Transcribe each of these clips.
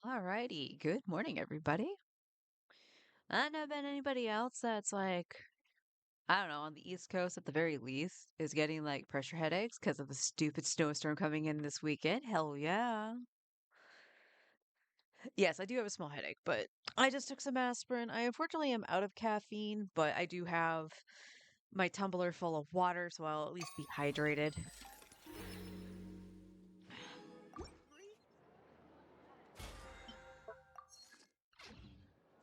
Alrighty. Good morning, everybody. I don't know about anybody else that's like, I don't know, on the East Coast at the very least, is getting like pressure headaches because of the stupid snowstorm coming in this weekend. Hell yeah. Yes, I do have a small headache, but I just took some aspirin. I unfortunately am out of caffeine, but I do have my tumbler full of water, so I'll at least be hydrated.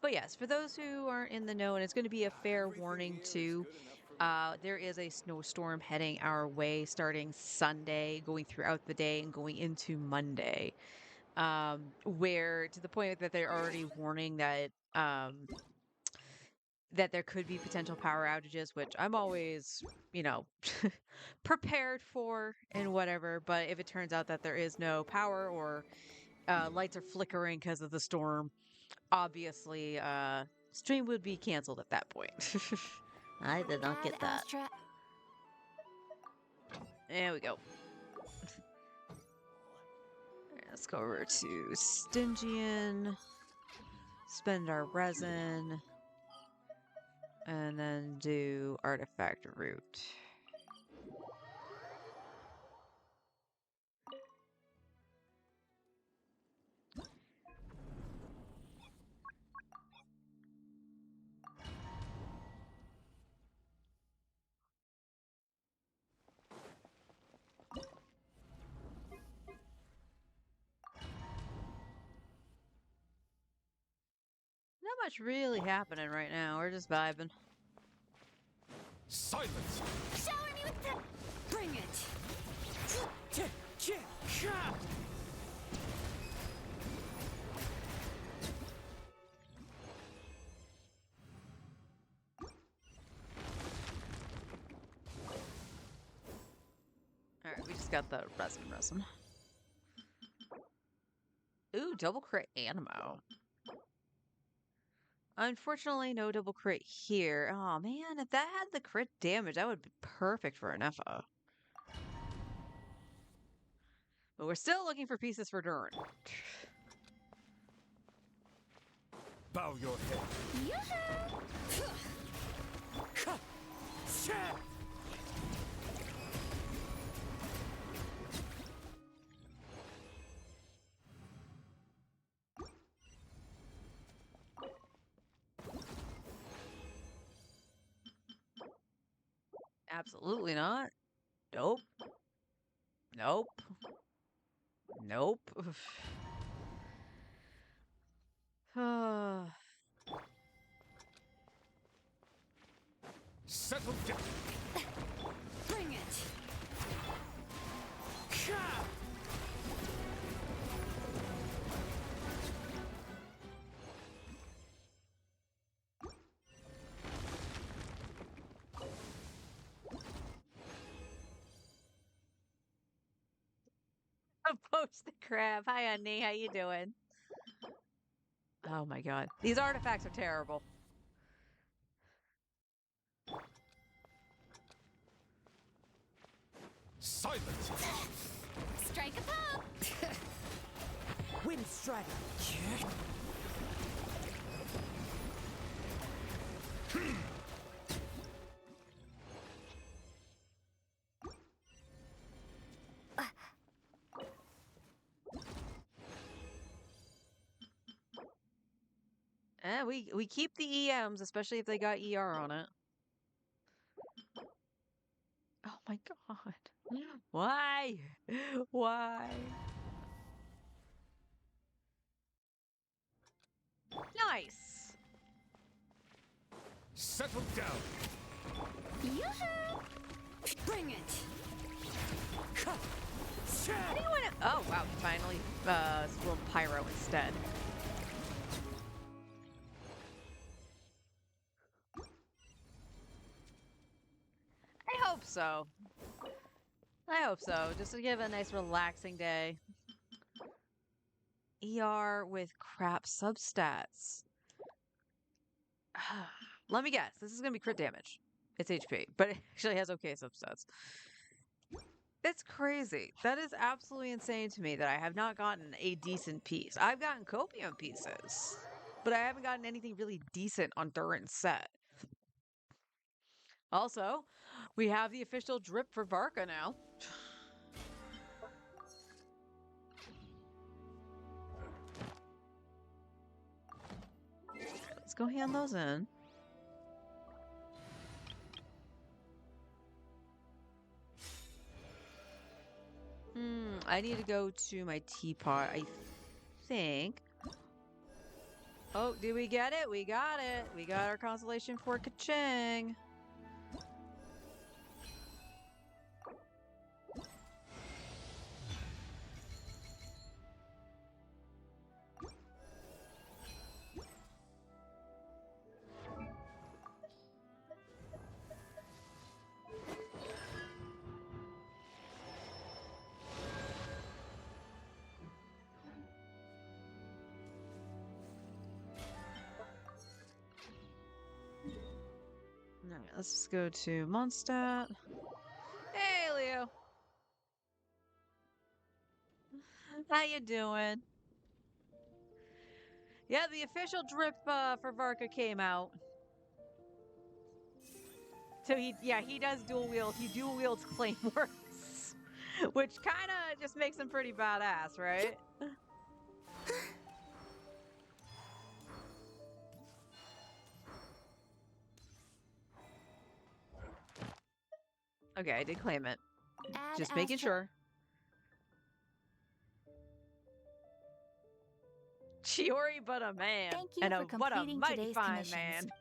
But yes, for those who aren't in the know, and it's going to be a fair Everything warning here is too, good enough for me. there is a snowstorm heading our way starting Sunday, going throughout the day and going into Monday. Where to the point that they're already warning that there could be potential power outages, which I'm always, you know, prepared for and whatever. But if it turns out that there is no power or lights are flickering because of the storm, obviously, stream would be canceled at that point. I did not Add get that. Astra. There we go. Let's go over to Stygian, spend our resin, and then do artifact root. Not much really happening right now. We're just vibing. Silence! Shower me with the. Bring it. Alright, we just got the resin. Ooh, double crit Animo. Unfortunately, no double crit here. Oh man, if that had the crit damage, that would be perfect for an FO. But we're still looking for pieces for Durin. Bow your head. Yoo-hoo! Absolutely not. Nope. Nope. Nope. Settle down. Bring it. Poach the crab. Hi, honey. How you doing? Oh my god. These artifacts are terrible. Silence! Strike a pop. Wind Strider. We keep the EMs, especially if they got ER on it. Oh my god. Why? Why? Nice. Settle down! Yoo-hoo! Bring it. Anyone? Oh wow, he finally rolled pyro instead. I hope so. I hope so. Just to give it a nice relaxing day. ER with crap substats. Let me guess. This is gonna be crit damage. It's HP, but it actually has okay substats. That's crazy. That is absolutely insane to me that I have not gotten a decent piece. I've gotten copium pieces, but I haven't gotten anything really decent on Durin's set. Also, we have the official drip for Varka now. Let's go hand those in. I need to go to my teapot, I think. Oh, did we get it? We got it. We got our constellation for Kaching. All right, let's just go to Mondstadt. Hey, Leo. How you doing? Yeah, the official drip for Varka came out. So he does dual wield. He dual wields claymores, which kind of just makes him pretty badass, right? Okay, I did claim it. Add Just as making sure. Chiori, but a man. Thank you And for what a completing mighty today's fine commissions. man.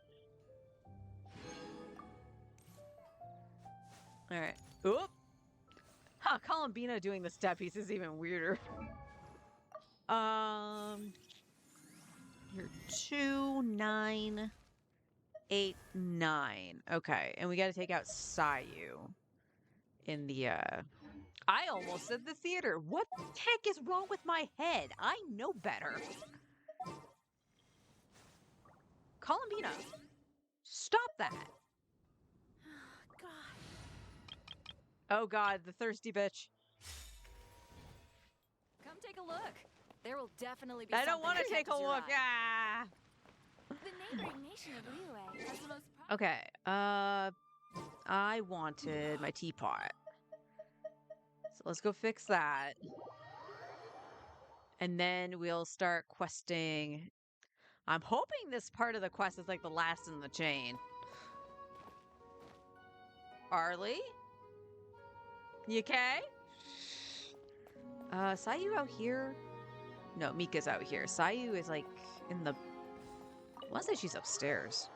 All right. Oop. Huh, Columbina doing the step piece is even weirder. You're 2, 9, 8, 9. Okay, and we got to take out Sayu in the I almost said the theater. What the heck is wrong with my head? I know better. Columbina, stop that. God. Oh God, the thirsty bitch. Come take a look. There will definitely be I don't something want that to take a catches your look. eye. Ah. The neighboring nation of Liyue has the most Okay. I wanted my teapot. So let's go fix that. And then we'll start questing. I'm hoping this part of the quest is like the last in the chain. Arlie? You okay? Sayu out here? No, Mika's out here. Sayu is like in the... I want to say she's upstairs.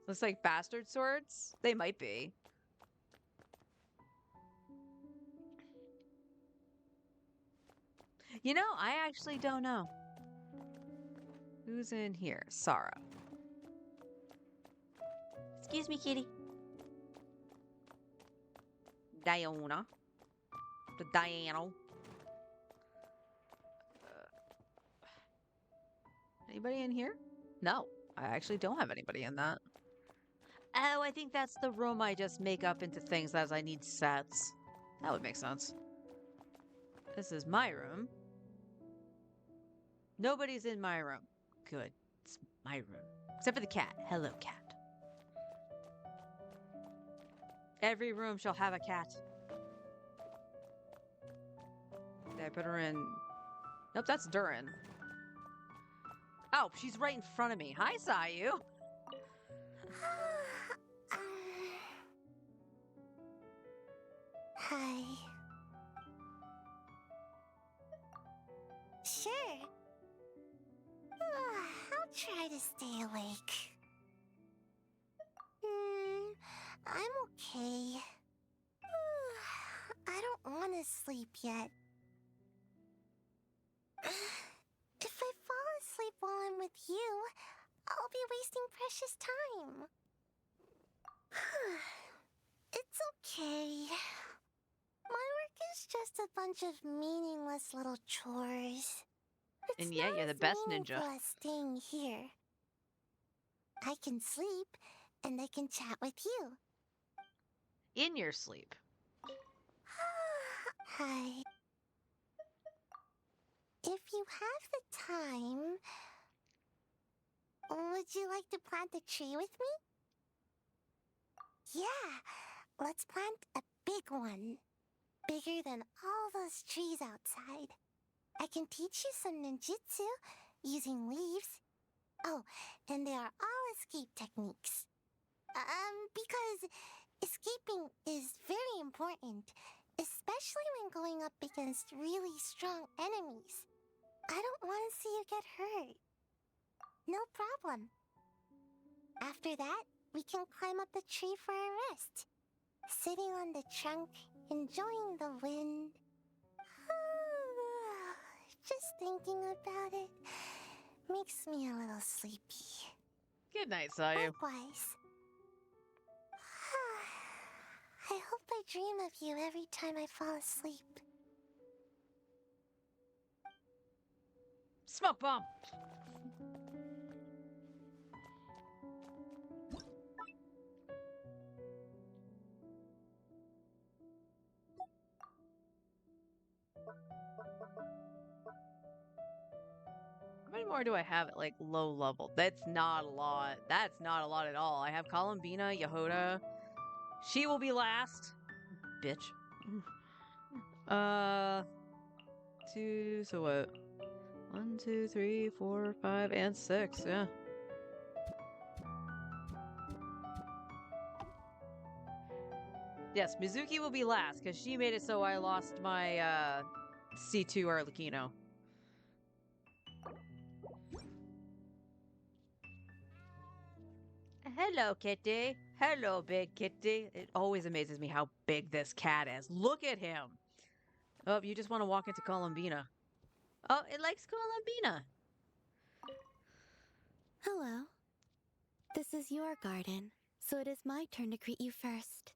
Looks like bastard swords? They might be. You know, I actually don't know. Who's in here? Sarah. Excuse me, kitty. Diana. The Diana. Anybody in here? No, I actually don't have anybody in that. Oh, I think that's the room I just make up into things as I need sets. That would make sense. This is my room. Nobody's in my room. Good. It's my room. Except for the cat. Hello, cat. Every room shall have a cat. Did I put her in? Nope, that's Durin. Oh, she's right in front of me. Hi, Sayu. Hi. Sure. I'll try to stay awake. I'm okay. I don't want to sleep yet. If I fall asleep while I'm with you, I'll be wasting precious time. It's okay. My work is just a bunch of meaningless little chores. It's And yeah, not you're the as best meaningful ninja. as staying here. I can sleep, and I can chat with you. In your sleep. Hi. If you have the time, would you like to plant a tree with me? Yeah, let's plant a big one. Bigger than all those trees outside. I can teach you some ninjutsu using leaves. Oh, and they are all escape techniques. Because escaping is very important, especially when going up against really strong enemies. I don't want to see you get hurt. No problem. After that, we can climb up the tree for a rest. Sitting on the trunk, enjoying the wind. Just thinking about it makes me a little sleepy. Good night, Sayu. Likewise. I hope I dream of you every time I fall asleep. Smoke bomb. How many more do I have at like low level? That's not a lot. That's not a lot at all. I have Columbina, Yehoda. She will be last. Bitch. Two. So what? 1, 2, 3, 4, 5, and 6. Yeah. Yes, Mizuki will be last because she made it so I lost my C2 Arlecchino. Hello, kitty. Hello, big kitty. It always amazes me how big this cat is. Look at him. Oh, you just want to walk into Columbina. Oh, it likes Columbina. Hello. This is your garden, so it is my turn to greet you first.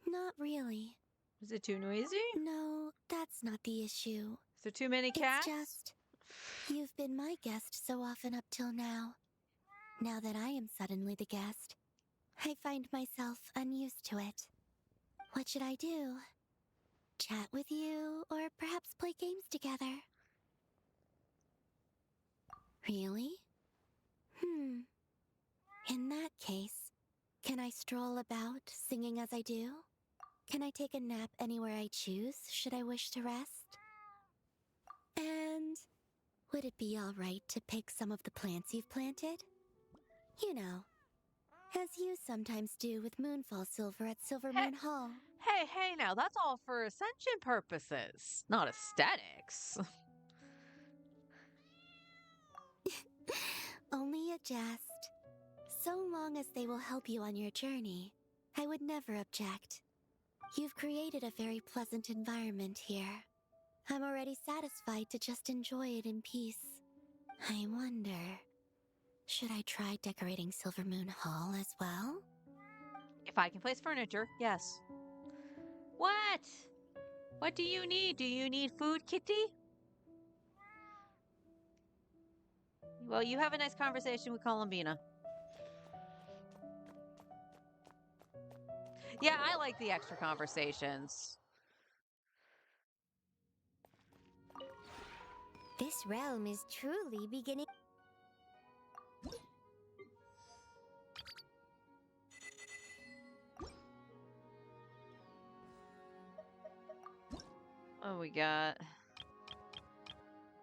Not really. Is it too noisy? No, that's not the issue. Is there too many cats? It's just, you've been my guest so often up till now. Now that I am suddenly the guest, I find myself unused to it. What should I do? Chat with you, or perhaps play games together? Really? In that case, can I stroll about, singing as I do? Can I take a nap anywhere I choose, should I wish to rest? And would it be alright to pick some of the plants you've planted? You know, as you sometimes do with Moonfall Silver at Silver Hey. Moon Hall. Hey, now, that's all for ascension purposes, not aesthetics. Only a jest. So long as they will help you on your journey, I would never object. You've created a very pleasant environment here. I'm already satisfied to just enjoy it in peace. I wonder, should I try decorating Silver Moon Hall as well? If I can place furniture, yes. What? What do you need? Do you need food, kitty? Well, you have a nice conversation with Columbina. Yeah, I like the extra conversations. This realm is truly beginning. Oh, we got...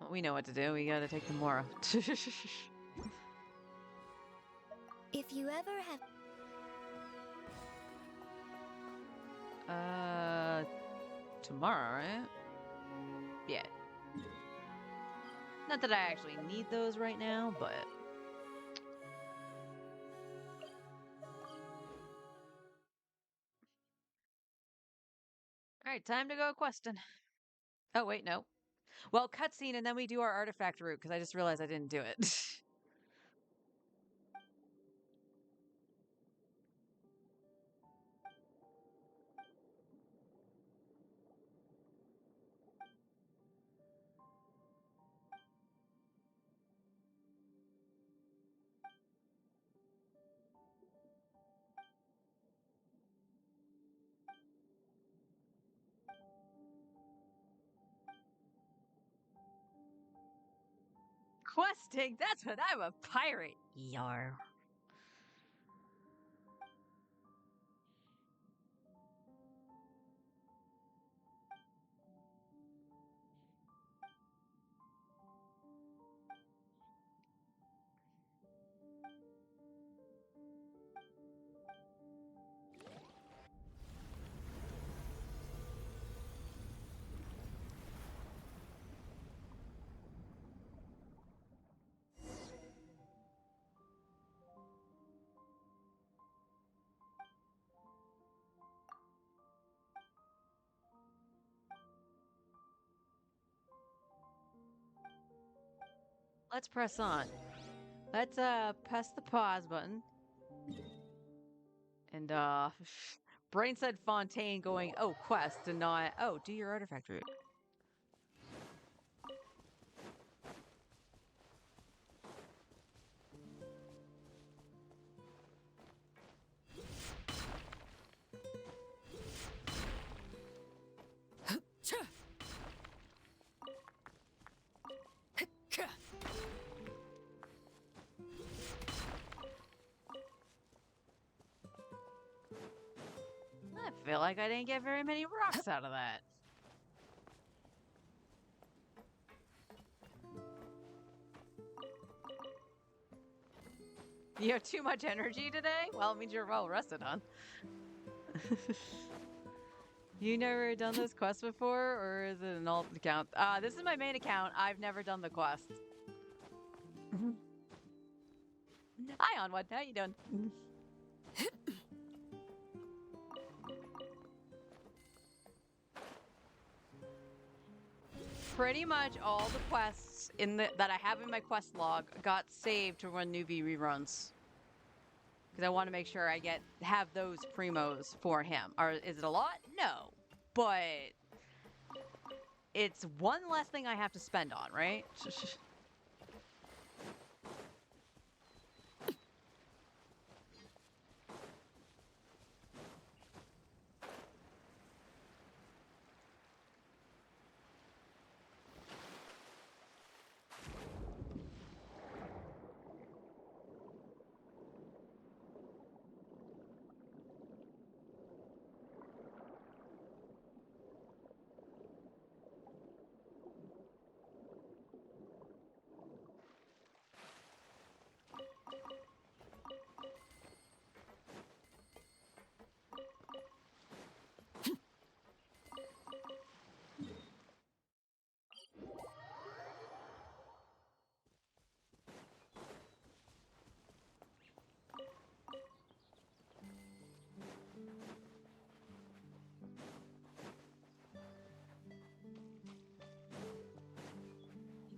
Well, we know what to do. We gotta take the Mora. If you ever have Tomorrow, right? Yeah. Not that I actually need those right now, but... Alright, time to go questing. Oh, wait, no. Well, cutscene, and then we do our artifact route, because I just realized I didn't do it. questing. That's what I'm a pirate. Yar. Let's press on. Let's press the pause button. And Brain said Fontaine going, oh, quest and not, oh, do your artifact route. I feel like I didn't get very many rocks out of that. You have too much energy today? Well, it means you're well rested, huh? You never done this quest before, or is it an alt account? This is my main account. I've never done the quest. Hi, Onward. How you doing? Pretty much all the quests that I have in my quest log got saved to run newbie reruns. Because I want to make sure I have those primos for him. Or is it a lot? No. But it's one less thing I have to spend on, right?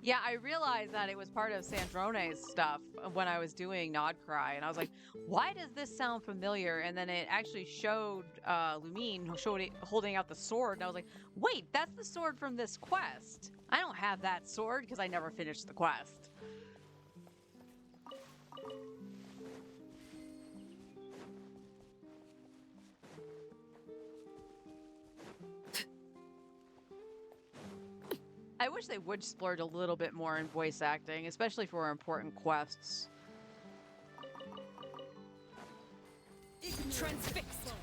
Yeah, I realized that it was part of Sandrone's stuff when I was doing Nodcry, and I was like, why does this sound familiar? And then it actually showed Lumine holding out the sword, and I was like, wait, that's the sword from this quest. I don't have that sword because I never finished the quest. I wish they would splurge a little bit more in voice acting, especially for important quests. Transfixed.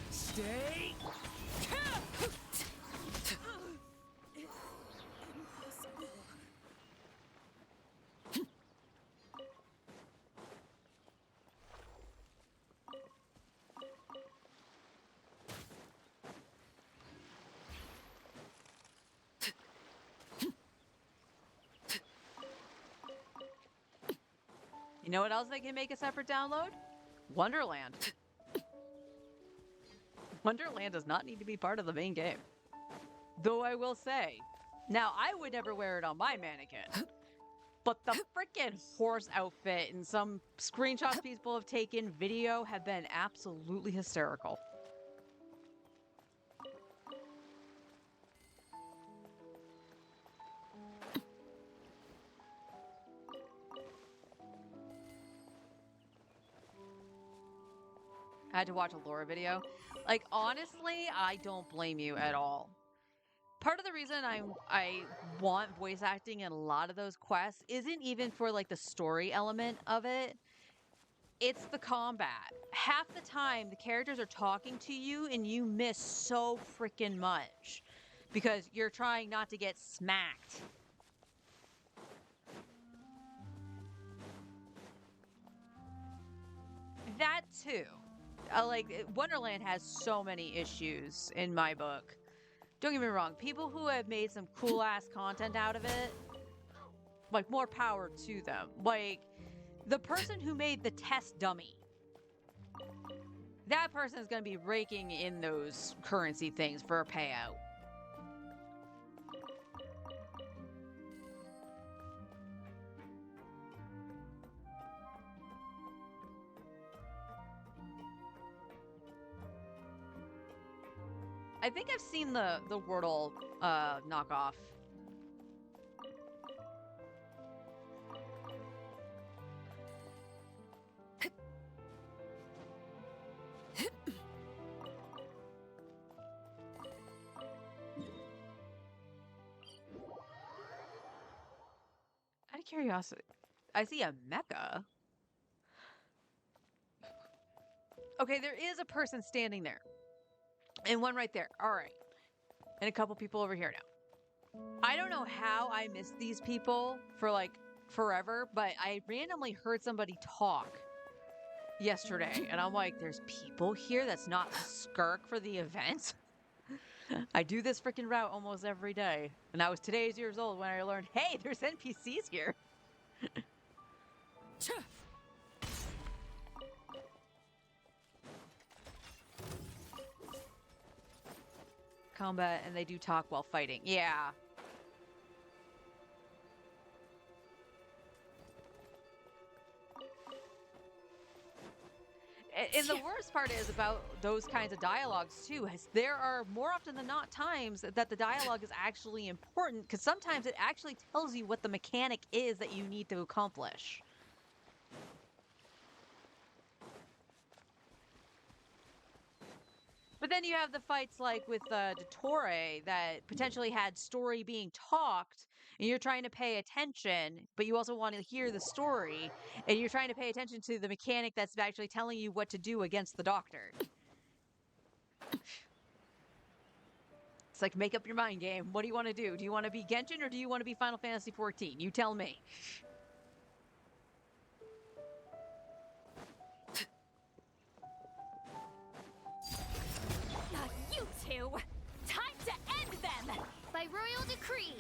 Stay. You know what else they can make a separate download? Wonderland. Wonderland does not need to be part of the main game. Though I will say, now I would never wear it on my mannequin, but the freaking horse outfit and some screenshots people have taken video have been absolutely hysterical. I had to watch a Laura video. Like, honestly, I don't blame you at all. part of the reason I want voice acting in a lot of those quests isn't even for like the story element of it. It's the combat. Half the time the characters are talking to you and you miss so freaking much because you're trying not to get smacked. That too. Wonderland has so many issues in my book. Don't get me wrong, people who have made some cool ass content out of it, like, more power to them. Like, the person who made the test dummy, that person is going to be raking in those currency things for a payout. I think I've seen the Wordle knockoff. Out of curiosity, I see a mecha. Okay, there is a person standing there. And one right there. All right. And a couple people over here now. I don't know how I missed these people for like forever, but I randomly heard somebody talk yesterday. And I'm like, there's people here that's not skirk for the event. I do this freaking route almost every day. And I was today's years old when I learned, hey, there's NPCs here. Combat, and they do talk while fighting. Yeah. And the worst part is about those kinds of dialogues too, is there are more often than not times that the dialogue is actually important because sometimes it actually tells you what the mechanic is that you need to accomplish. But then you have the fights like with Dottore that potentially had story being talked, and you're trying to pay attention, but you also want to hear the story, and you're trying to pay attention to the mechanic that's actually telling you what to do against the doctor. It's like, make up your mind, game. What do you want to do? Do you want to be Genshin or do you want to be Final Fantasy XIV? You tell me. Not you two! Time to end them! By royal decree.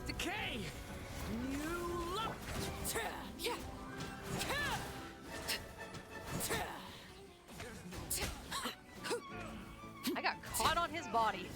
Decay! New look! I got caught on his body.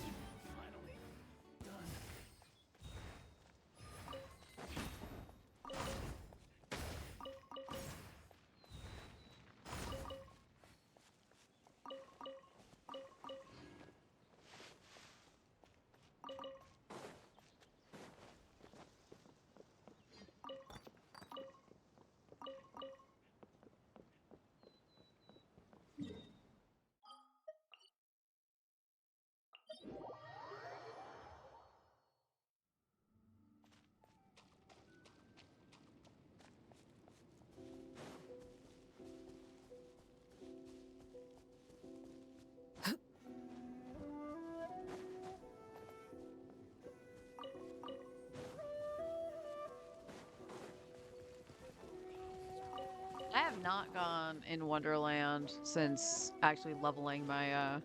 I have not gone in Wonderland since actually leveling my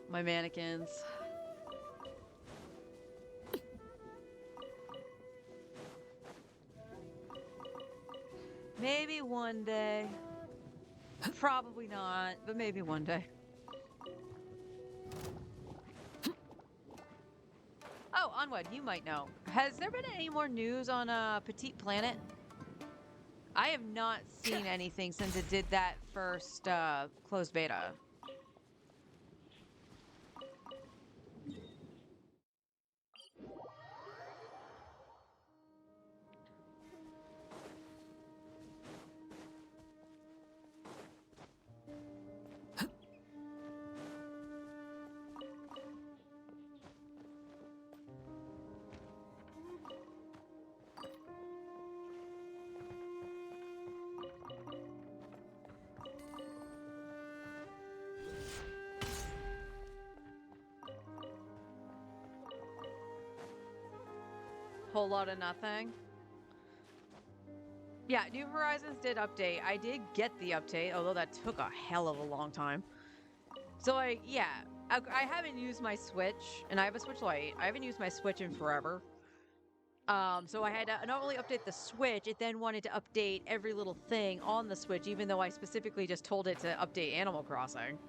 my mannequins. Maybe one day. Probably not, but maybe one day. Oh, Onward, you might know. Has there been any more news on Petite Planet? I have not seen anything since it did that first closed beta. whole lot of nothing. Yeah, New Horizons did update. I did get the update, although that took a hell of a long time. So, I haven't used my Switch, and I have a Switch Lite. I haven't used my Switch in forever. So I had to not only update the Switch, it then wanted to update every little thing on the Switch, even though I specifically just told it to update Animal Crossing.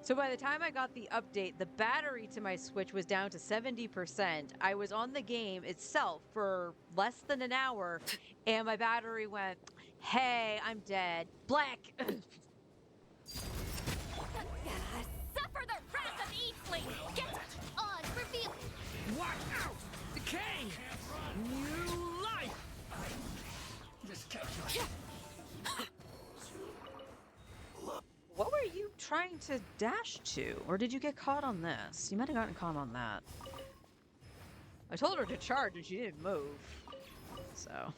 So by the time I got the update, the battery to my Switch was down to 70%. I was on the game itself for less than an hour, and my battery went, hey, I'm dead. Black! Suffer the wrath of Eatling! Get on, reveal! Watch out! Decay! New life! What were you trying to dash to? Or did you get caught on this? You might have gotten caught on that. I told her to charge and she didn't move. So...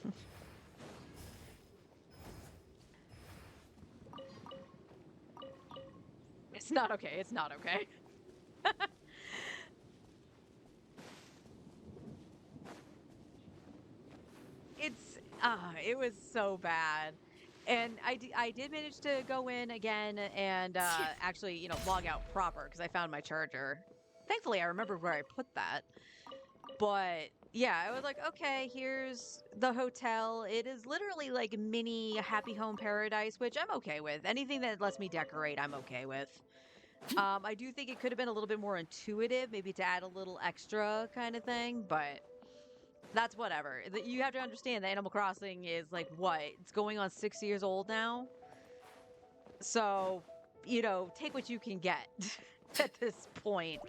It's not okay. It's not okay. It was so bad. And I did manage to go in again and actually, log out proper because I found my charger. Thankfully, I remembered where I put that. But yeah, I was like, okay, here's the hotel. It is literally like mini Happy Home Paradise, which I'm okay with. Anything that lets me decorate, I'm okay with. I do think it could have been a little bit more intuitive, maybe to add a little extra kind of thing, but that's whatever. You have to understand that Animal Crossing is like what? It's going on 6 years old now. So, take what you can get at this point.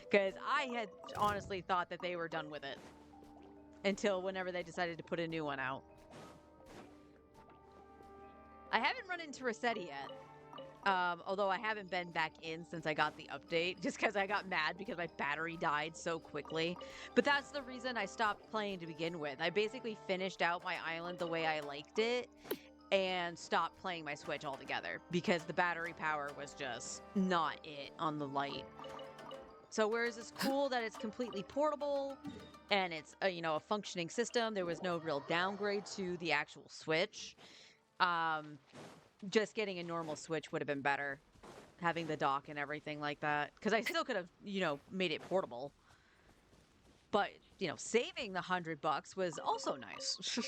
Because I had honestly thought that they were done with it until whenever they decided to put a new one out. I haven't run into Rossetti yet. Although I haven't been back in since I got the update, just because I got mad because my battery died so quickly. But that's the reason I stopped playing to begin with. I basically finished out my island the way I liked it and stopped playing my Switch altogether because the battery power was just not it on the Lite. So whereas it's cool that it's completely portable and it's a functioning system, there was no real downgrade to the actual Switch. Just getting a normal Switch would have been better. Having the dock and everything like that. Because I still could have, made it portable. But, saving the $100 was also nice.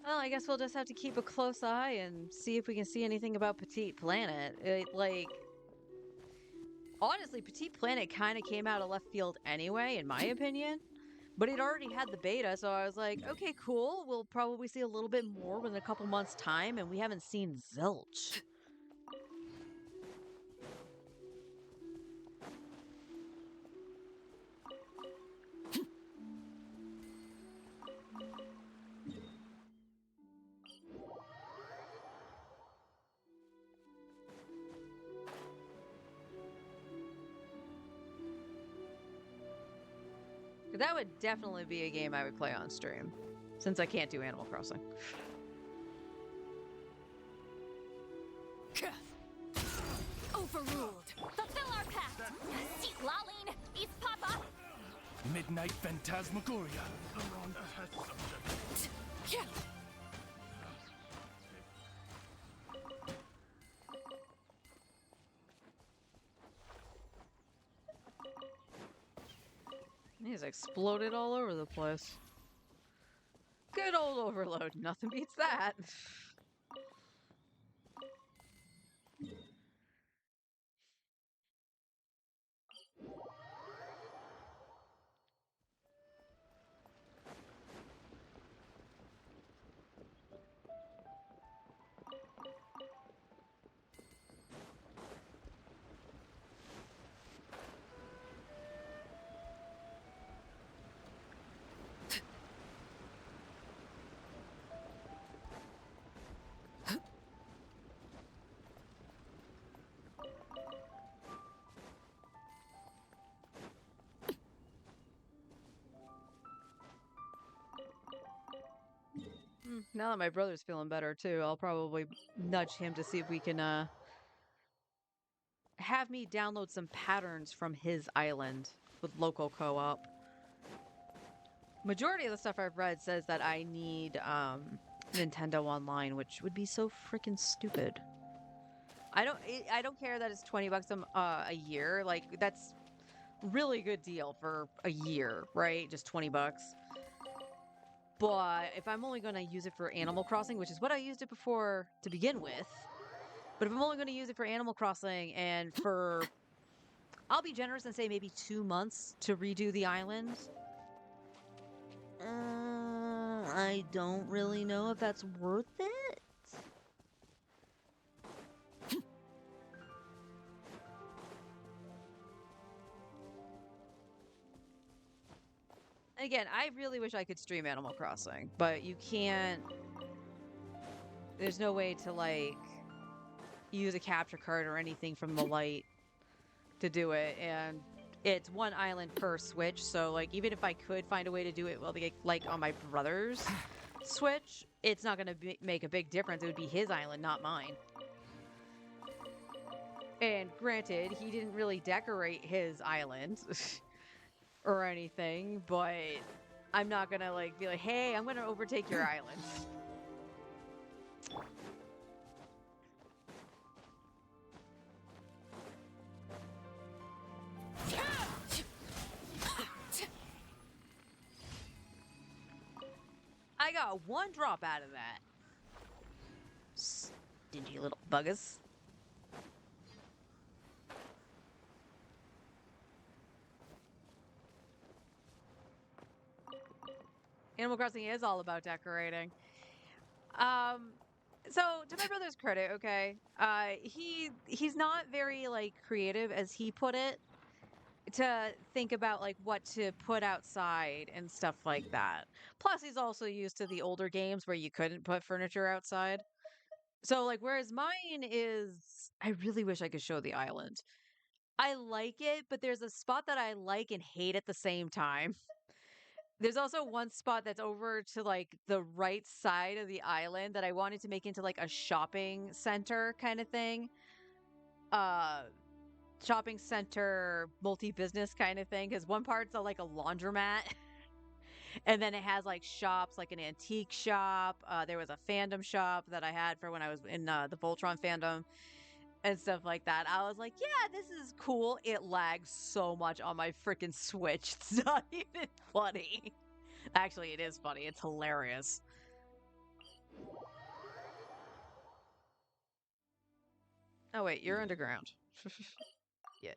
Well, I guess we'll just have to keep a close eye and see if we can see anything about Petite Planet. Honestly, Petite Planet kind of came out of left field anyway, in my opinion. But it already had the beta, so I was like, okay, cool. We'll probably see a little bit more within a couple months' time, and we haven't seen zilch. That would definitely be a game I would play on stream, since I can't do Animal Crossing. Overruled. Fulfill our pact. Seat Laline, East Papa. Midnight Phantasmagoria. He's exploded all over the place. Good old overload. Nothing beats that. Now that my brother's feeling better too, I'll probably nudge him to see if we can have me download some patterns from his island with local co-op. Majority of the stuff I've read says that I need Nintendo Online, which would be so freaking stupid. I don't care that it's $20 a year. Like that's really good deal for a year, right? Just 20 bucks. But if I'm only going to use it for Animal Crossing, which is what I used it before to begin with, but if I'm only going to use it for Animal Crossing and for, I'll be generous and say maybe 2 months to redo the island. I don't really know if that's worth it. Again, I really wish I could stream Animal Crossing, but you can't. There's no way to like use a capture card or anything from the light to do it, and it's one island per Switch. So like, even if I could find a way to do it, well, like on my brother's Switch, it's not going to make a big difference. It would be his island, not mine. And granted, he didn't really decorate his island or anything, but I'm not gonna like be like, hey, I'm gonna overtake your island. I got one drop out of that. Stingy little buggers. Animal Crossing is all about decorating. So to my brother's credit, okay, he's not very like creative, as he put it, to think about like what to put outside and stuff like that. Plus, he's also used to the older games where you couldn't put furniture outside. So like, whereas mine is, I really wish I could show the island. I like it, but there's a spot that I like and hate at the same time. There's also one spot that's over to like the right side of the island that I wanted to make into like a shopping center kind of thing. Uh Shopping center, multi-business kind of thing, cuz one part's like a laundromat and then it has like shops, like an antique shop. There was a fandom shop that I had for when I was in the Voltron fandom and stuff like that. I was like, yeah, this is cool. It lags so much on my freaking Switch. It's not even funny. Actually, it is funny. It's hilarious. Oh, wait, you're underground. Yeah.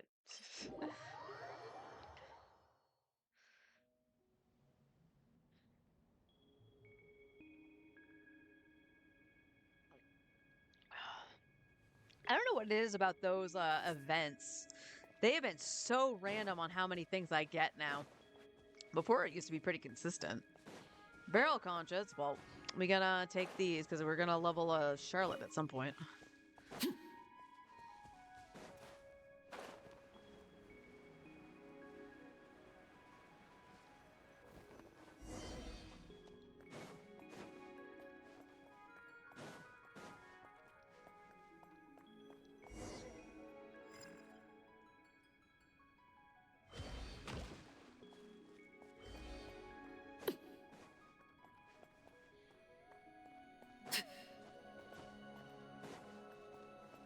I don't know what it is about those events. They have been so random on how many things I get now. Before, it used to be pretty consistent. Barrel conscious. Well, we gotta take these because we're gonna level Charlotte at some point.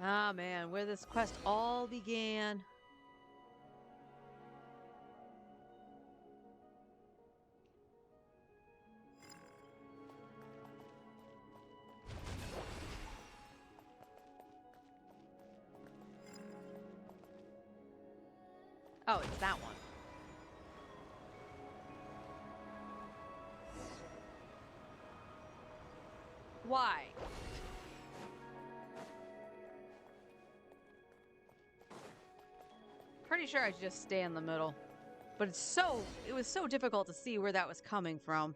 Ah, man, where this quest all began. Oh, it's that one. Why? Pretty sure I should just stay in the middle. But it was so difficult to see where that was coming from.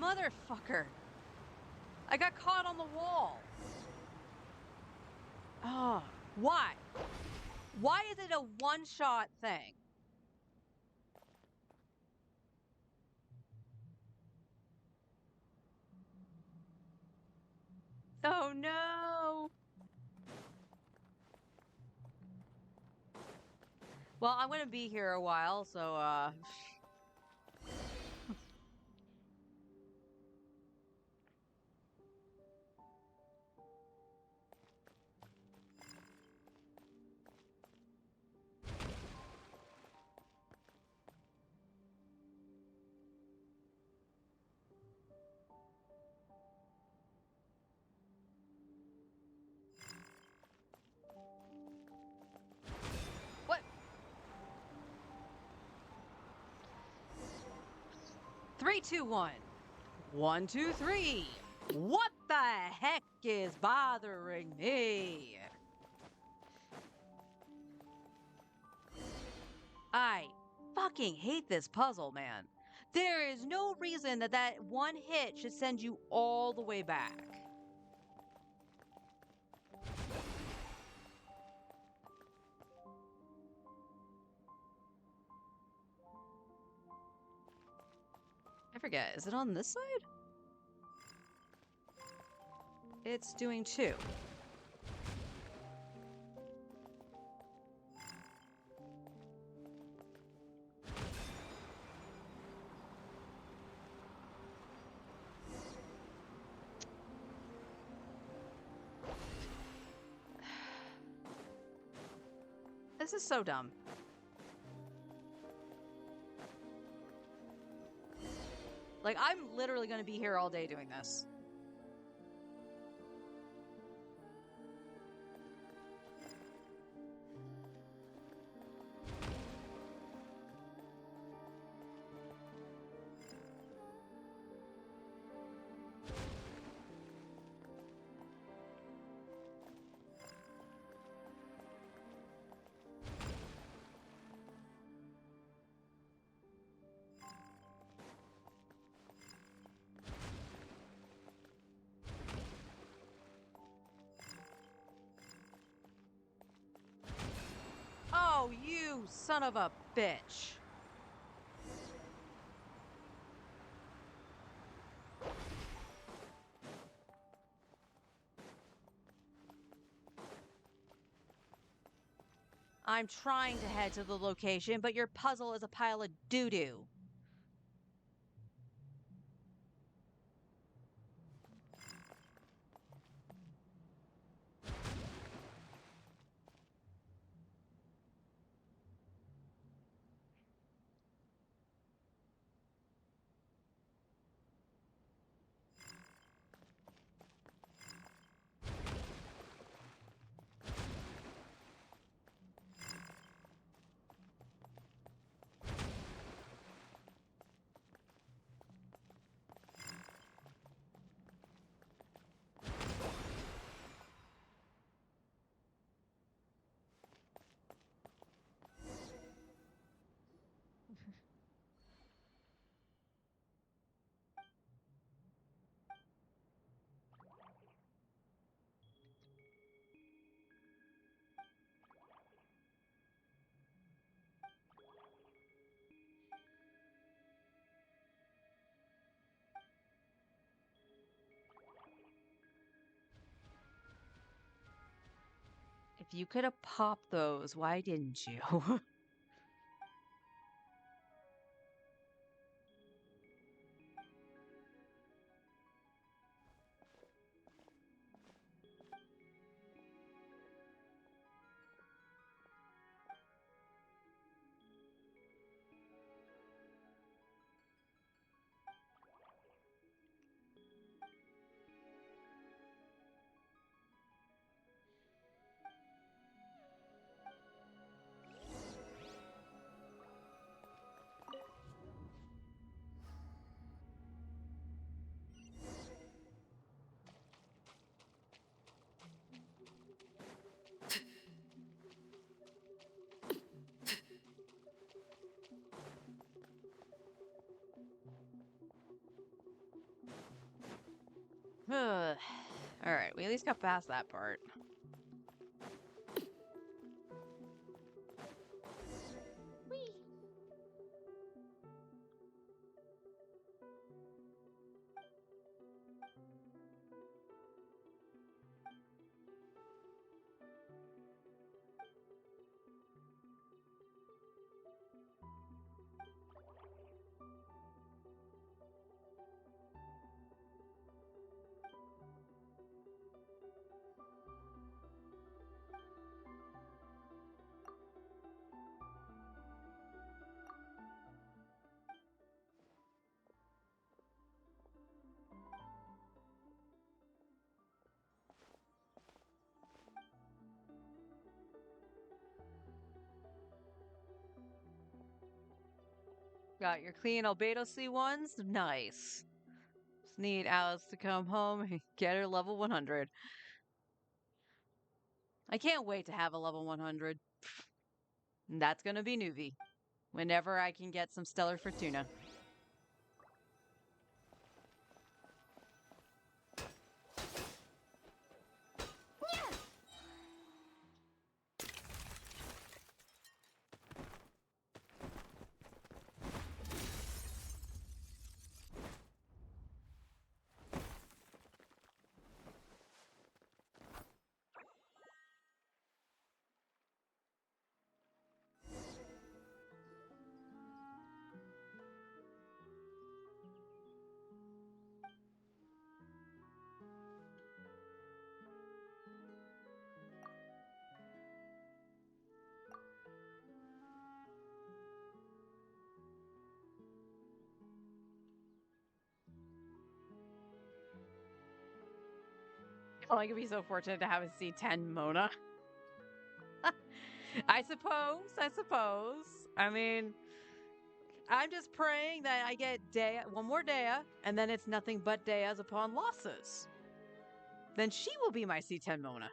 motherfucker! I got caught on the wall. Oh, why? Why is it a one-shot thing? Oh no! Well, I'm gonna be here a while, so what? 3, 2, 1. 1, 2, 3. What the heck is bothering me? I fucking hate this puzzle, man. There is no reason that that one hit should send you all the way back. I forget, is it on this side? It's doing 2. This is so dumb. Like, I'm literally gonna be here all day doing this. Oh, you son of a bitch. I'm trying to head to the location, but your puzzle is a pile of doo-doo. If you could have popped those, why didn't you? All right, we at least got past that part. Got your clean albedo C1s? Nice. Just need Alice to come home and get her level 100. I can't wait to have a level 100. And that's gonna be Nuvi. Whenever I can get some Stellar Fortuna. Oh, I could be so fortunate to have a C10 Mona. I suppose. I suppose. I mean, I'm just praying that I get one more Dea, and then it's nothing but Deas upon losses. Then she will be my C10 Mona.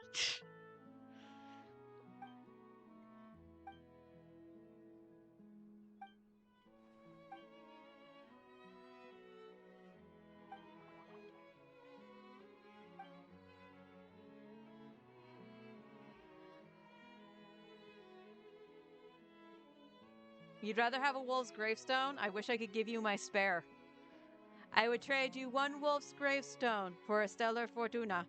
You'd rather have a wolf's gravestone? I wish I could give you my spare. I would trade you one wolf's gravestone for a stellar fortuna.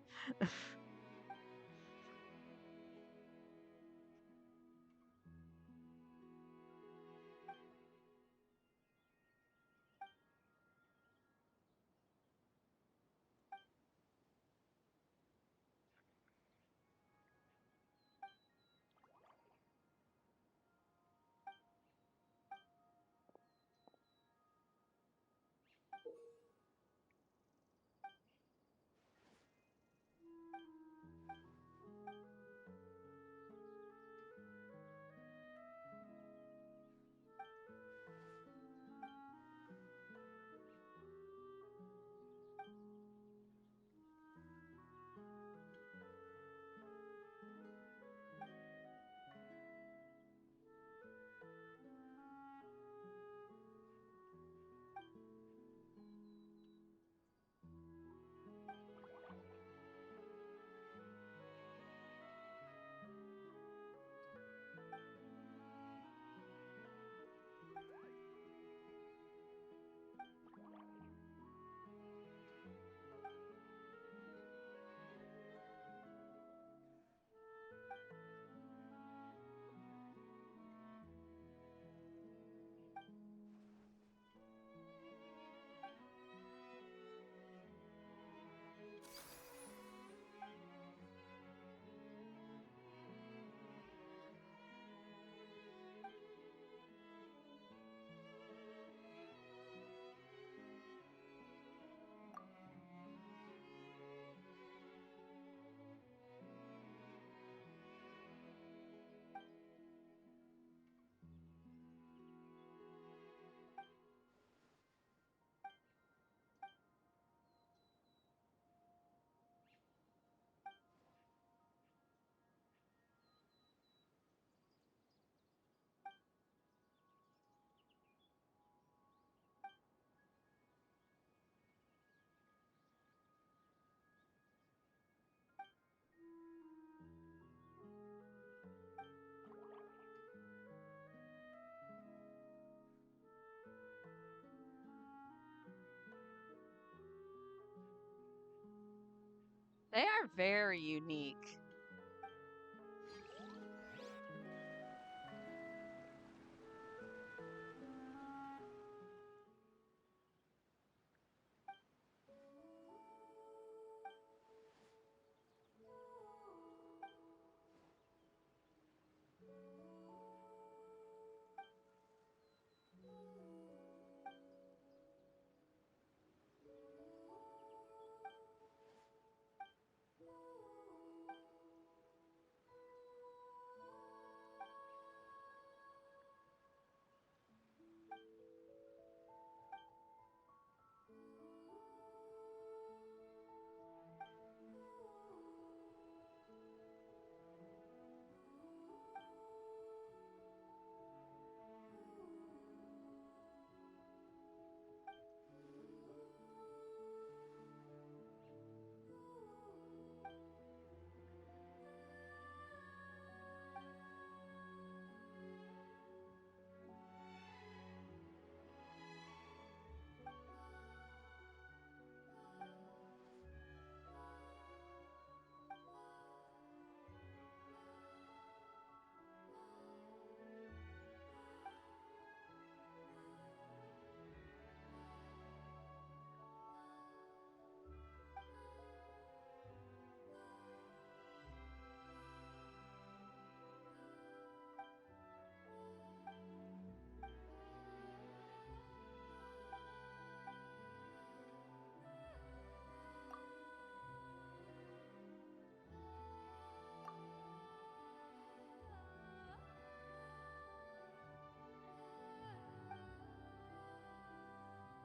very unique.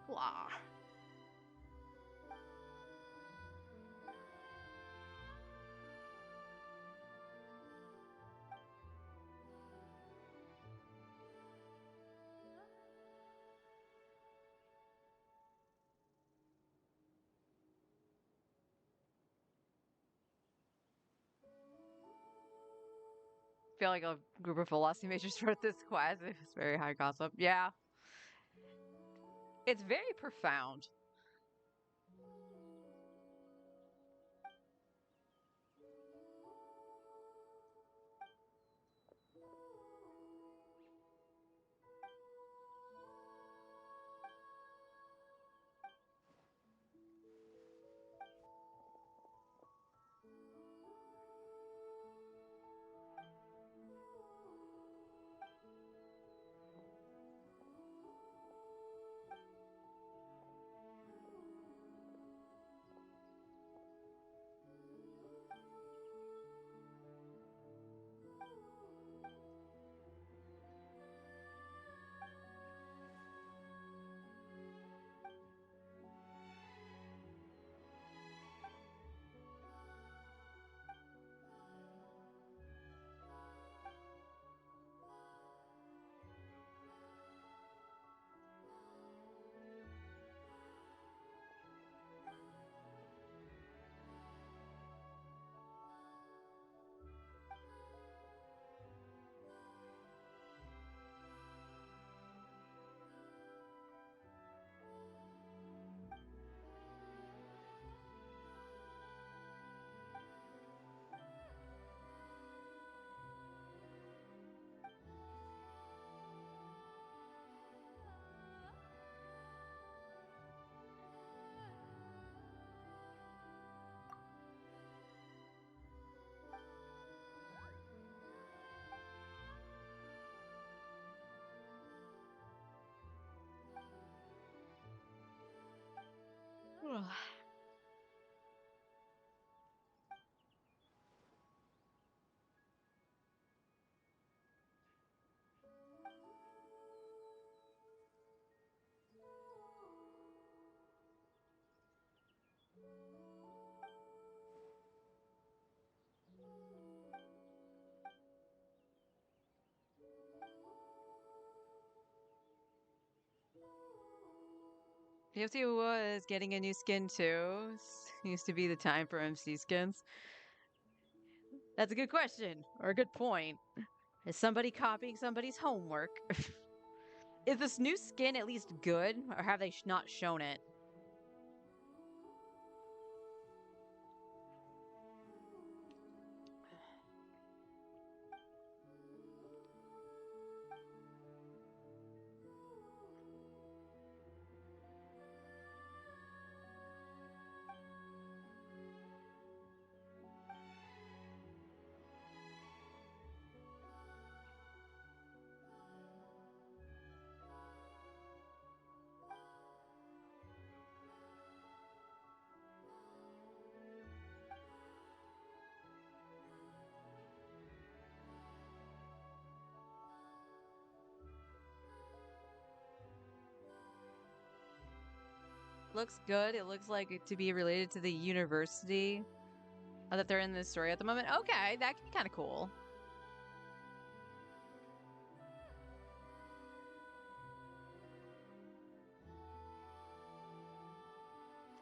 Blah. Feel like a group of philosophy majors wrote this class. It's very high gossip. Yeah. It's very profound. PFT was getting a new skin too. Used to be the time for MC skins. That's a good question or a good point. Is somebody copying somebody's homework? Is this new skin at least good, or have they not shown it? looks good. It looks like it to be related to the university that they're in this story at the moment. Okay, that can be kind of cool.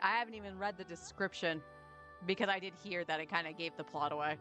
I haven't even read the description because I did hear that it kind of gave the plot away.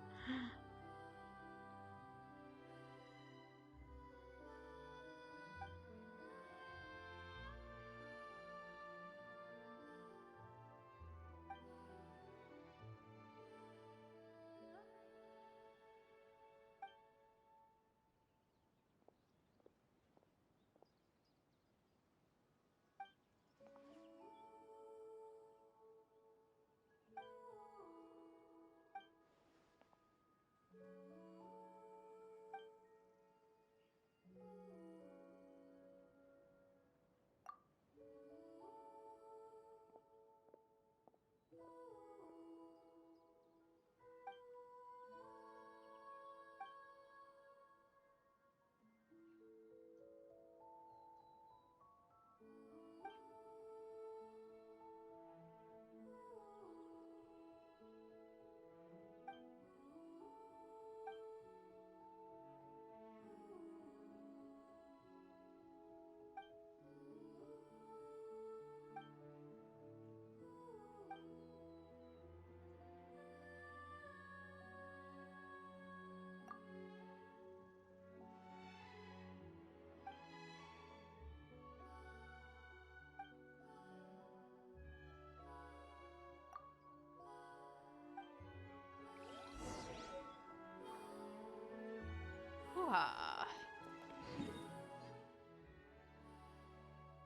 Ah.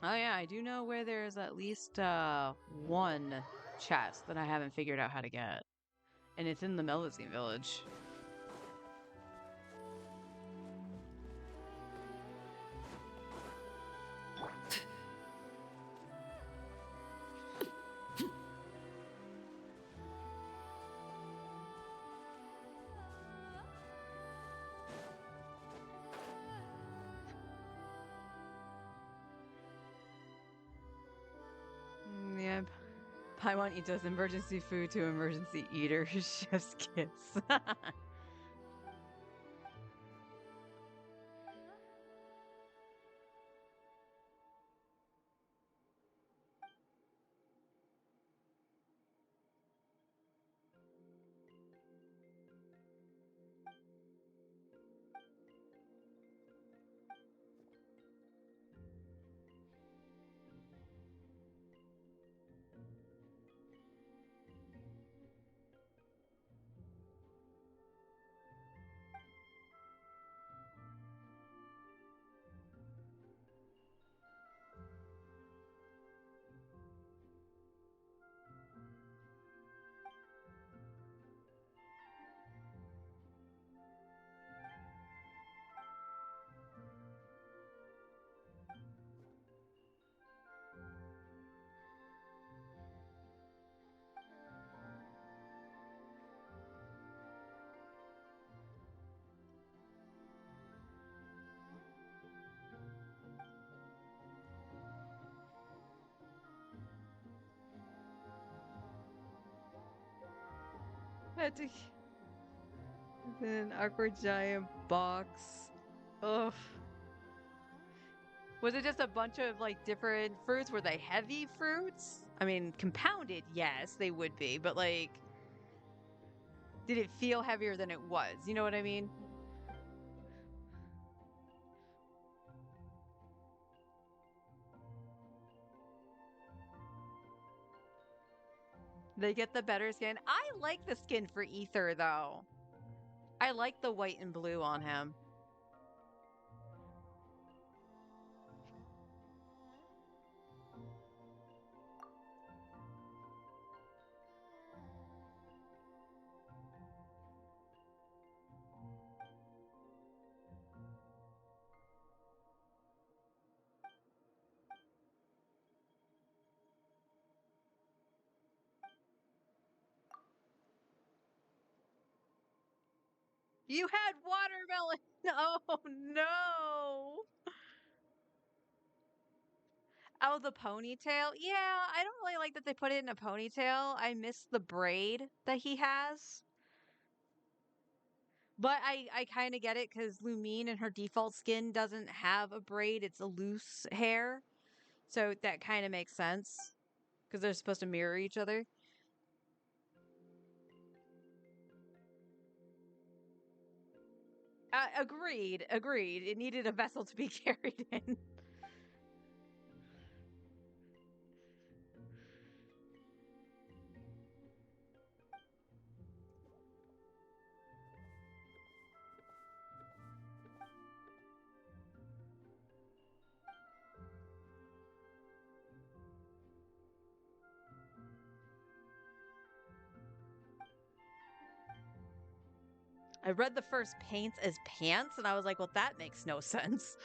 Oh yeah, I do know where there's at least one chest that I haven't figured out how to get. And it's in the Melazine village. Yep. Paimon eats us emergency food to emergency eaters. Chef's kiss. That's an awkward giant box. Ugh. Was it just a bunch of like different fruits? Were they heavy fruits? I mean, compounded, yes, they would be, but like, did it feel heavier than it was? You know what I mean? They get the better skin. I like the skin for Ether though. I like the white and blue on him. You had watermelon. Oh no. Oh, the ponytail? Yeah, I don't really like that they put it in a ponytail. I miss the braid that he has. But I kind of get it because Lumine in her default skin doesn't have a braid. It's a loose hair. So that kind of makes sense because they're supposed to mirror each other. Agreed, agreed. It needed a vessel to be carried in. I read the first paints as pants, and I was like, well, that makes no sense.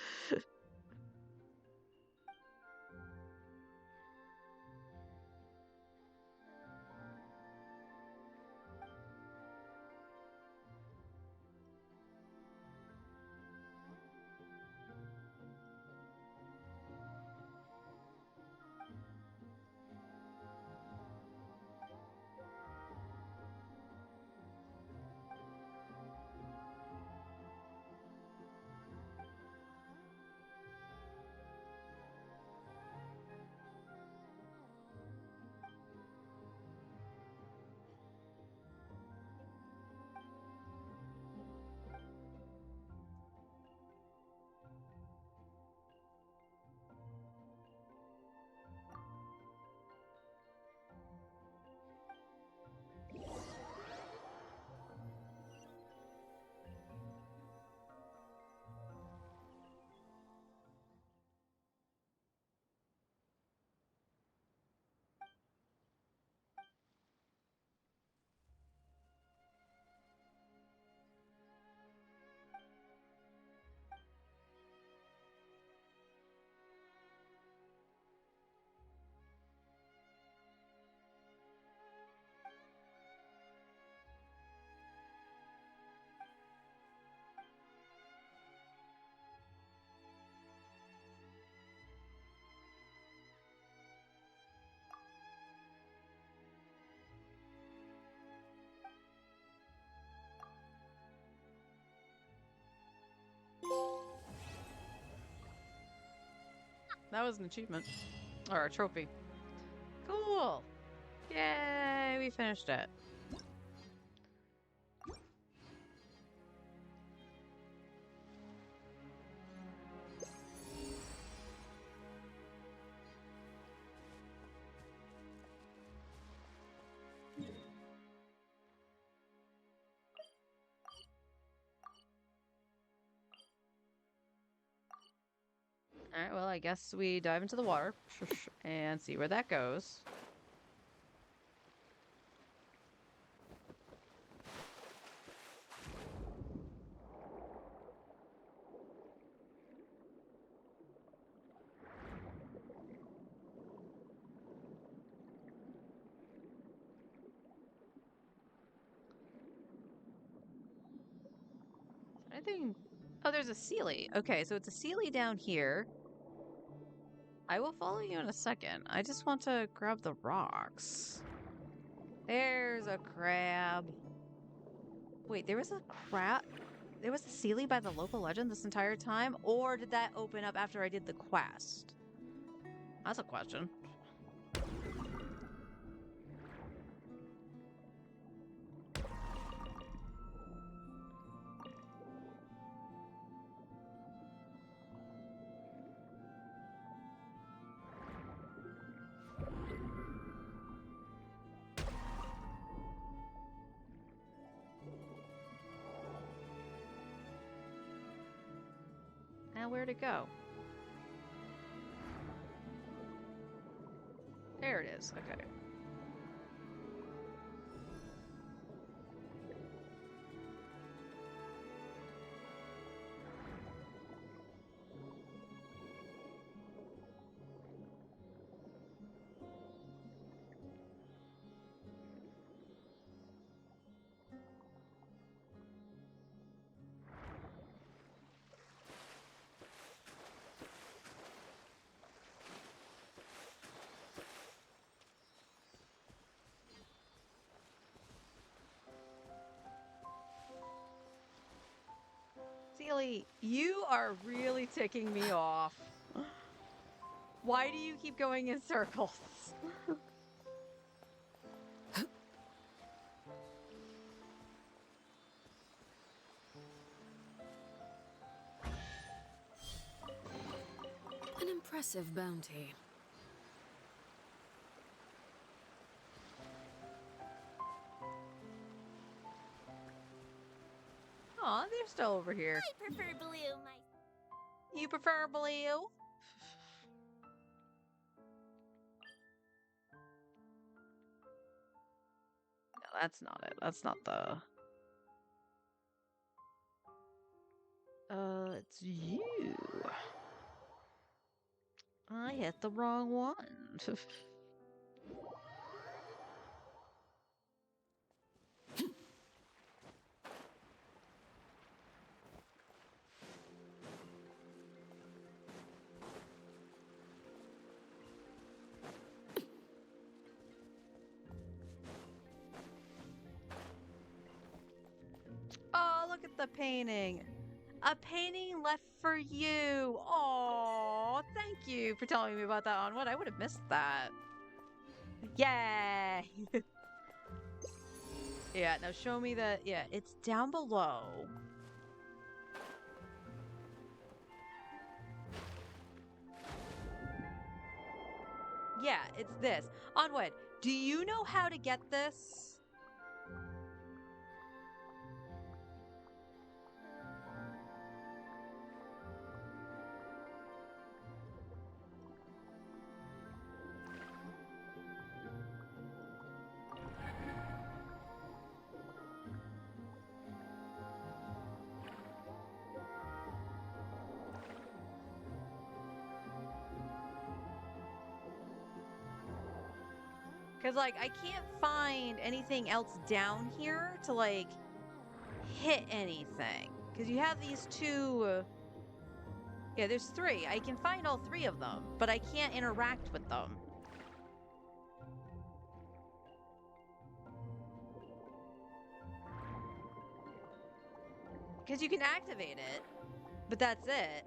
That was an achievement. Or a trophy. Cool. Yay, we finished it. All right, well, I guess we dive into the water and see where that goes. Anything? Oh, there's a Sealy. Okay, so it's a Sealy down here. I will follow you in a second. I just want to grab the rocks. There's a crab. Wait, there was a crab? There was a Sealy by the local legend this entire time? Or did that open up after I did the quest? That's a question. Now where'd it go? There it is. Okay. you are really ticking me off. Why do you keep going in circles? An impressive bounty. Aw, they're still over here. I prefer blue, my. You prefer blue? No, that's not it. That's not the... it's you. I hit the wrong one. Oh, look at the painting. A painting left for you. Oh, thank you for telling me about that on what I would have missed that. Yay! Yeah, now show me that. Yeah, it's down below. Yeah, it's this. Onward, do you know how to get this? Because, like, I can't find anything else down here to, like, hit anything. Because you have these two... yeah, there's three. I can find all three of them, but I can't interact with them. Because you can activate it, but that's it.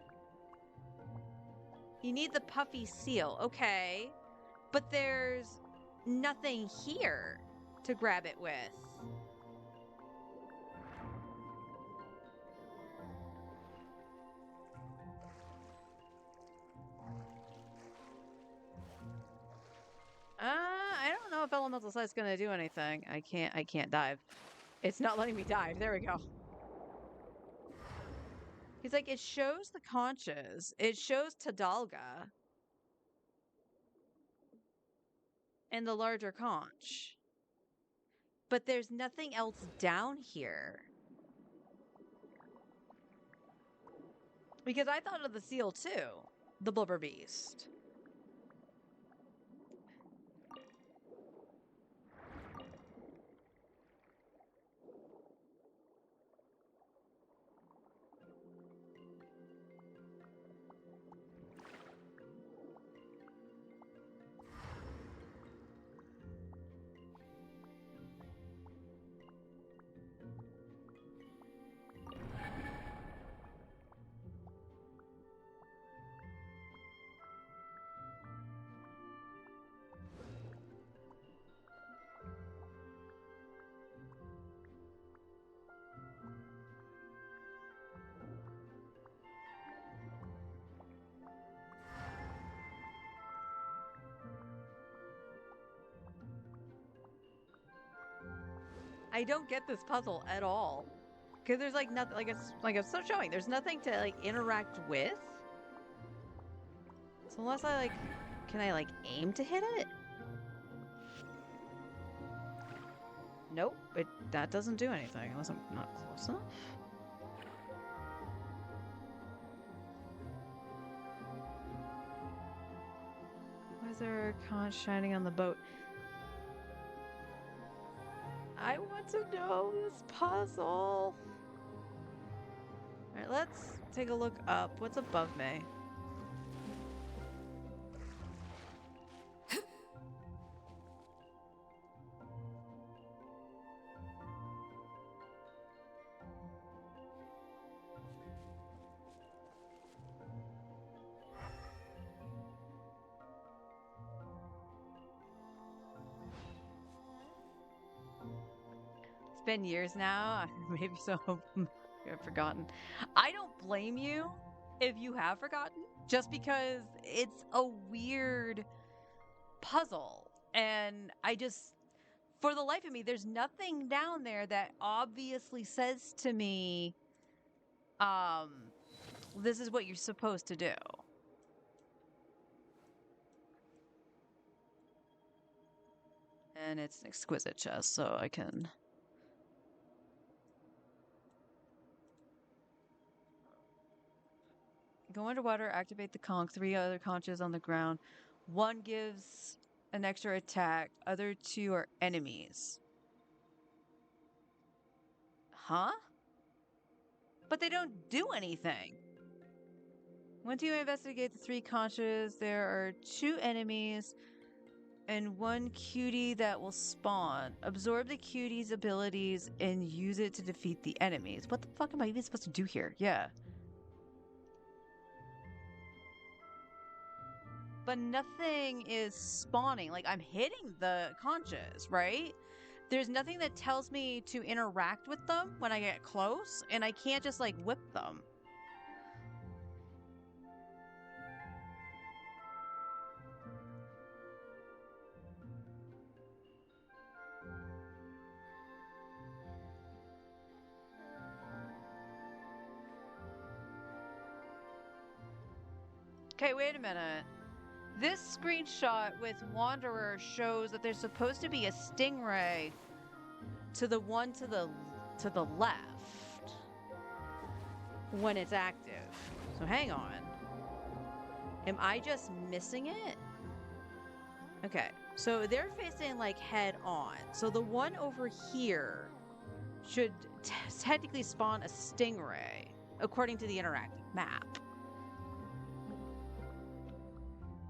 You need the puffy seal. Okay. But there's nothing here to grab it with. I don't know if elemental sight's gonna do anything. I can't dive. It's not letting me dive. There we go. He's like, it shows the conches. It shows Tadalga. And the larger conch. But there's nothing else down here. Because I thought of the seal too. The blubber beast. I don't get this puzzle at all. Because there's like nothing, like it's still showing. There's nothing to like interact with. So unless I like, can I like aim to hit it? Nope, that doesn't do anything unless I'm not close enough. Why is there a conch shining on the boat? I want to know this puzzle. Alright, let's take a look up. What's above me? been years now. Maybe so I've forgotten. I don't blame you if you have forgotten, just because it's a weird puzzle. And I just, for the life of me, there's nothing down there that obviously says to me, this is what you're supposed to do. And it's an exquisite chest, so I can... Go underwater, activate the conch, 3 other conches on the ground. 1 gives an extra attack, other 2 are enemies. Huh? But they don't do anything. Once you investigate the 3 conches, there are 2 enemies and 1 cutie that will spawn. Absorb the cutie's abilities and use it to defeat the enemies. What the fuck am I even supposed to do here? Yeah. But nothing is spawning. Like, I'm hitting the conches, right? There's nothing that tells me to interact with them when I get close, and I can't just, like, whip them. Okay, wait a minute. This screenshot with Wanderer shows that there's supposed to be a stingray to the one to the left when it's active. So hang on. Am I just missing it? Okay, so they're facing like head on. So the one over here should technically spawn a stingray according to the interactive map.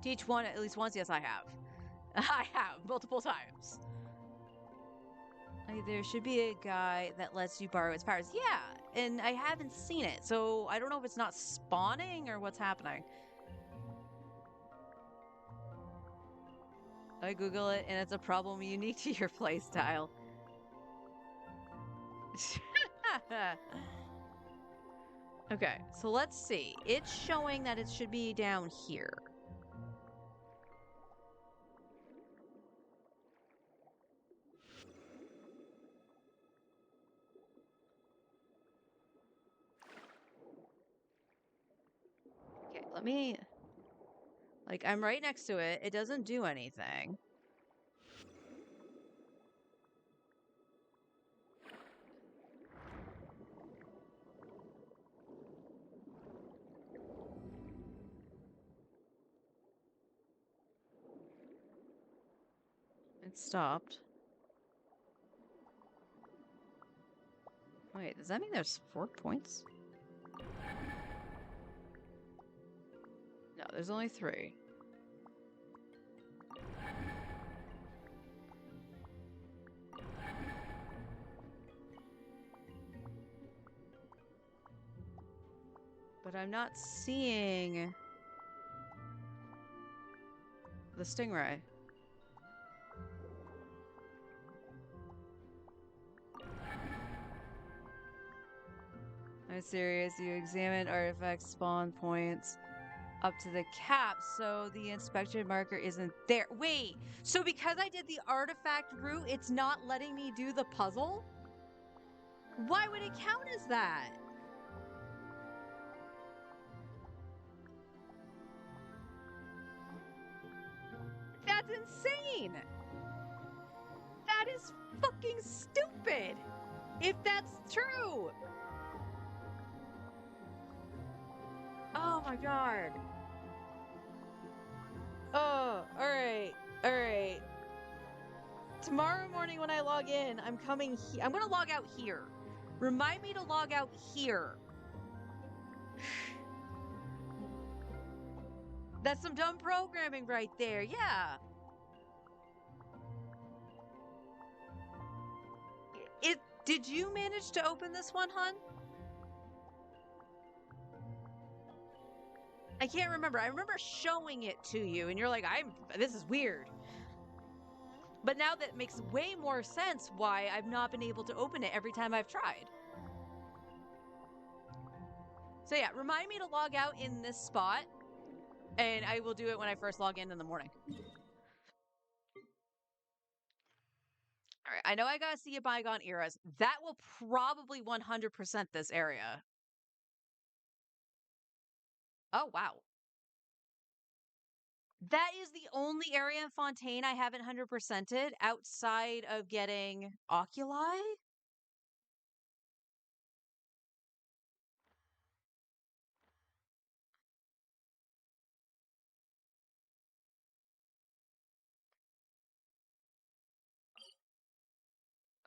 Teach one at least once? Yes, I have. I have, multiple times. Like, there should be a guy that lets you borrow its powers. Yeah, and I haven't seen it, so I don't know if it's not spawning or what's happening. I Google it, and it's a problem unique to your playstyle. Okay, so let's see. It's showing that it should be down here. Okay, let me... Like, I'm right next to it. It doesn't do anything. It stopped. Wait, does that mean there's 4 points? No, there's only 3. But I'm not seeing the stingray. I'm serious. You examine artifact spawn points up to the cap, so the inspected marker isn't there. Wait, so because I did the artifact route, it's not letting me do the puzzle? Why would it count as that? That's insane! That is fucking stupid! If that's true! Oh my god. Oh, alright. Alright. Tomorrow morning when I log in, I'm coming I'm gonna log out here. Remind me to log out here. That's some dumb programming right there, yeah. Did you manage to open this one, hun? I can't remember. I remember showing it to you, and you're like, this is weird. But now that makes way more sense why I've not been able to open it every time I've tried. So yeah, remind me to log out in this spot, and I will do it when I first log in the morning. All right, I know I gotta see a bygone eras. That will probably 100% this area. Oh, wow. That is the only area in Fontaine I haven't 100%ed outside of getting Oculi.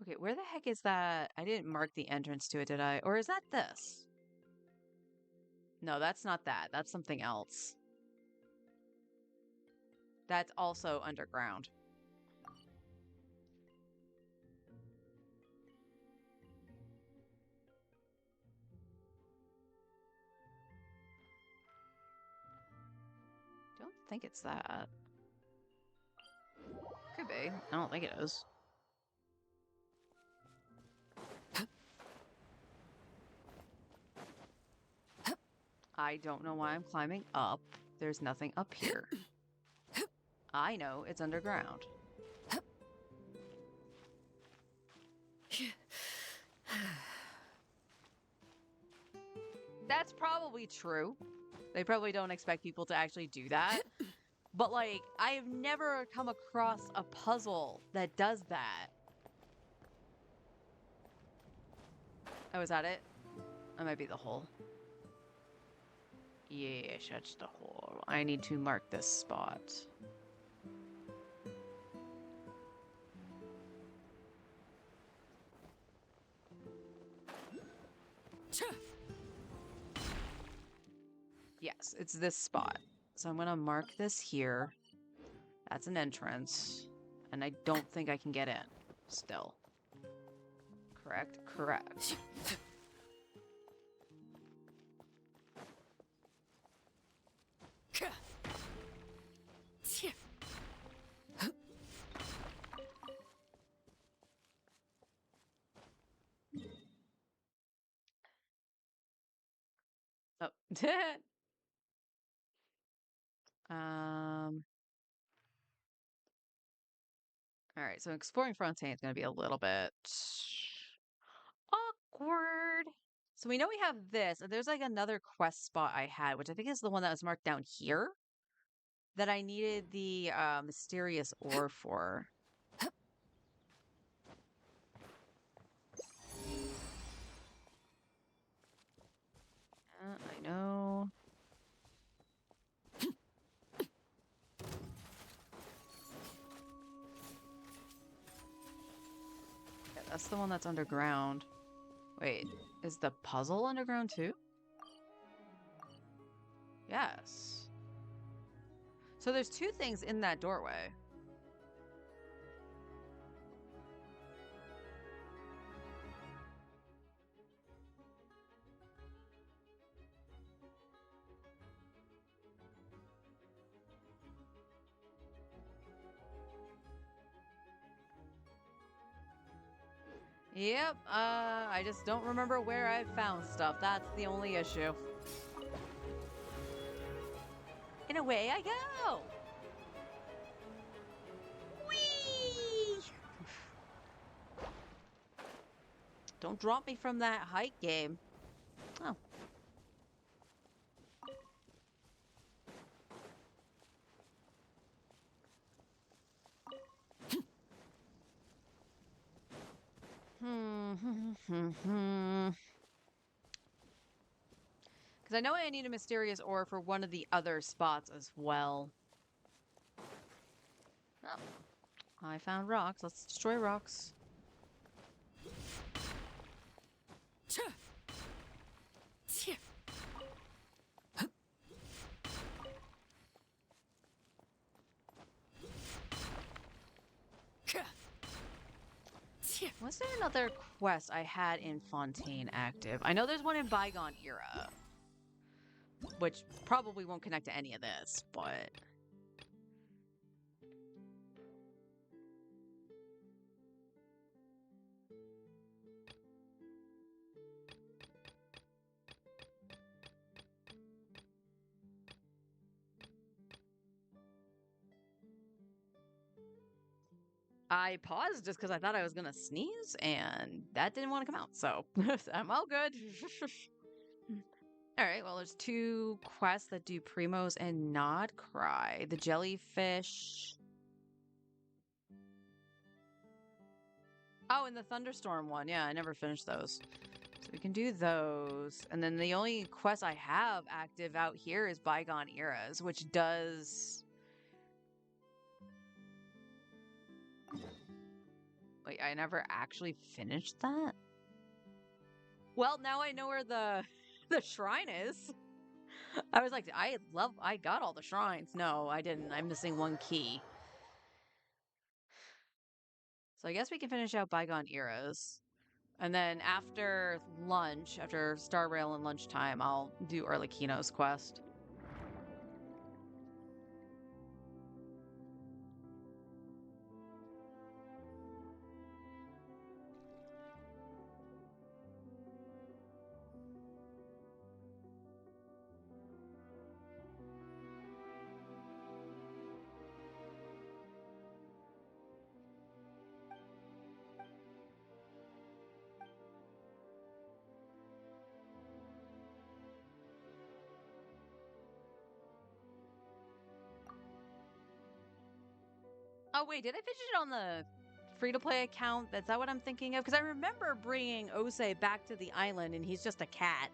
Okay, where the heck is that? I didn't mark the entrance to it, did I? Or is that this? No, that's not that. That's something else. That's also underground. Don't think it's that. Could be. I don't think it is. I don't know why I'm climbing up. There's nothing up here. I know it's underground. That's probably true. They probably don't expect people to actually do that. But, like, I have never come across a puzzle that does that. Oh, is that it? That might be the hole. Yeah, that's the hole. I need to mark this spot. Yes, it's this spot. So I'm gonna mark this here. That's an entrance. And I don't think I can get in. Still. Correct? Correct. Oh. All right, so exploring Fontaine is going to be a little bit awkward. So we know we have this, and there's like another quest spot I had, which I think is the one that was marked down here that I needed the mysterious ore for. I know. Yeah, that's the one that's underground. Wait, is the puzzle underground too? Yes. So there's two things in that doorway. Yep, I just don't remember where I found stuff. That's the only issue. And away I go! Whee! Don't drop me from that height game. Oh. Because I know I need a mysterious ore for one of the other spots as well. Oh. I found rocks. Let's destroy rocks. Was there another quest I had in Fontaine active? I know there's one in Bygone Era, which probably won't connect to any of this, but... I paused just because I thought I was gonna sneeze, and that didn't want to come out. So I'm all good. All right. Well, there's 2 quests that do Primos and Nod Cry. The jellyfish. Oh, and the thunderstorm one. Yeah, I never finished those. So we can do those. And then the only quest I have active out here is Bygone Eras, which does. Wait, I never actually finished that? Well, now I know where the the shrine is. I was like, I got all the shrines. No, I didn't. I'm missing 1 key. So I guess we can finish out Bygone Eras. And then after lunch, after Star Rail and lunchtime, I'll do Arlecchino's quest. Oh, wait, did I finish it on the free-to-play account? Is that what I'm thinking of? Because I remember bringing Ose back to the island, and he's just a cat.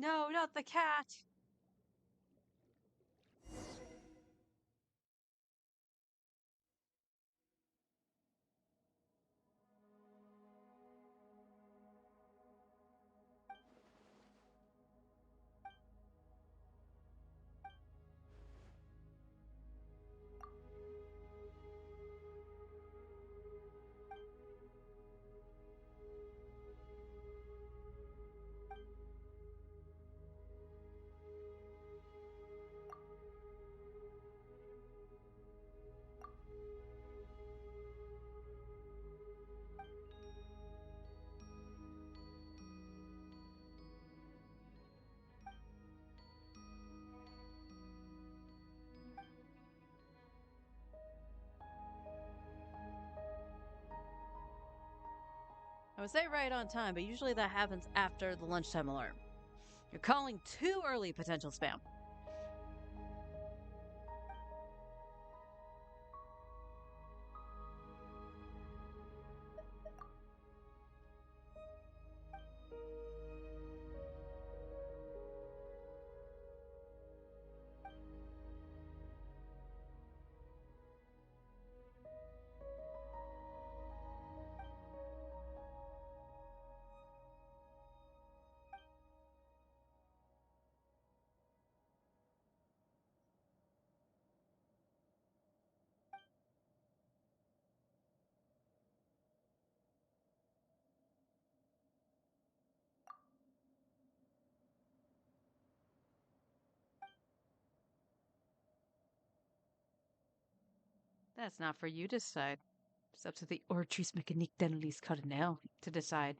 No, not the cat. I would say right on time, but usually that happens after the lunchtime alarm. You're calling too early, potential spam. That's not for you to decide. It's up to the Ortrice Mécanique d'Annelise Cardinal to decide.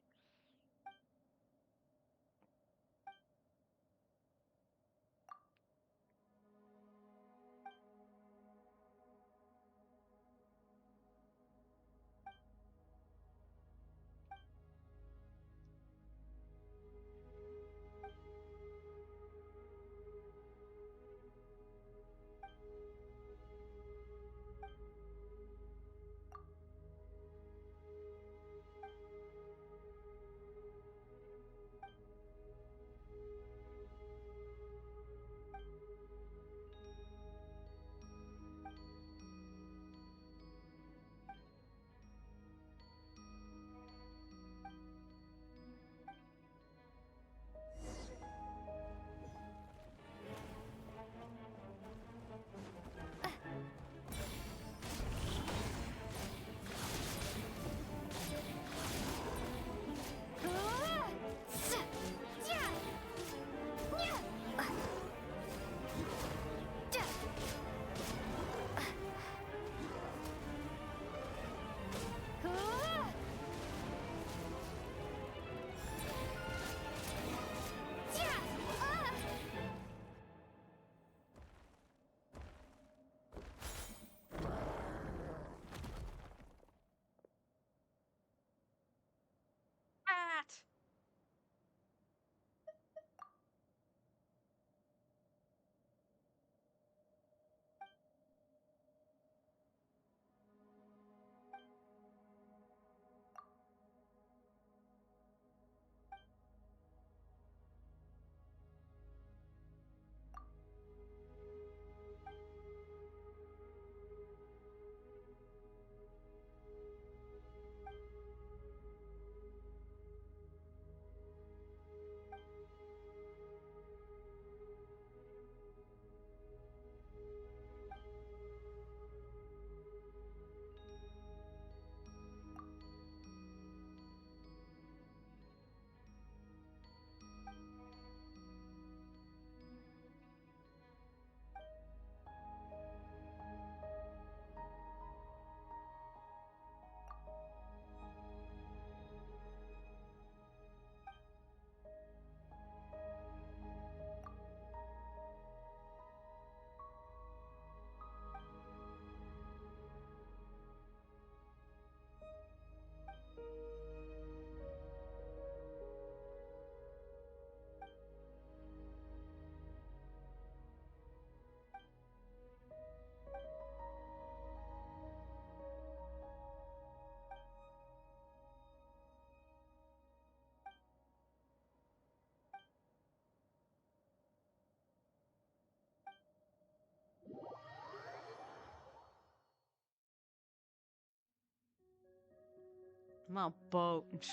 I'm on a boat.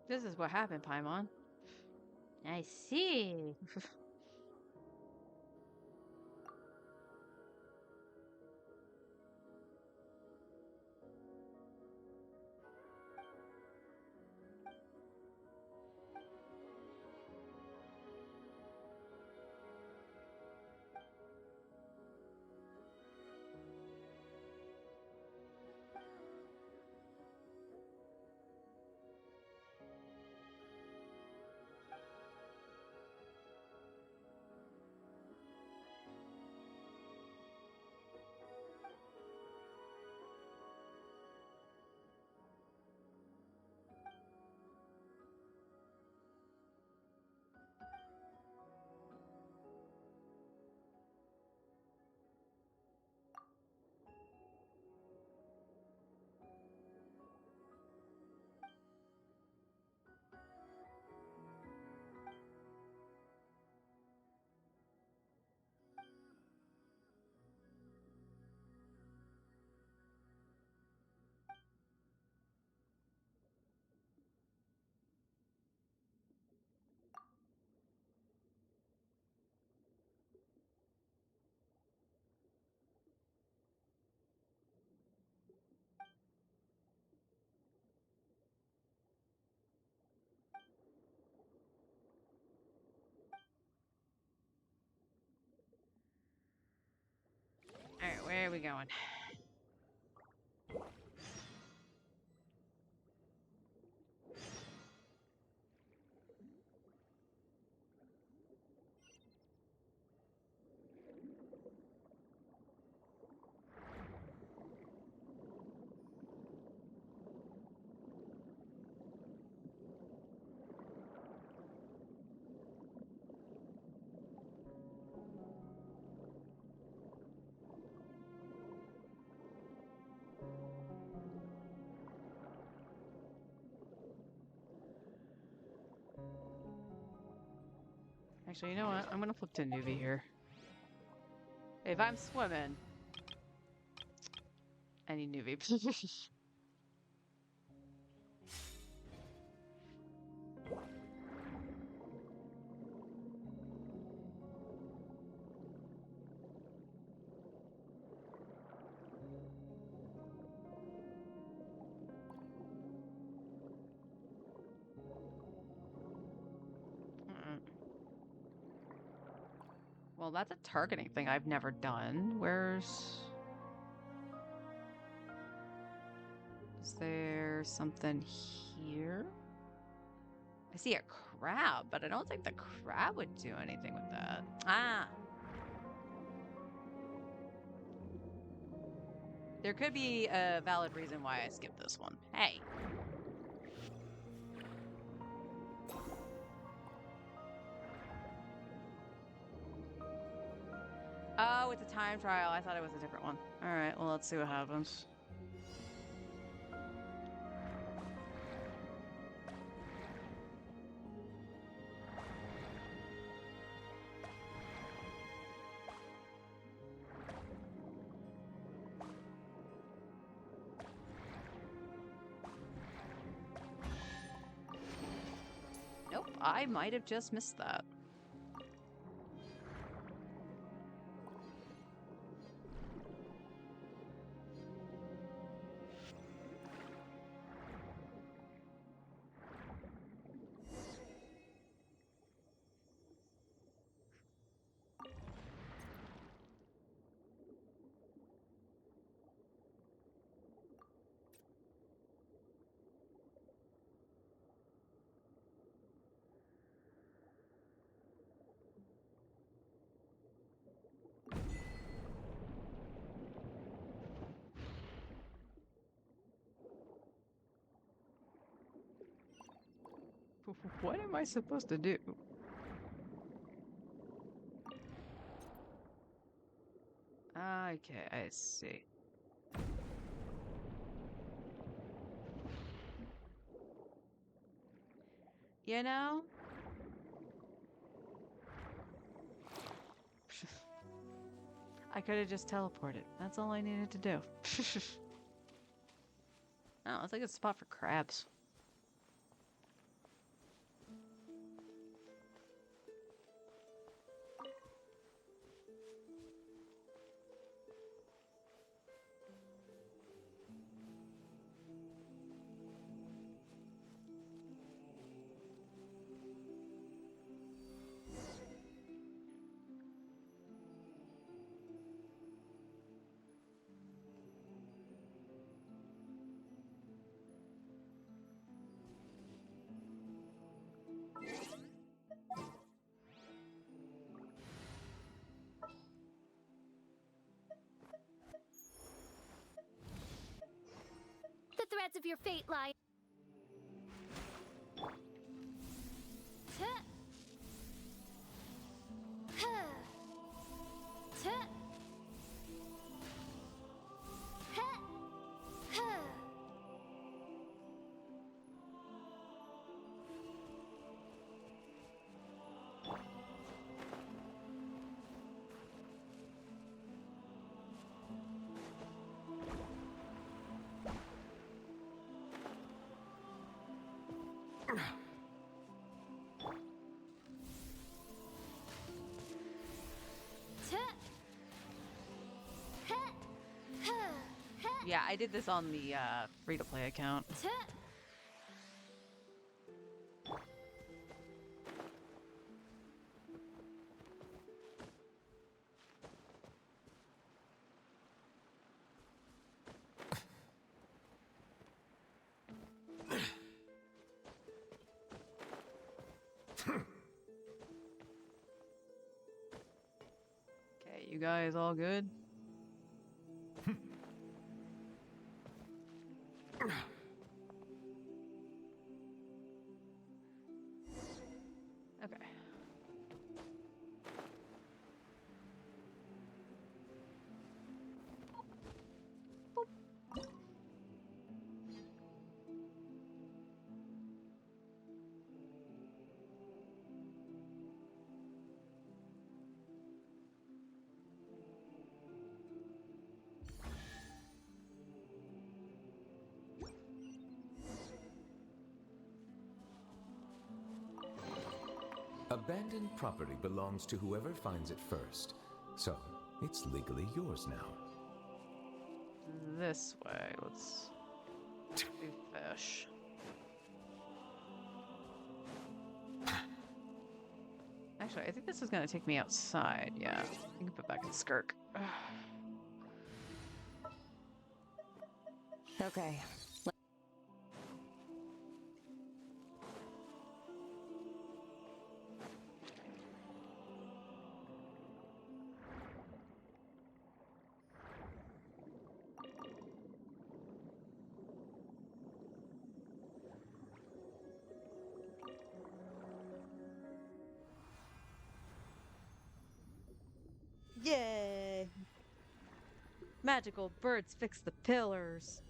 This is what happened, Paimon. I see. Alright, where are we going? Actually, you know what? I'm gonna flip to newbie here. If I'm swimming, I need newbie. Well, that's a targeting thing I've never done. Is there something here? I see a crab, but I don't think the crab would do anything with that. Ah! There could be a valid reason why I skipped this one. Hey! Oh, it's a time trial. I thought it was a different one. Alright, well, let's see what happens. Nope, I might have just missed that. What am I supposed to do? Okay, I see. You know? I could have just teleported. That's all I needed to do. Oh, it's like a spot for crabs. The threads of your fate lie. Tuh. Huh. Tuh. Huh. Huh. Tuh. Huh. Huh. Huh. Yeah, I did this on the free-to-play account. Tuh. Okay, you guys all good? Okay. Abandoned property belongs to whoever finds it first, so it's legally yours now. This way. Let's do fish. Actually, I think this is gonna take me outside. Yeah, you can put back in Skirk. Okay. Yay! Magical birds fix the pillars.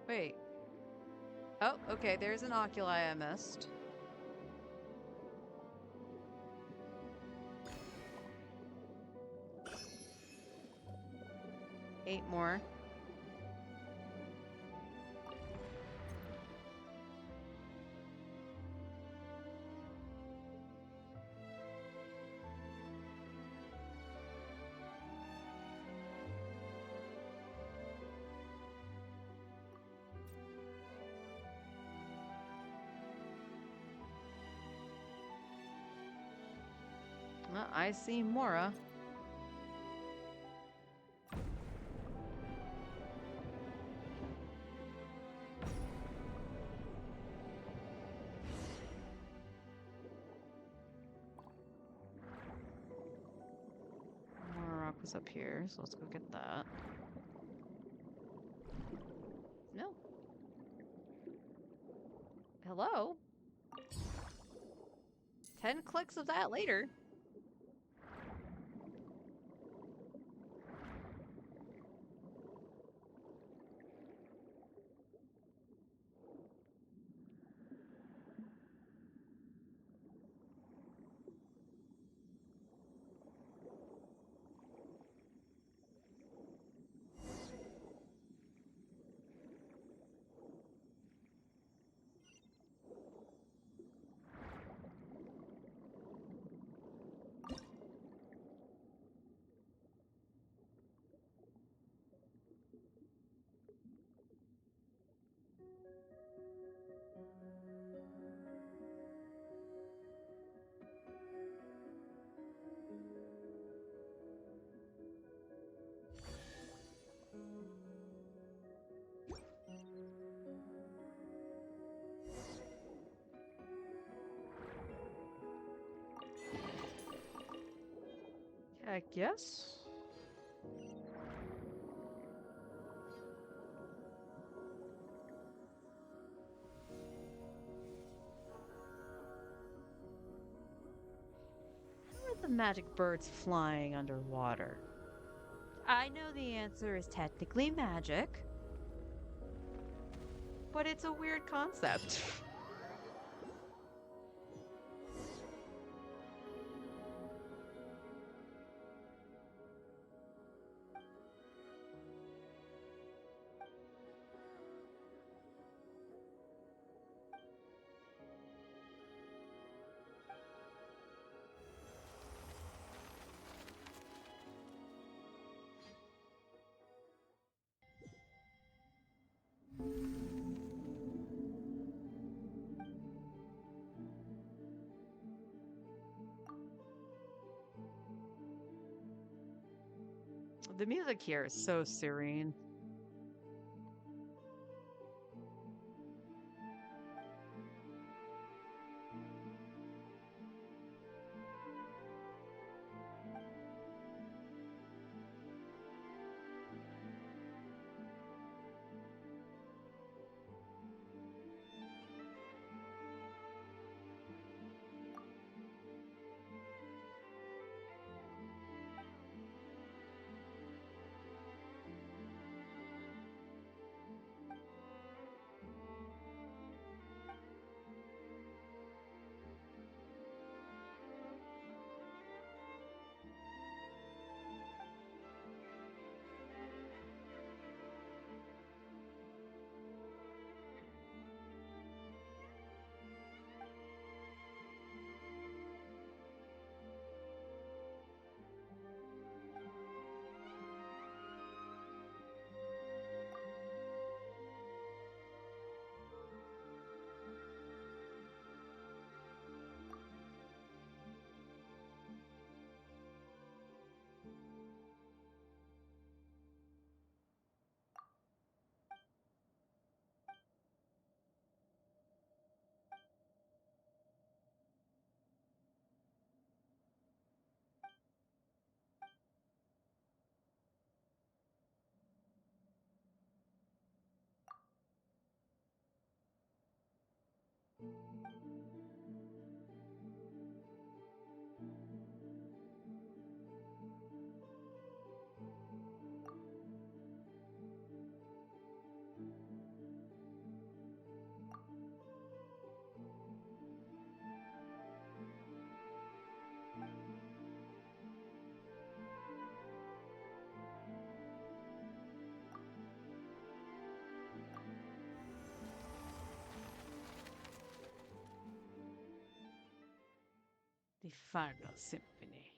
Wait. Oh, okay, there's an oculi I missed. Eight more. Well, I see Mora. glass up here, so let's go get that. No. Hello? 10 clicks of that later. I guess. How are the magic birds flying underwater? I know the answer is technically magic, but it's a weird concept. The music here is so serene. The Final Symphony.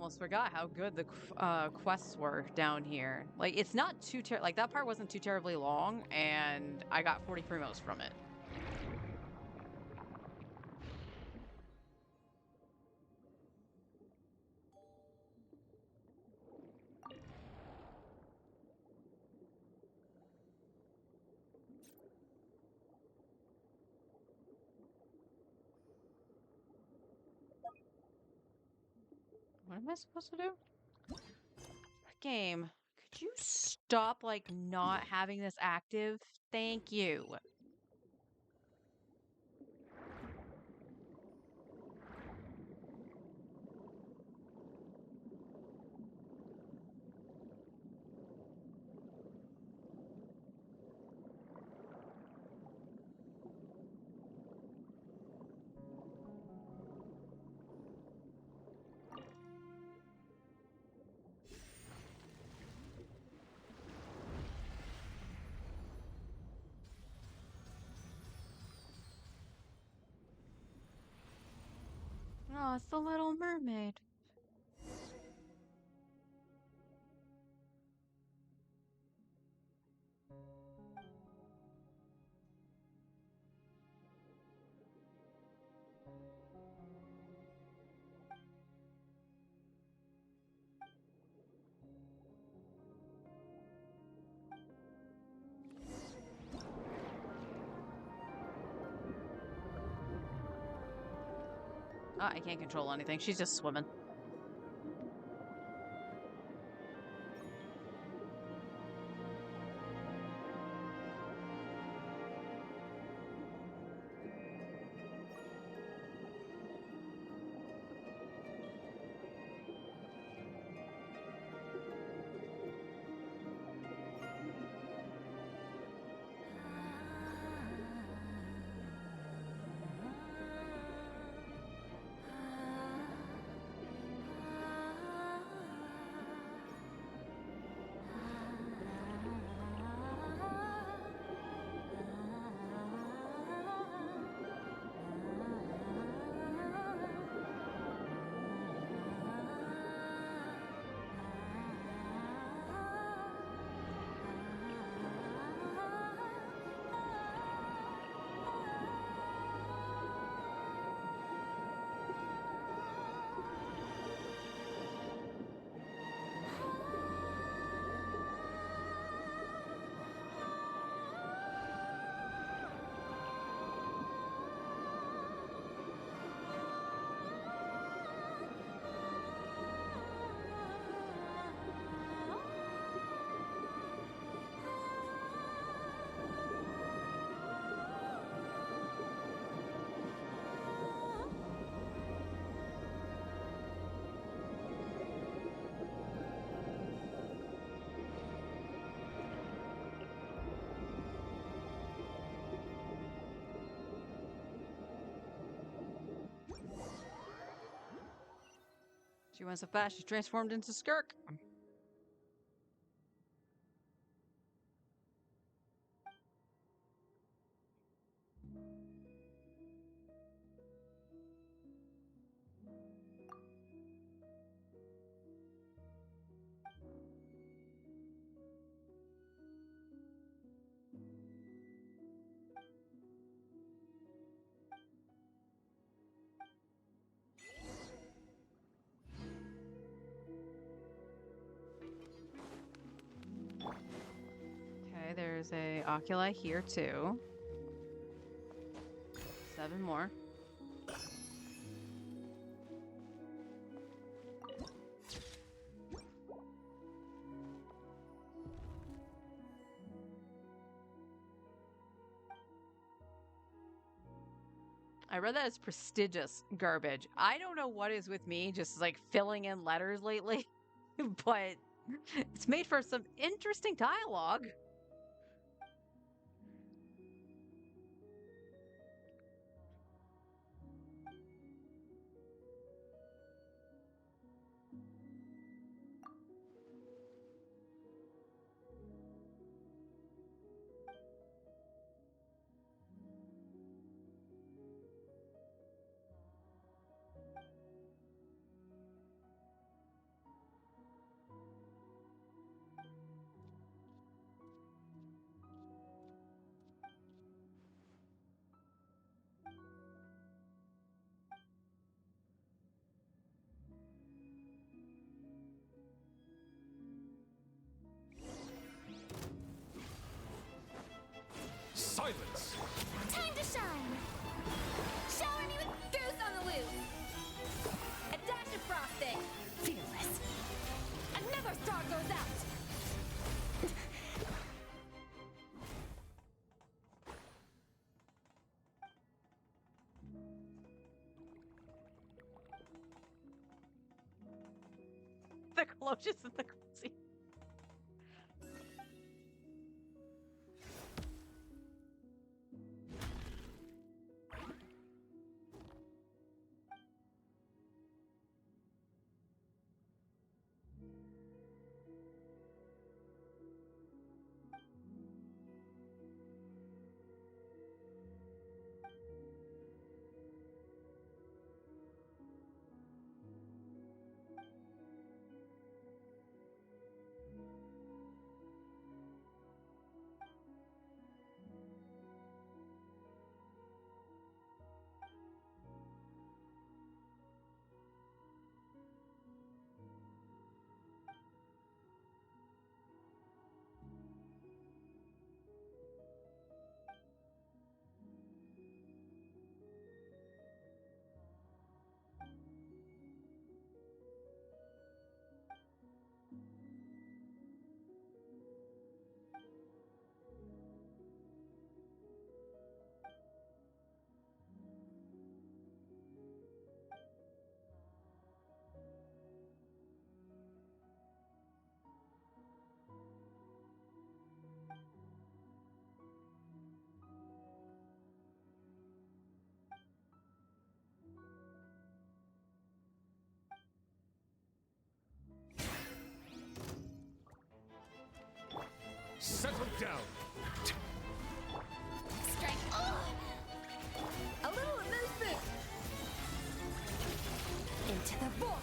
almost forgot how good the quests were down here. Like, it's not too like that part wasn't too terribly long, and I got 40 primos from it. What am I supposed to do? Game, could you stop, like, not having this active? Thank you. Oh, it's the Little Mermaid. Oh, I can't control anything. She's just swimming. She went so fast, she transformed into Skirk. Okay, there's a oculi here too. 7 more. I read that as prestigious garbage. I don't know what is with me, just like filling in letters lately, but it's made for some interesting dialogue. Silence! Time to shine! Shower me with goose on the loose! A dash of frosting! Fearless! Another star goes out! The closest of the crazy. Settle down! Strike! Oh! A little amazement! Into the void!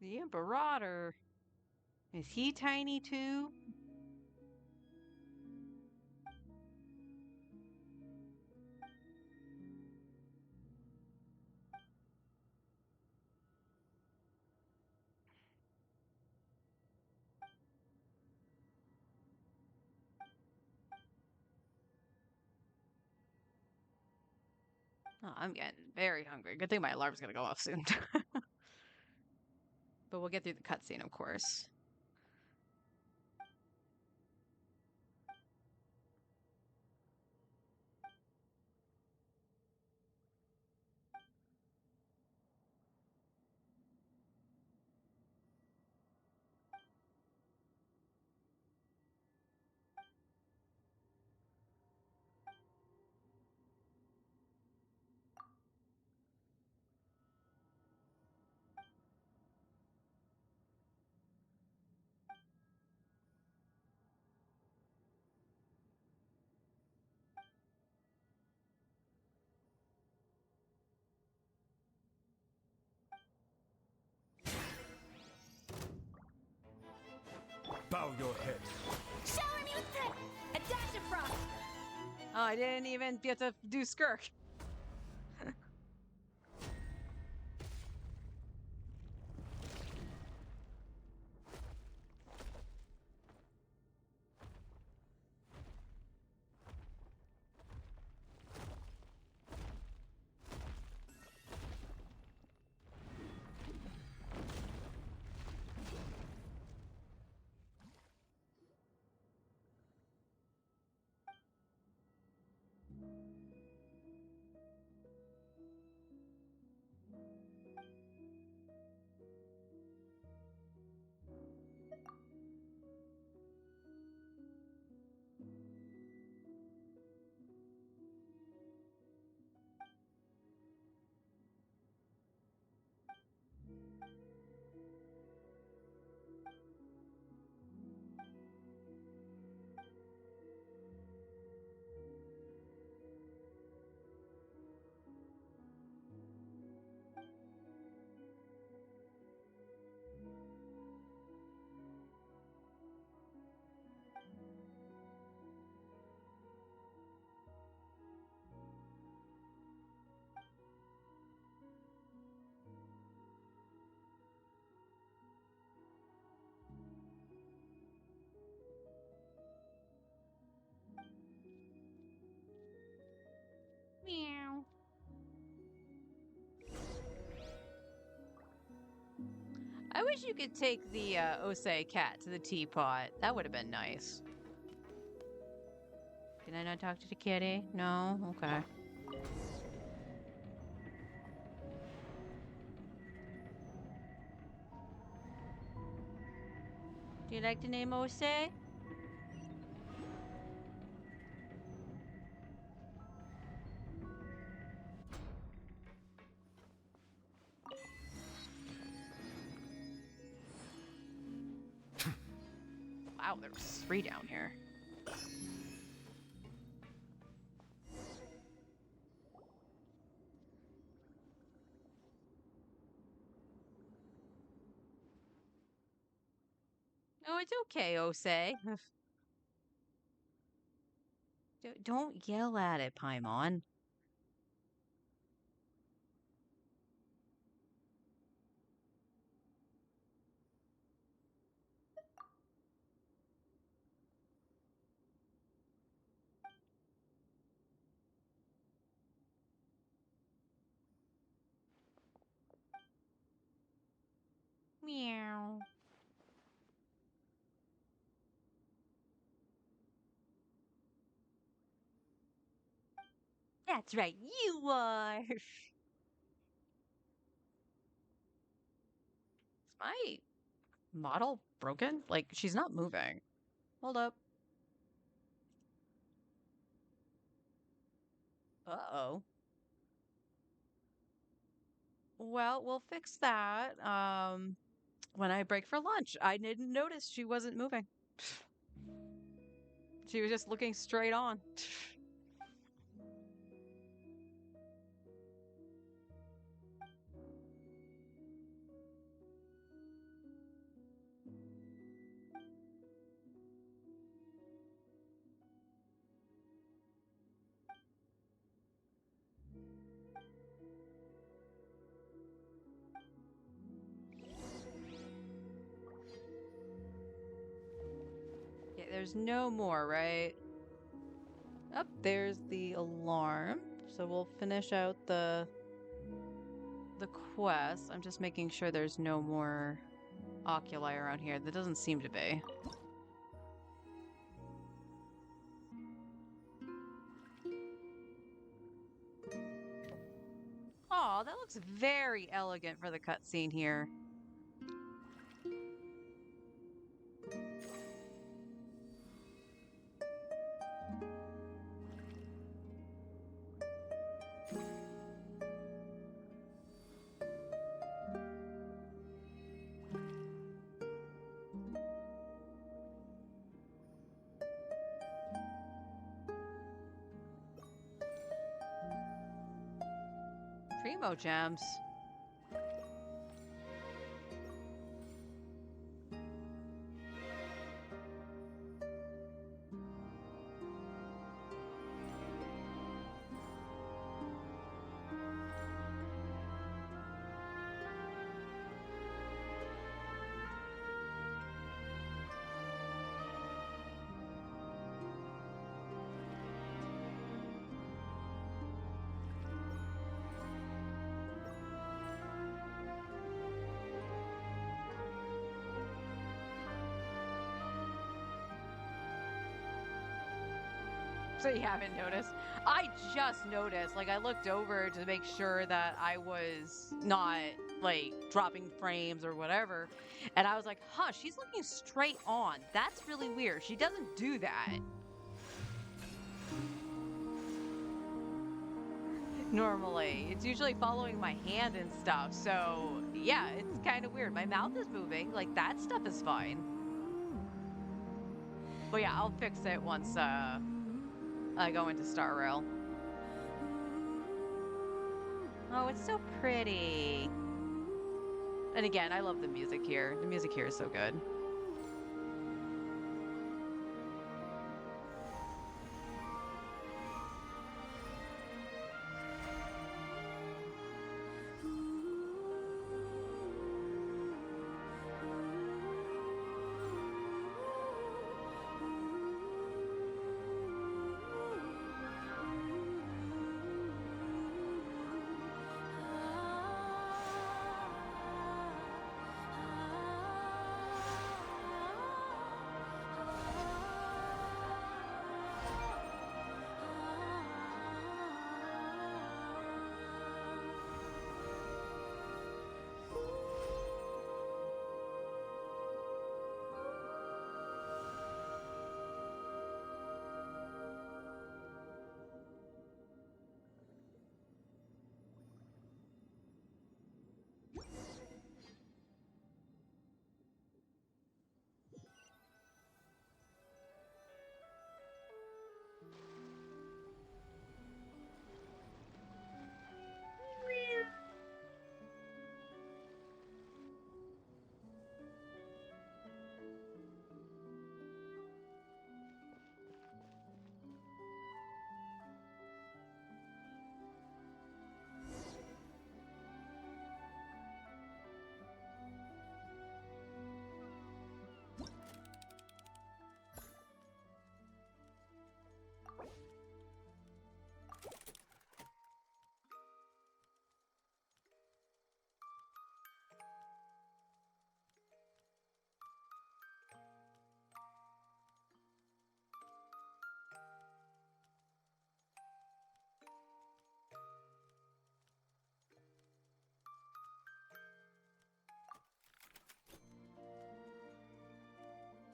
The Imperator. Is he tiny too? Oh, I'm getting very hungry. Good thing my alarm's gonna go off soon. But we'll get through the cutscene, of course. I didn't even get to do Skirk. Meow. I wish you could take the Osei cat to the teapot. That would have been nice. Can I not talk to the kitty? No? Okay. Do you like the name Osei? Wow, there's 3 down here. Oh, it's okay, Osei. Don't yell at it, Paimon. Meow. That's right, you are. Is my model broken? Like, she's not moving. Hold up. Uh-oh. Well, we'll fix that. When I break for lunch. I didn't notice she wasn't moving. She was just looking straight on. Yeah, there's no more, right? Up there's the alarm. So we'll finish out the quest. I'm just making sure there's no more oculi around here. There doesn't seem to be. Oh, that looks very elegant for the cutscene here. Primo gems. So you haven't noticed. I just noticed. Like, I looked over to make sure that I was not, like, dropping frames or whatever. And I was like, huh, she's looking straight on. That's really weird. She doesn't do that normally. It's usually following my hand and stuff. So, yeah, it's kind of weird. My mouth is moving. Like, that stuff is fine. But yeah, I'll fix it once I go into Star Rail. Oh, it's so pretty. And again, I love the music here. The music here is so good.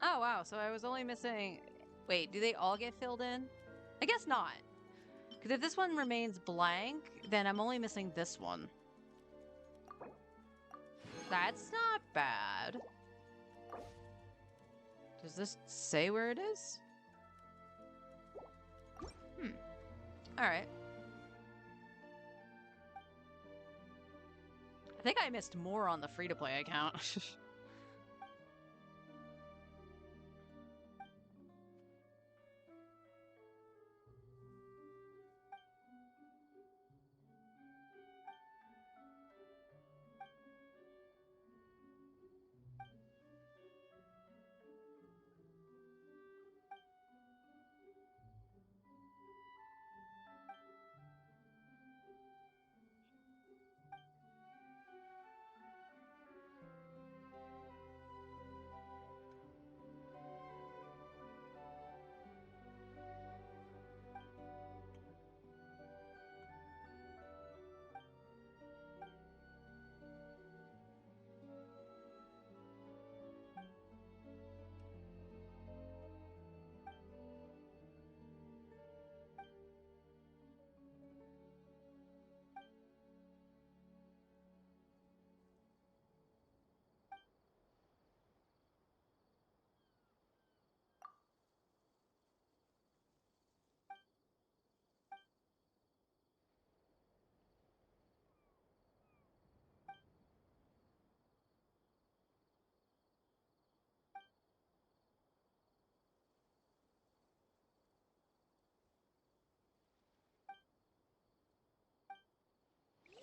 Oh, wow. So I was only missing... Wait, do they all get filled in? I guess not. Because if this one remains blank, then I'm only missing this one. That's not bad. Does this say where it is? Alright. I think I missed more on the free-to-play account.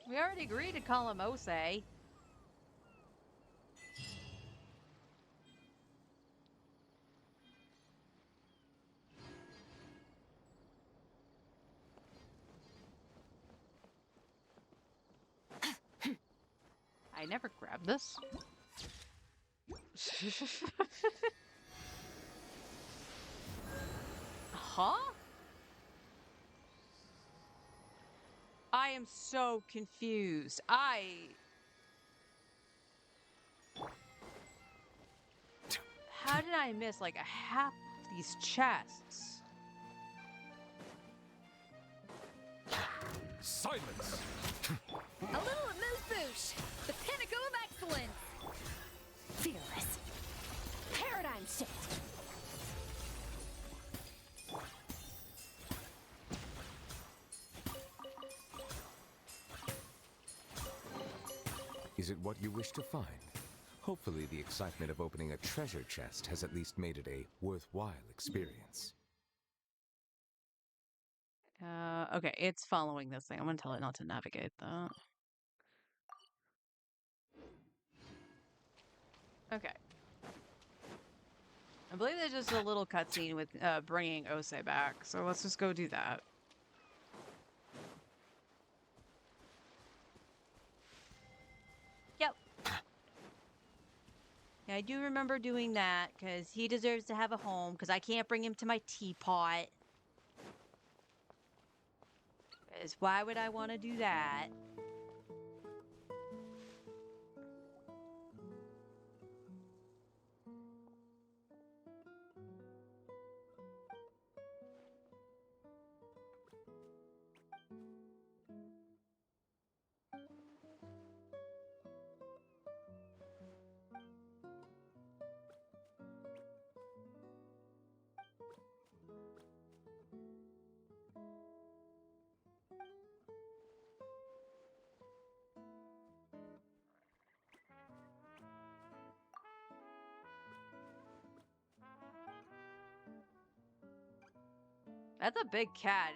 We already agreed to call him Ose. I never grabbed this. Huh? am so confused. How did I miss like a half of these chests? Silence! A little amuse-bouche, the pinnacle of excellence. Fearless. Paradigm shift. Is it what you wish to find? Hopefully the excitement of opening a treasure chest has at least made it a worthwhile experience. Okay, it's following this thing. I'm gonna tell it not to navigate that. Okay. I believe there's just a little cutscene with bringing Ose back, so let's just go do that. Yep. Yeah, I do remember doing that, because he deserves to have a home, because I can't bring him to my teapot. Because why would I want to do that? That's a big cat.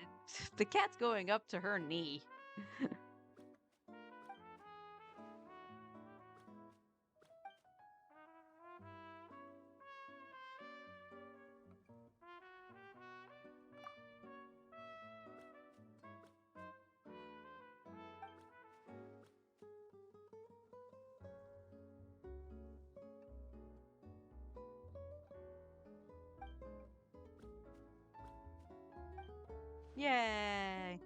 The cat's going up to her knee. Yay!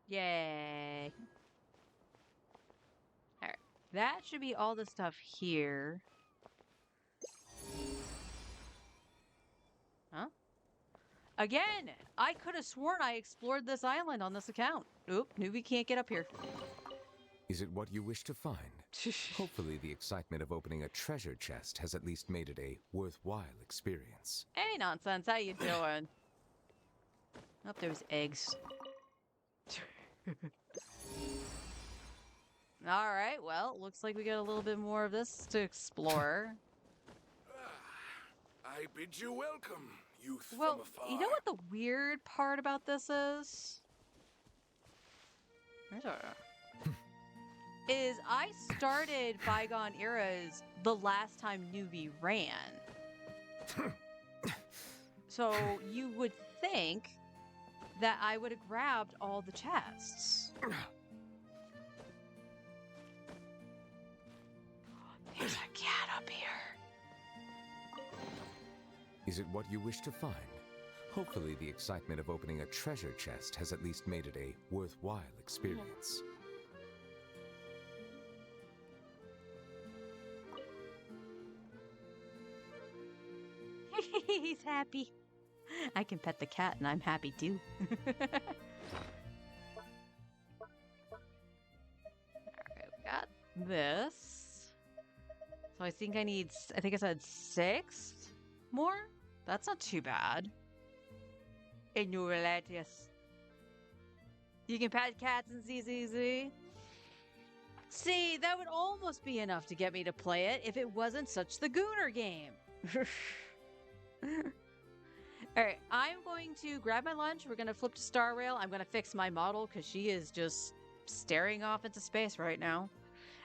Yay! Alright. That should be all the stuff here. Huh? Again! I could have sworn I explored this island on this account. Oop, newbie can't get up here. Is it what you wish to find? Hopefully the excitement of opening a treasure chest has at least made it a worthwhile experience. Hey, nonsense. How you doing? Oh, there was eggs. Alright, well, looks like we got a little bit more of this to explore. I bid you welcome, youth Well, from afar. you know what the weird part about this is? Is I started Bygone Eras the last time Newbie ran. So you would think that I would have grabbed all the chests. There's a cat up here. Is it what you wish to find? Hopefully the excitement of opening a treasure chest has at least made it a worthwhile experience. He's happy. I can pet the cat and I'm happy too. Alright, we got this. So I think I said 6 more? That's not too bad. Inurelatous. You can pet cats in ZZZ. See, that would almost be enough to get me to play it if it wasn't such the gooner game. All right, I'm going to grab my lunch. We're going to flip to Star Rail. I'm going to fix my model because she is just staring off into space right now.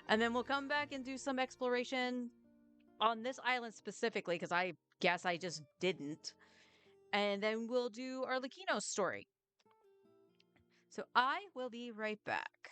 And then we'll come back and do some exploration on this island specifically because I guess I just didn't. And then we'll do our Lucino story. So I will be right back.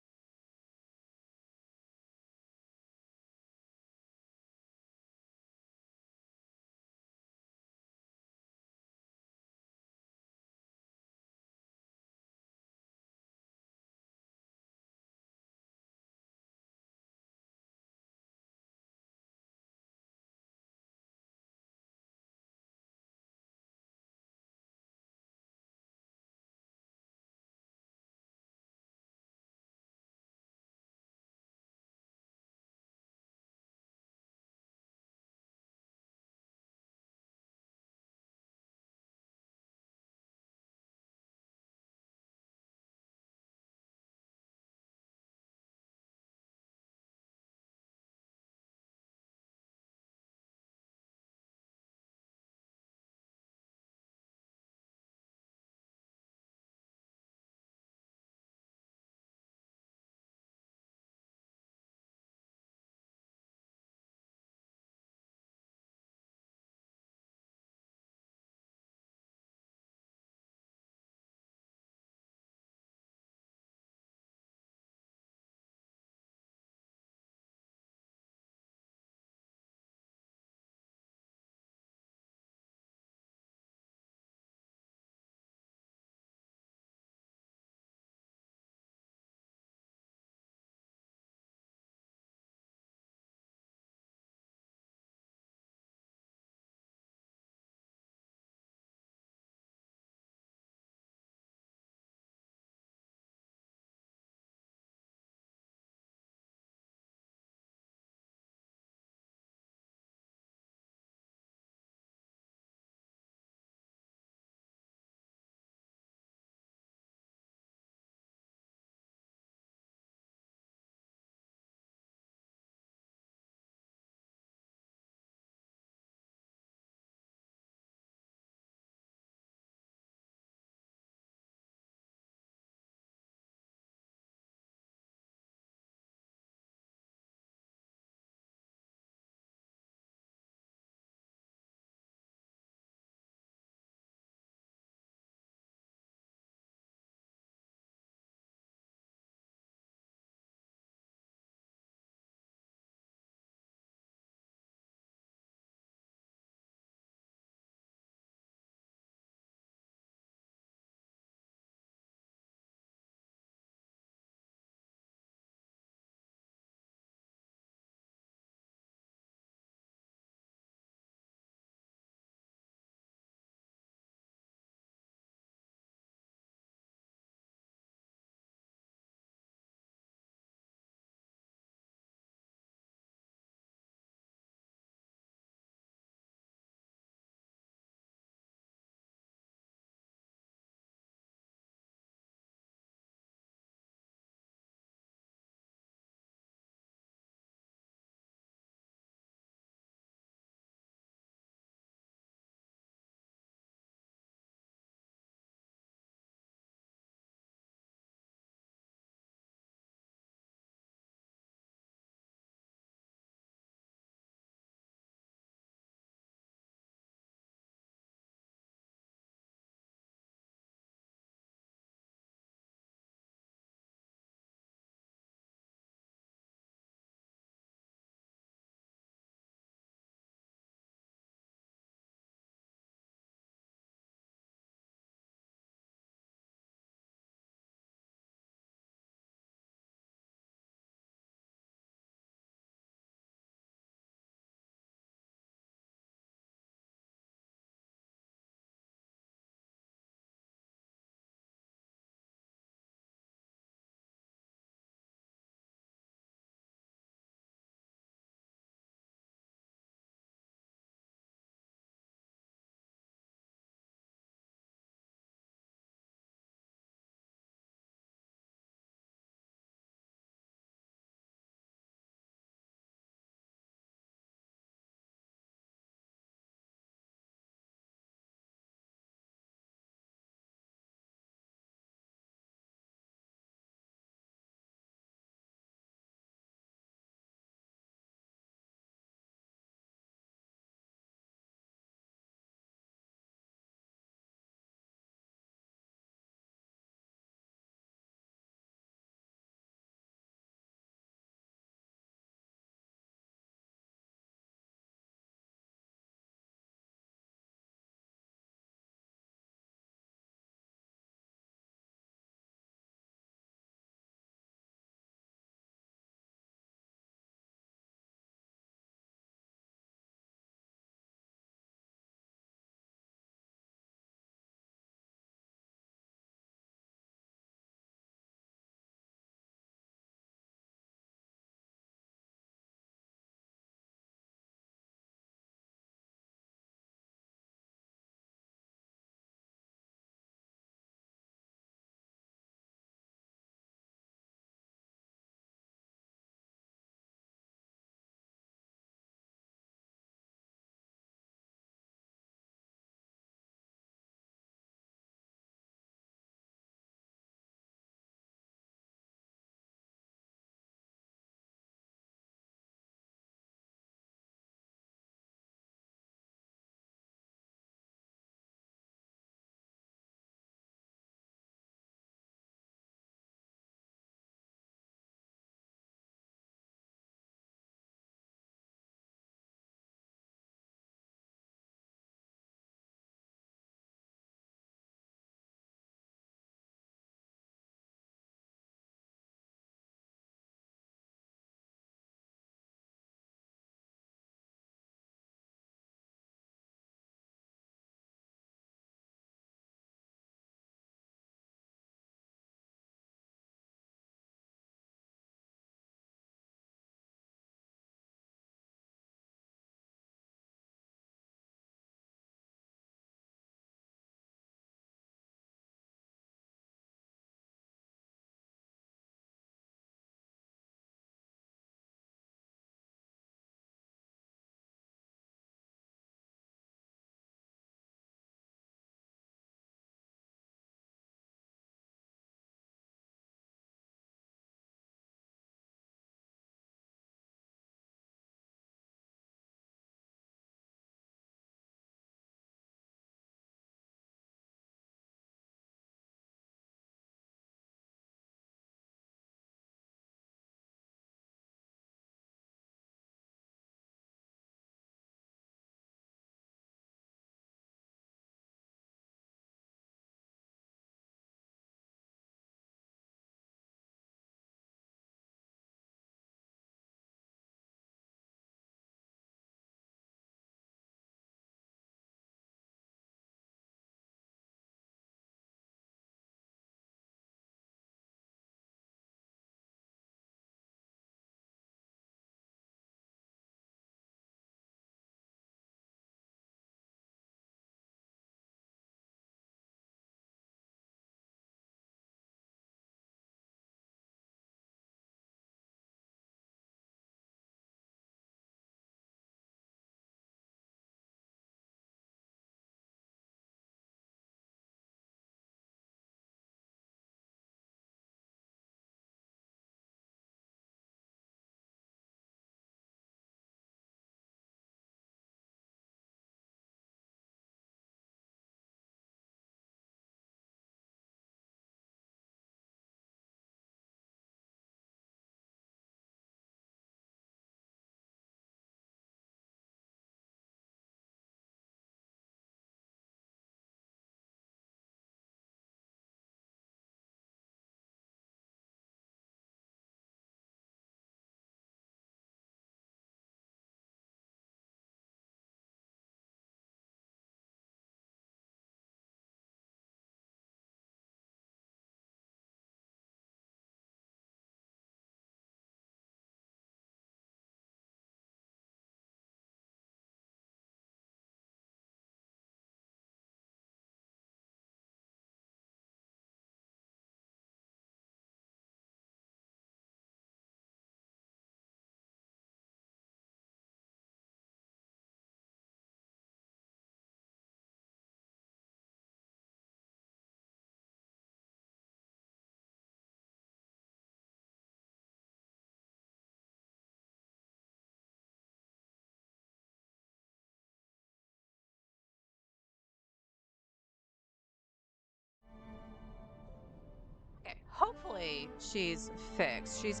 thankfully, she's fixed. She's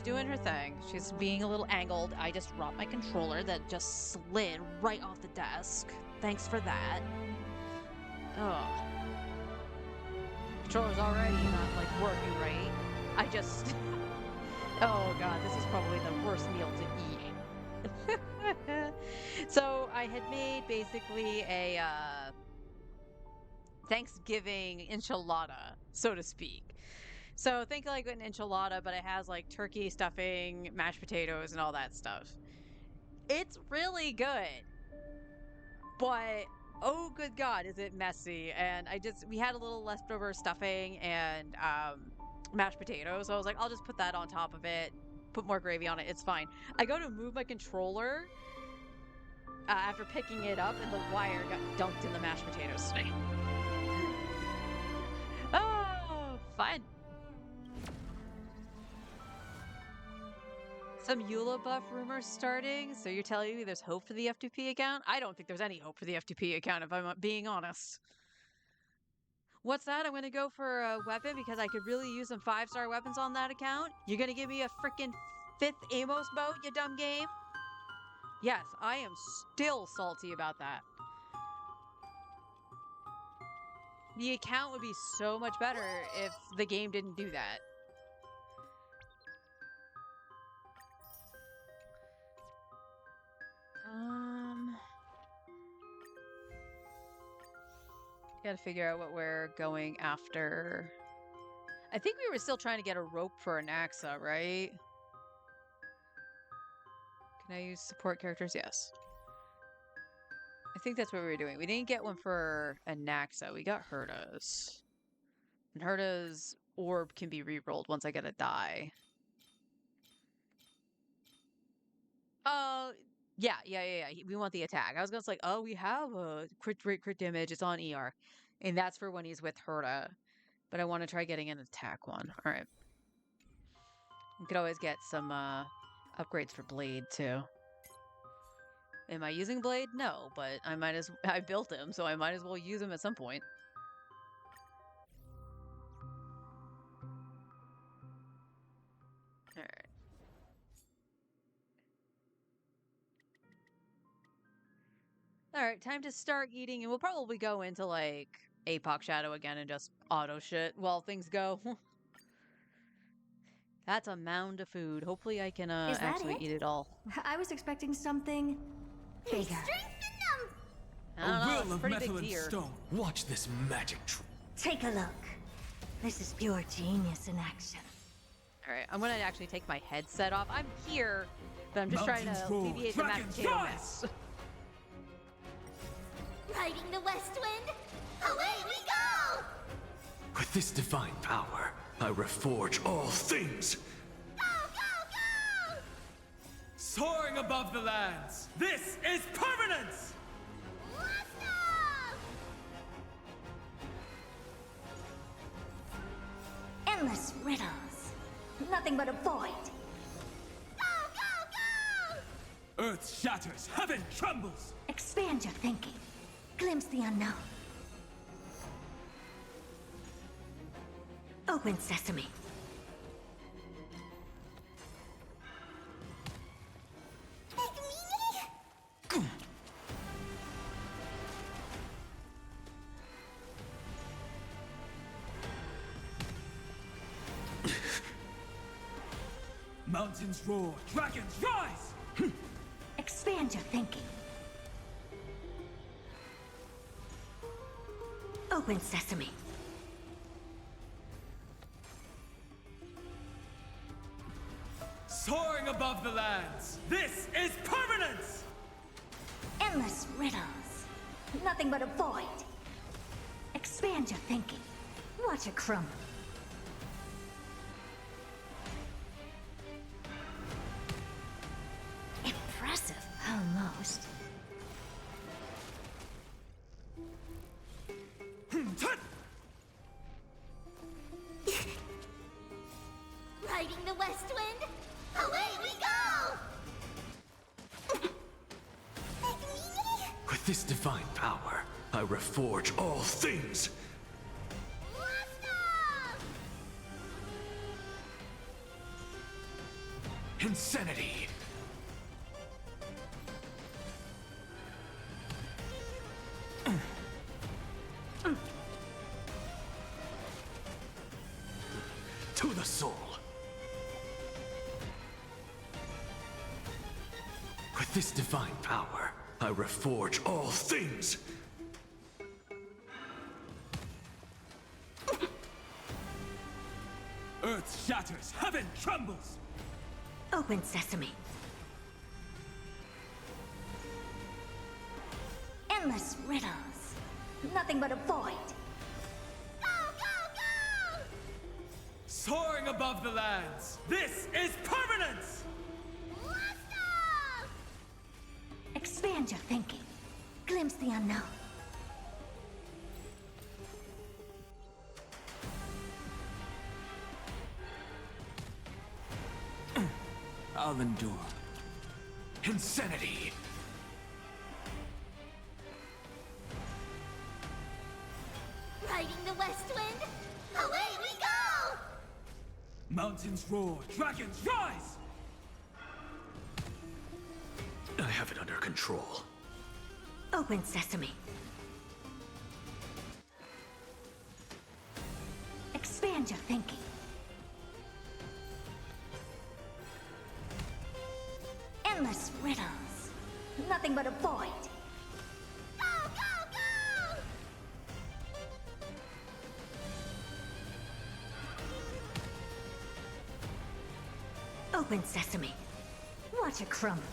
doing her thing. She's being a little angled. I just dropped my controller that just slid right off the desk. Thanks for that. Ugh. Controller's already not, like, working right. I just... Oh god, this is probably the worst meal to eat. So, I had made basically a, Thanksgiving enchilada, so to speak. So think like an enchilada, but it has like turkey stuffing, mashed potatoes, and all that stuff. It's really good, but oh good god, is it messy? And we had a little leftover stuffing and mashed potatoes, so I was like, I'll just put that on top of it, put more gravy on it. It's fine. I go to move my controller after picking it up, and the wire got dunked in the mashed potatoes. Oh, fine. Some EULA buff rumors starting, so you're telling me there's hope for the F2P account? I don't think there's any hope for the F2P account, if I'm being honest. What's that? I'm gonna go for a weapon because I could really use some 5-star weapons on that account? You're gonna give me a freaking 5th Amos boat, you dumb game? Yes, I am still salty about that. The account would be so much better if the game didn't do that. Gotta figure out what we're going after. I think we were still trying to get a rope for an Axa, right? Can I use support characters? Yes. I think that's what we were doing. We didn't get one for a Naxa. We got Herta's. And Herta's orb can be re-rolled once I get a die. Yeah. We want the attack. I was gonna say, oh, we have a crit damage. It's on ER. And that's for when he's with Herta. But I want to try getting an attack one. All right. We could always get some upgrades for Blade too. Am I using Blade? No, but I built him, so I might as well use him at some point. All right. All right, time to start eating, and we'll probably go into like APOC Shadow again and just auto shit while things go. That's a mound of food. Hopefully I can Is that actually it? eat it all. I was expecting something bigger. I don't know, will it's a of pretty metal big and deer. stone. Watch this magic trick. Take a look. This is pure genius in action. All right, I'm gonna actually take my headset off. I'm here, but I'm just trying Mountains to roar, alleviate the mashed dragons potato rise! mess. Riding the west wind, away we go! With this divine power, I reforge all things. Go, go, go! Soaring above the lands, this is permanence! Blast off! Endless riddles. Nothing but a void. Go, go, go! Earth shatters, heaven trembles! Expand your thinking. Glimpse the unknown. Open sesame. Mountains roar, dragons rise! Expand your thinking. Open sesame. Soaring above the lands, this is permanence! Endless riddles. Nothing but a void. Expand your thinking. Watch it crumble. Impressive, almost. Riding the west wind, away we go! With this divine power, I reforge all things. Blast off! Insanity! To the soul! With this divine power, I reforge all things! Earth shatters, heaven trembles! Open sesame. Endless riddles. Nothing but a void. Soaring above the lands, this is permanence! Expand your thinking. Glimpse the unknown. I'll endure. Insanity! Riding the west wind, away we go! Mountains roar, dragons rise! I have it under control. Open sesame. Expand your thinking. Endless riddles. Nothing but a void. Go, go, go! Open sesame. Watch it crumble.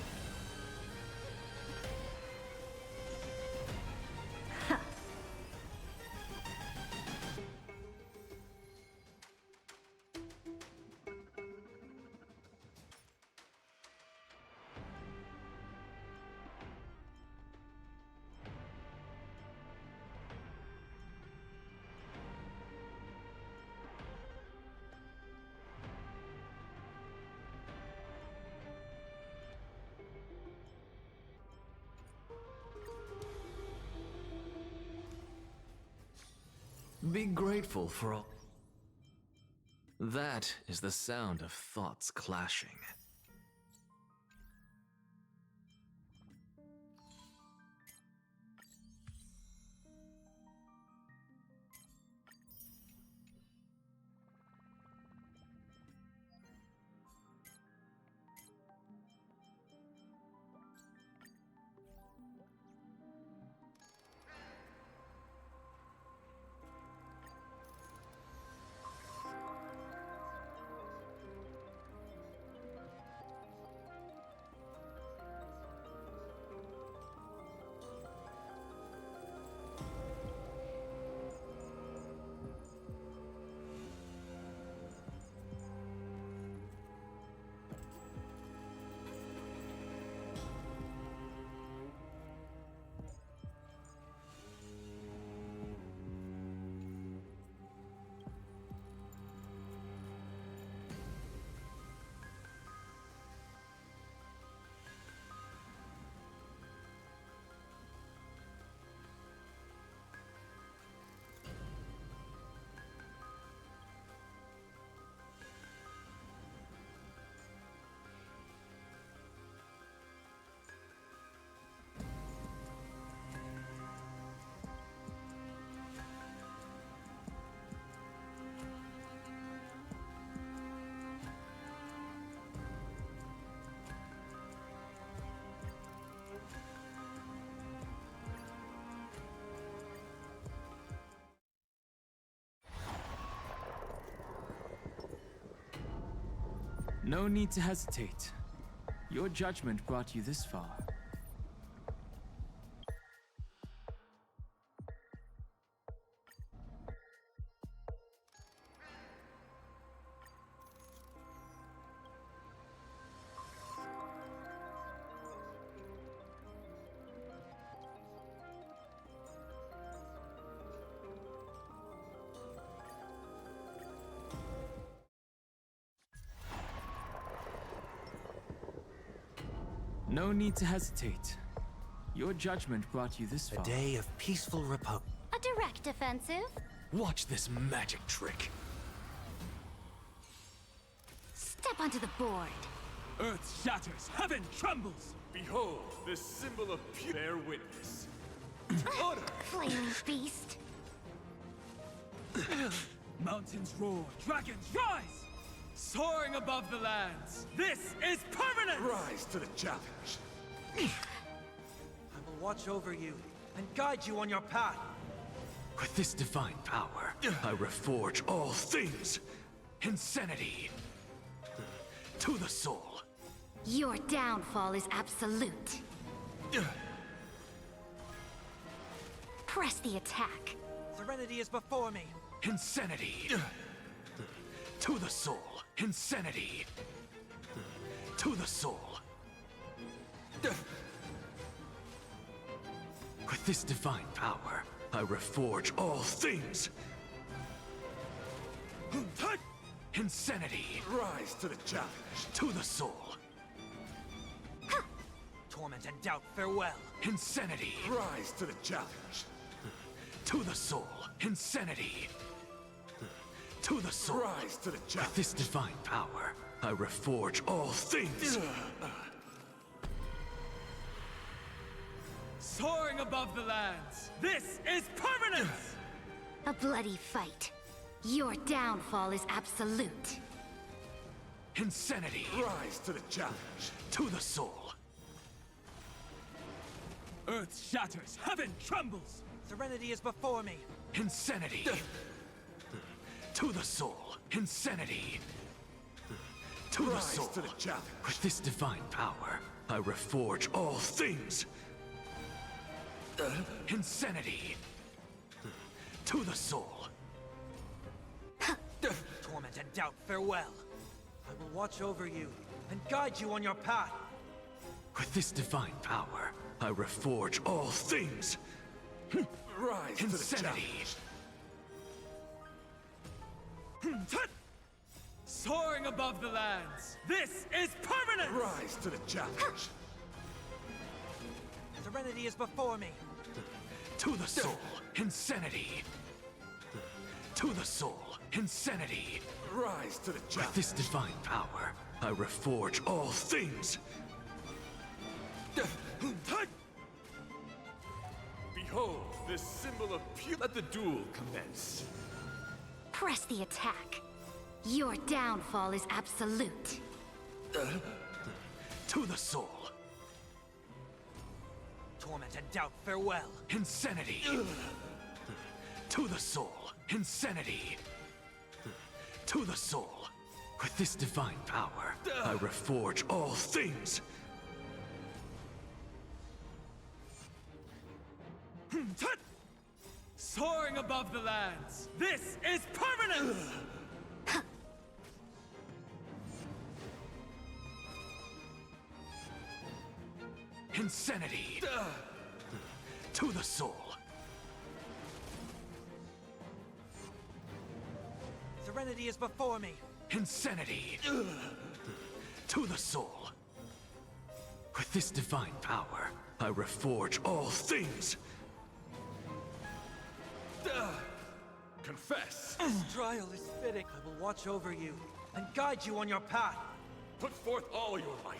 Be grateful for all. That is the sound of thoughts clashing. No need to hesitate. Your judgment brought you this far. No need to hesitate. Your judgment brought you this far. A day of peaceful repose. A direct offensive? Watch this magic trick. Step onto the board. Earth shatters, heaven trembles! Behold, this symbol of pure bear witness. To honor! Flaming beast. Mountains roar, dragons rise! Soaring above the lands, this is permanent! Rise to the challenge. I will watch over you and guide you on your path. With this divine power, I reforge all things. Insanity. To the soul. Your downfall is absolute. Press the attack. Serenity is before me. Insanity. To the soul. Insanity. To the soul. With this divine power, I reforge all things. Insanity. Rise to the challenge. To the soul. Torment and doubt, farewell. Insanity. Rise to the challenge. To the soul. Insanity. To the soul. Rise to the challenge. With this divine power, I reforge all things. Soaring above the lands, this is permanence! A bloody fight. Your downfall is absolute. Insanity. Rise to the challenge. To the soul. Earth shatters, heaven trembles! Serenity is before me. Insanity. To the soul. Insanity. To the soul. To the challenge. With this divine power, I reforge all things. Insanity. To the soul. Torment and doubt, farewell. I will watch over you and guide you on your path. With this divine power, I reforge all things. Rise Insanity. To the challenge. Soaring above the lands, this is permanence! Rise to the challenge. Serenity is before me. To the soul. Insanity. To the soul. Insanity. Rise to the challenge. With this divine power, I reforge all things. Behold, this symbol of pure. Let the duel commence. Press the attack. Your downfall is absolute. To the soul. Torment and doubt, farewell. Insanity. To the soul. Insanity. To the soul. With this divine power, I reforge all things. Soaring above the lands, this is permanence! Insanity. To the soul. Serenity is before me. Insanity. To the soul. With this divine power, I reforge all things. Confess. This trial is fitting. I will watch over you and guide you on your path. Put forth all your might.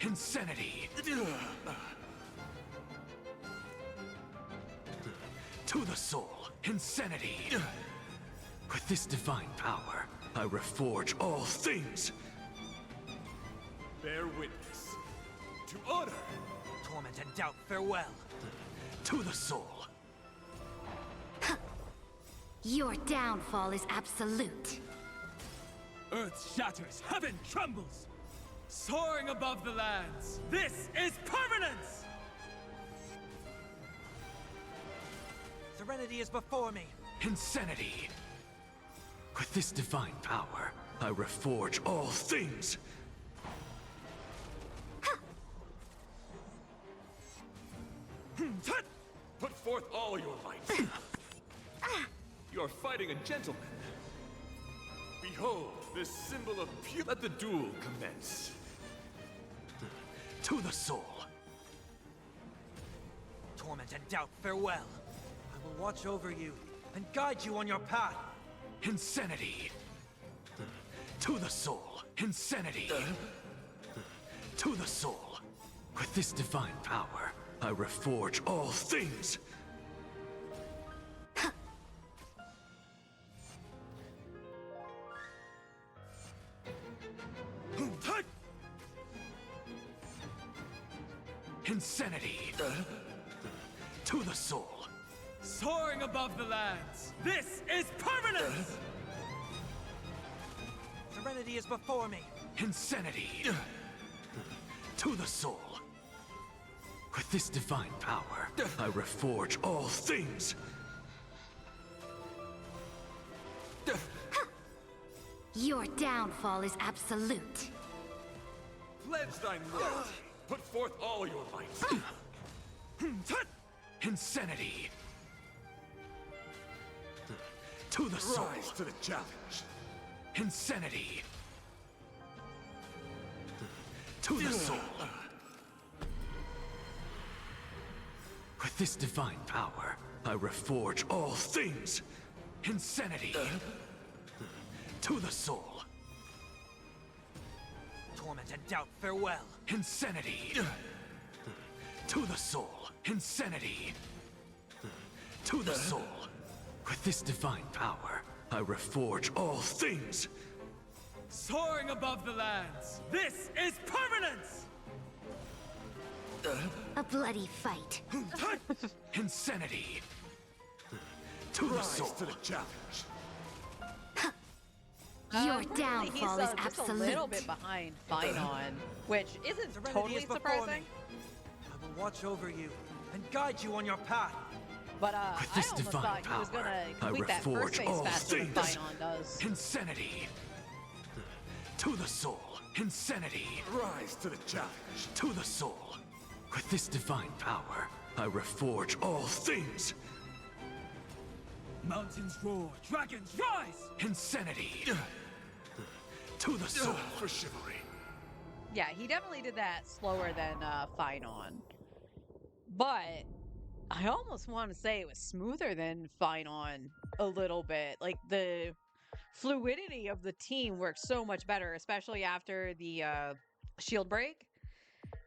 Insanity. To the soul. Insanity. With this divine power, I reforge all things. Bear witness. To honor. Torment and doubt, farewell. To the soul. Your downfall is absolute. Earth shatters, heaven trembles! Soaring above the lands, this is permanence! Serenity is before me. Insanity. With this divine power, I reforge all things. Put forth all your might. You're fighting a gentleman. Behold, this symbol of pure. Let the duel commence. To the soul. Torment and doubt, farewell. I will watch over you and guide you on your path. Insanity! To the soul! Insanity! To the soul! With this divine power, I reforge all things! Insanity! To the soul! Soaring above the lands, this is permanence! Serenity is before me. Insanity! To the soul! With this divine power, I reforge all things! Your downfall is absolute. Pledge thine loyalty. Put forth all your might. Insanity! To the soul! Rise to the challenge. Insanity! To the soul! With this divine power, I reforge all things! Insanity! To the soul! Torment and doubt, farewell. Insanity! To the soul! Insanity! To the soul! With this divine power, I reforge all things! Soaring above the lands, this is permanence! A bloody fight. Insanity! To the Rise soul! to the challenge. Your He's downfall is just absolute. a little bit behind Finon, which isn't Serenity totally is before surprising. me. I will watch over you and guide you on your path. But With I this almost divine thought he was power, gonna I complete that first reforge phase all faster than things. Finon does. Insanity! To the soul! Insanity! Rise to the challenge. To the soul! With this divine power, I reforge all things! Mountains roar, dragons rise! Insanity! To the soul! For chivalry. Yeah, he definitely did that slower than Finon. But I almost want to say it was smoother than Finon a little bit. Like the fluidity of the team worked so much better, especially after the shield break.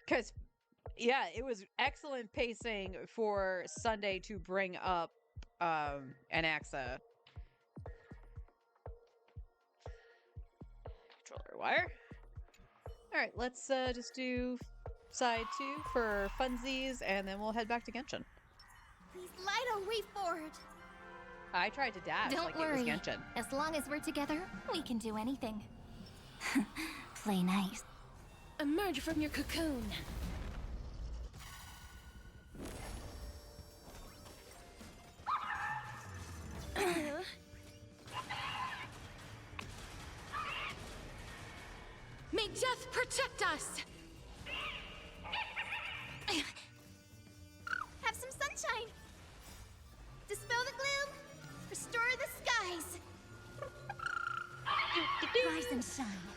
Because, yeah, it was excellent pacing for Sunday to bring up Anaxa. Controller wire. All right, let's just do side 2 for funsies, and then we'll head back to Genshin. Please light our way forward. I tried to dash Don't like worry. it was Genshin. As long as we're together, we can do anything. Play nice. Emerge from your cocoon. May death protect us! Have some sunshine! Dispel the gloom! Restore the skies! Rise and shine.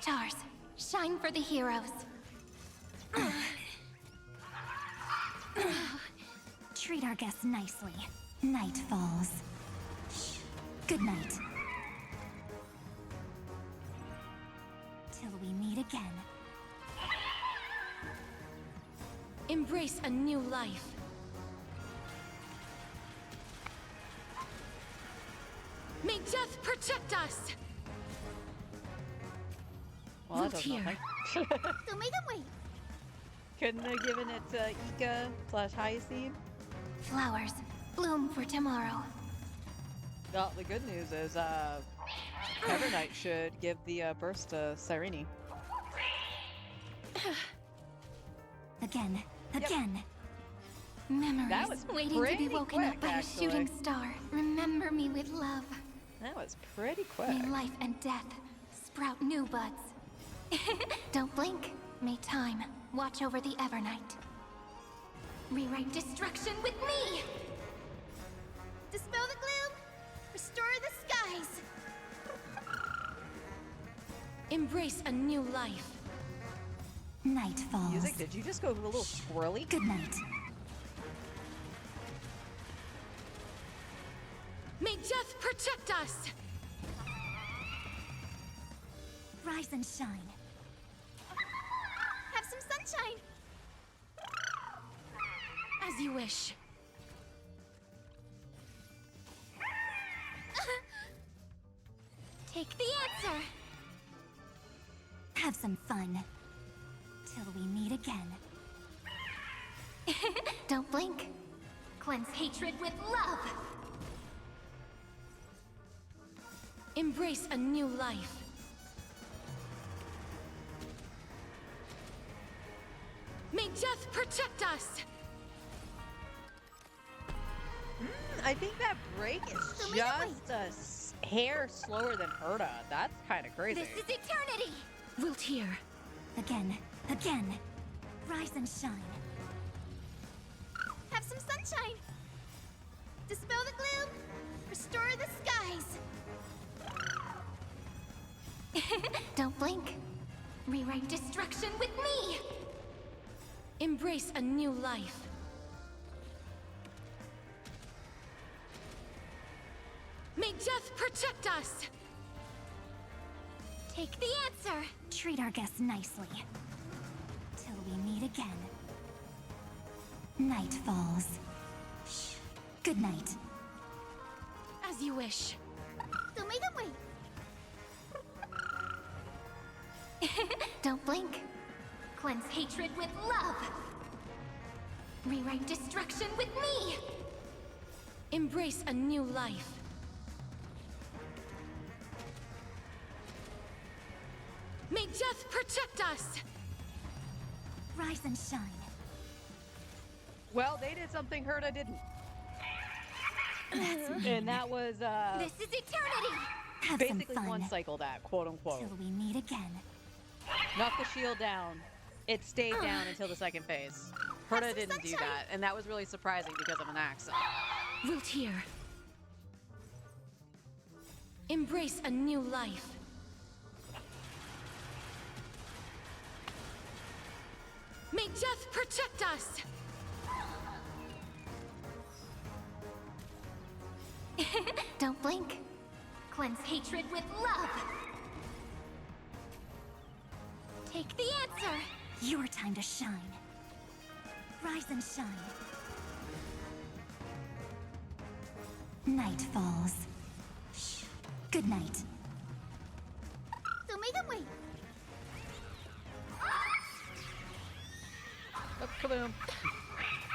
Stars, shine for the heroes. Treat our guests nicely. Night falls. Shh. Good night. Till we meet again. Embrace a new life. May death protect us! Well, that Root does here. nothing. So make them wait. Couldn't have given it to Ika / Hyacinth. Flowers, bloom for tomorrow. Well, the good news is, Evernight should give the burst to Cyrene. Again, again. Memories That was waiting to pretty be woken up quick, by actually. a shooting star. Remember me with love. That was pretty quick. May life and death sprout new buds. Don't blink. May time watch over the Evernight. Rewrite destruction with me! Dispel the gloom! Restore the skies! Embrace a new life. Night falls. Music, did you just go a little squirrely? Good night. May death protect us! Rise and shine. Have some sunshine! As you wish. Take the answer! Have some fun. Till we meet again. Don't blink. Cleanse hatred with love! Embrace a new life. May death protect us! I think that break is just a hair slower than Herta. That's kind of crazy. This is eternity! Wilt here. Again. Again. Rise and shine. Have some sunshine! Dispel the gloom! Restore the skies! Don't blink. Rewrite destruction with me! Embrace a new life. May death protect us! Take the answer! Treat our guests nicely. Till we meet again. Night falls. Shh. Good night. As you wish. So make them wait. Don't blink. Cleanse hatred with love. Rewrite destruction with me. Embrace a new life. May death protect us! Rise and shine. Well, they did something Herta didn't. And that was This is eternity! Have basically some fun. one cycle that, quote unquote. Till we meet again. Knock the shield down. It stayed down until the second phase. Herta didn't do that, and that was really surprising because of an accent. Wilt here. Embrace a new life. May death protect us! Don't blink. Cleanse hatred with love. Take the answer! Your time to shine. Rise and shine. Night falls. Shh. Good night. So make them wait. Oh, kaboom.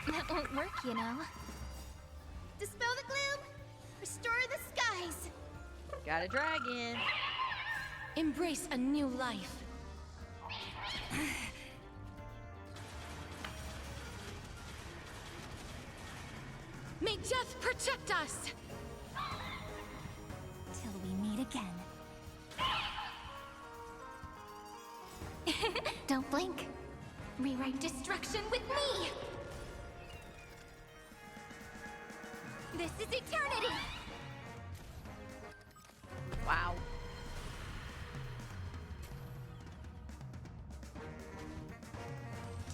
That won't work, you know. Dispel the gloom! Restore the skies! Got a dragon. Embrace a new life. May death protect us! Till we meet again. Don't blink. Rewrite destruction with me! This is eternity! Wow.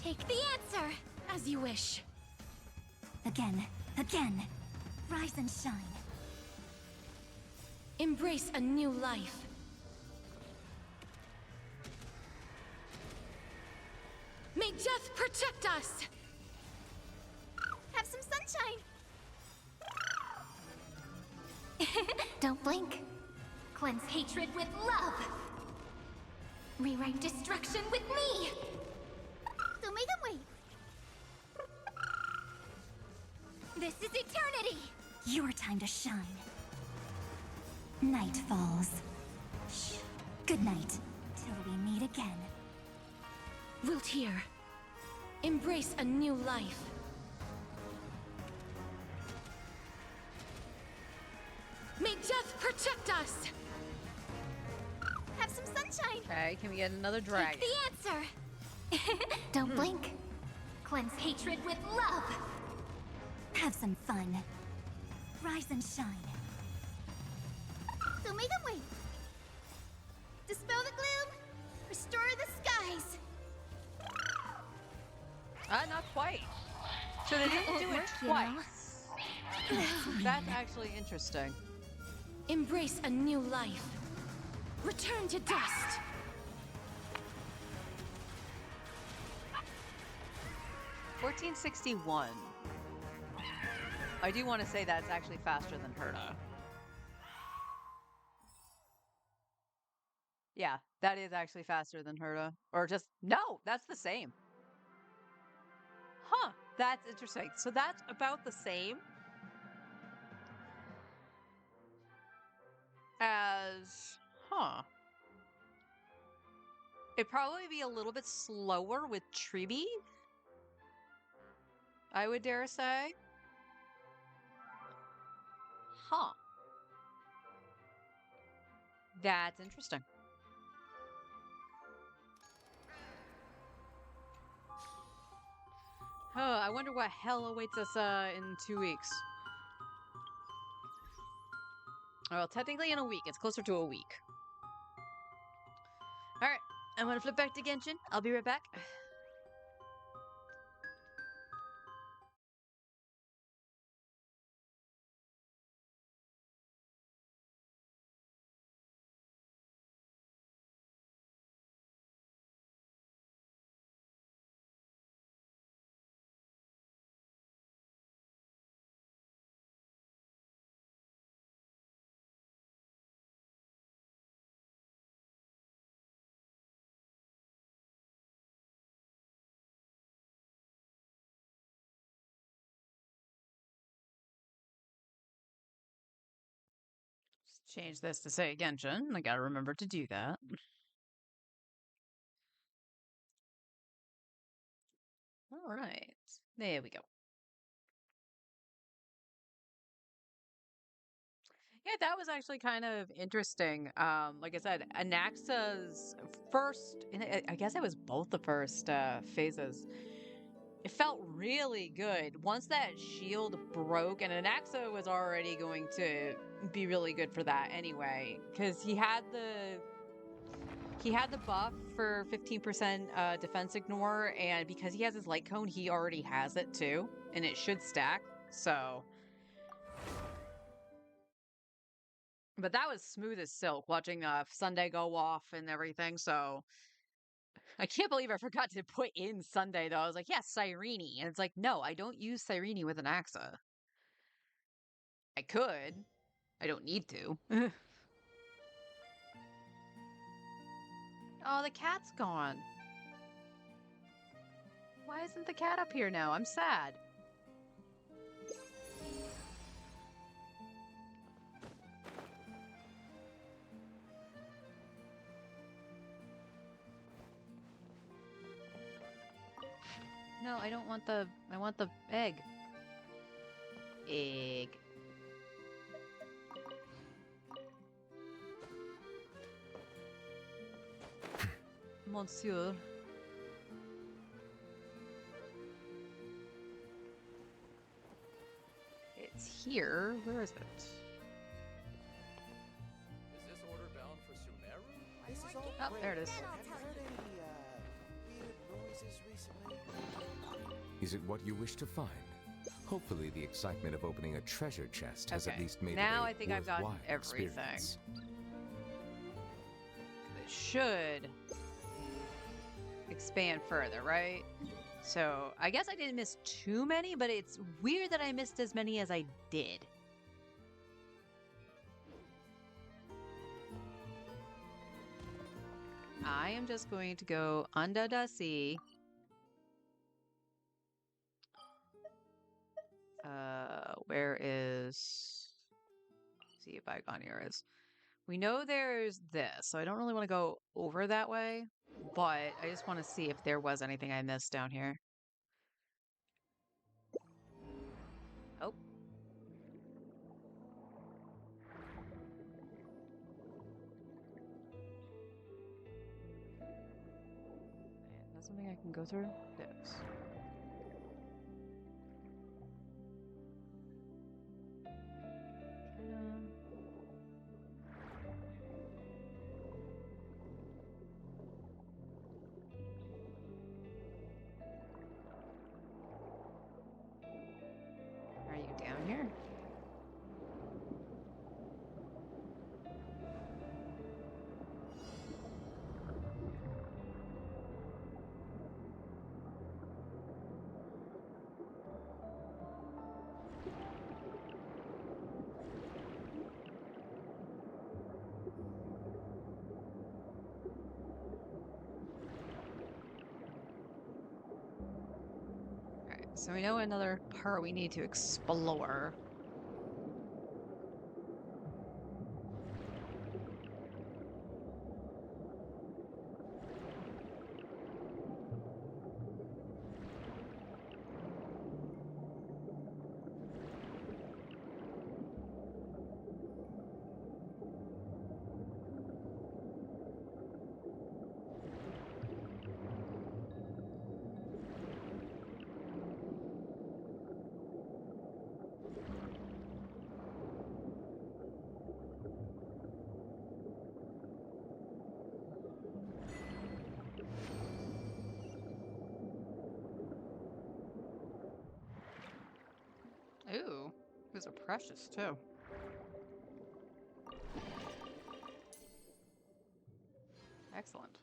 Take the answer, as you wish. Again. Again. Rise and shine. Embrace a new life. May death protect us! Have some sunshine! Don't blink. Cleanse hatred with love. Rewrite destruction with me. So make them wait. This is eternity! Your time to shine. Night falls. Shh. Good night. Till we meet again. Wilt here. Embrace a new life. May death protect us! Have some sunshine! Okay, can we get another dragon? Take the answer! Don't blink. Cleanse hatred with love. Have some fun. Rise and shine. So make them wait. Dispel the gloom. Restore the skies. Not quite. So they didn't do it you know. twice. That's actually interesting. Embrace a new life. Return to dust. 1461. I do want to say that's actually faster than Herta. Yeah, that is actually faster than Herta. Or just, no, that's the same. Huh, that's interesting. So that's about the same as, huh. It'd probably be a little bit slower with Tribi, I would dare say. Huh. That's interesting. Huh, I wonder what hell awaits us in 2 weeks. Well, technically in a week. It's closer to a week. Alright, I'm gonna flip back to Genshin. I'll be right back. Just change this to say Genshin. I gotta remember to do that. Alright. There we go. Yeah, that was actually kind of interesting. Like I said, Anaxa's first, and I guess it was both the first phases. It felt really good. Once that shield broke, and Anaxa was already going to be really good for that anyway, because he had the buff for 15% defense ignore, and because he has his light cone, he already has it too, and it should stack. So. But that was smooth as silk, watching Sunday go off and everything, so I can't believe I forgot to put in Sunday, though. I was like, yeah, Cyrene. And it's like, no, I don't use Cyrene with an Axa. I could. I don't need to. Oh, the cat's gone. Why isn't the cat up here now? I'm sad. No, I don't want the... I want the egg. Egg. Monsieur. It's here. Where is it? Is this order bound for Sumeru? This is all Oh, great. there it is. Have you heard any, weird noises recently? Is it what you wish to find? Hopefully the excitement of opening a treasure chest has at Okay. least made Now it a I think I've gotten worthwhile everything. experience. It should expand further, right? So I guess I didn't miss too many, but it's weird that I missed as many as I did. I am just going to go under the sea. Where is... Let's see if Bygone here is. We know there's this, so I don't really want to go over that way, but I just want to see if there was anything I missed down here. Oh. Is that something I can go through? Yes. Are you down here? so we know another part we need to explore. Ooh, those are precious too. Excellent.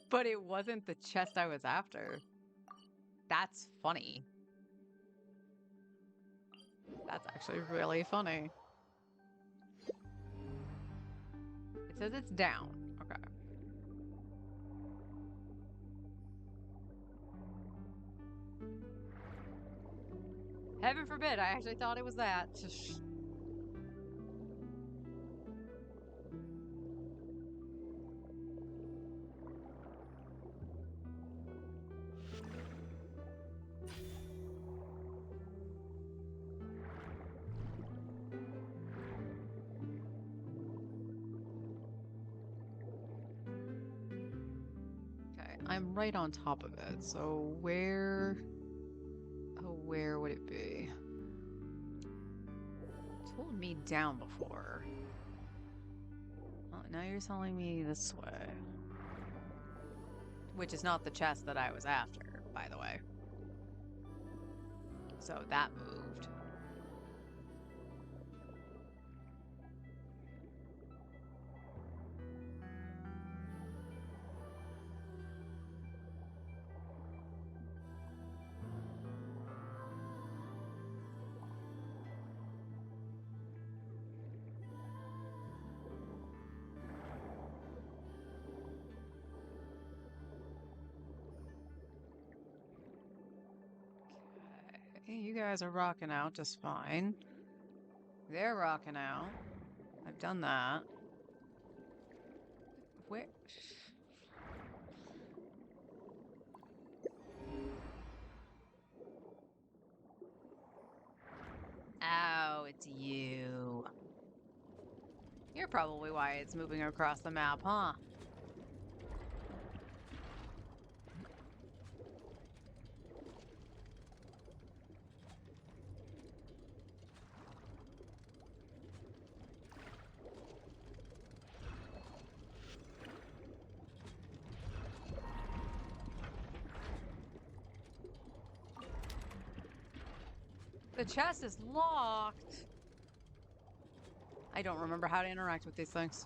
But it wasn't the chest I was after. That's funny. That's actually really funny. It says it's down. Okay. Heaven forbid, I actually thought it was that. Okay, I'm right on top of it, so where... Oh, where would it be? It told me down before. Oh, now you're telling me this way. Which is not the chest that I was after, by the way. So that moved. Okay, you guys are rocking out just fine. They're rocking out. I've done that. Where? Oh, it's you. You're probably why it's moving across the map, huh? The chest is locked. I don't remember how to interact with these things.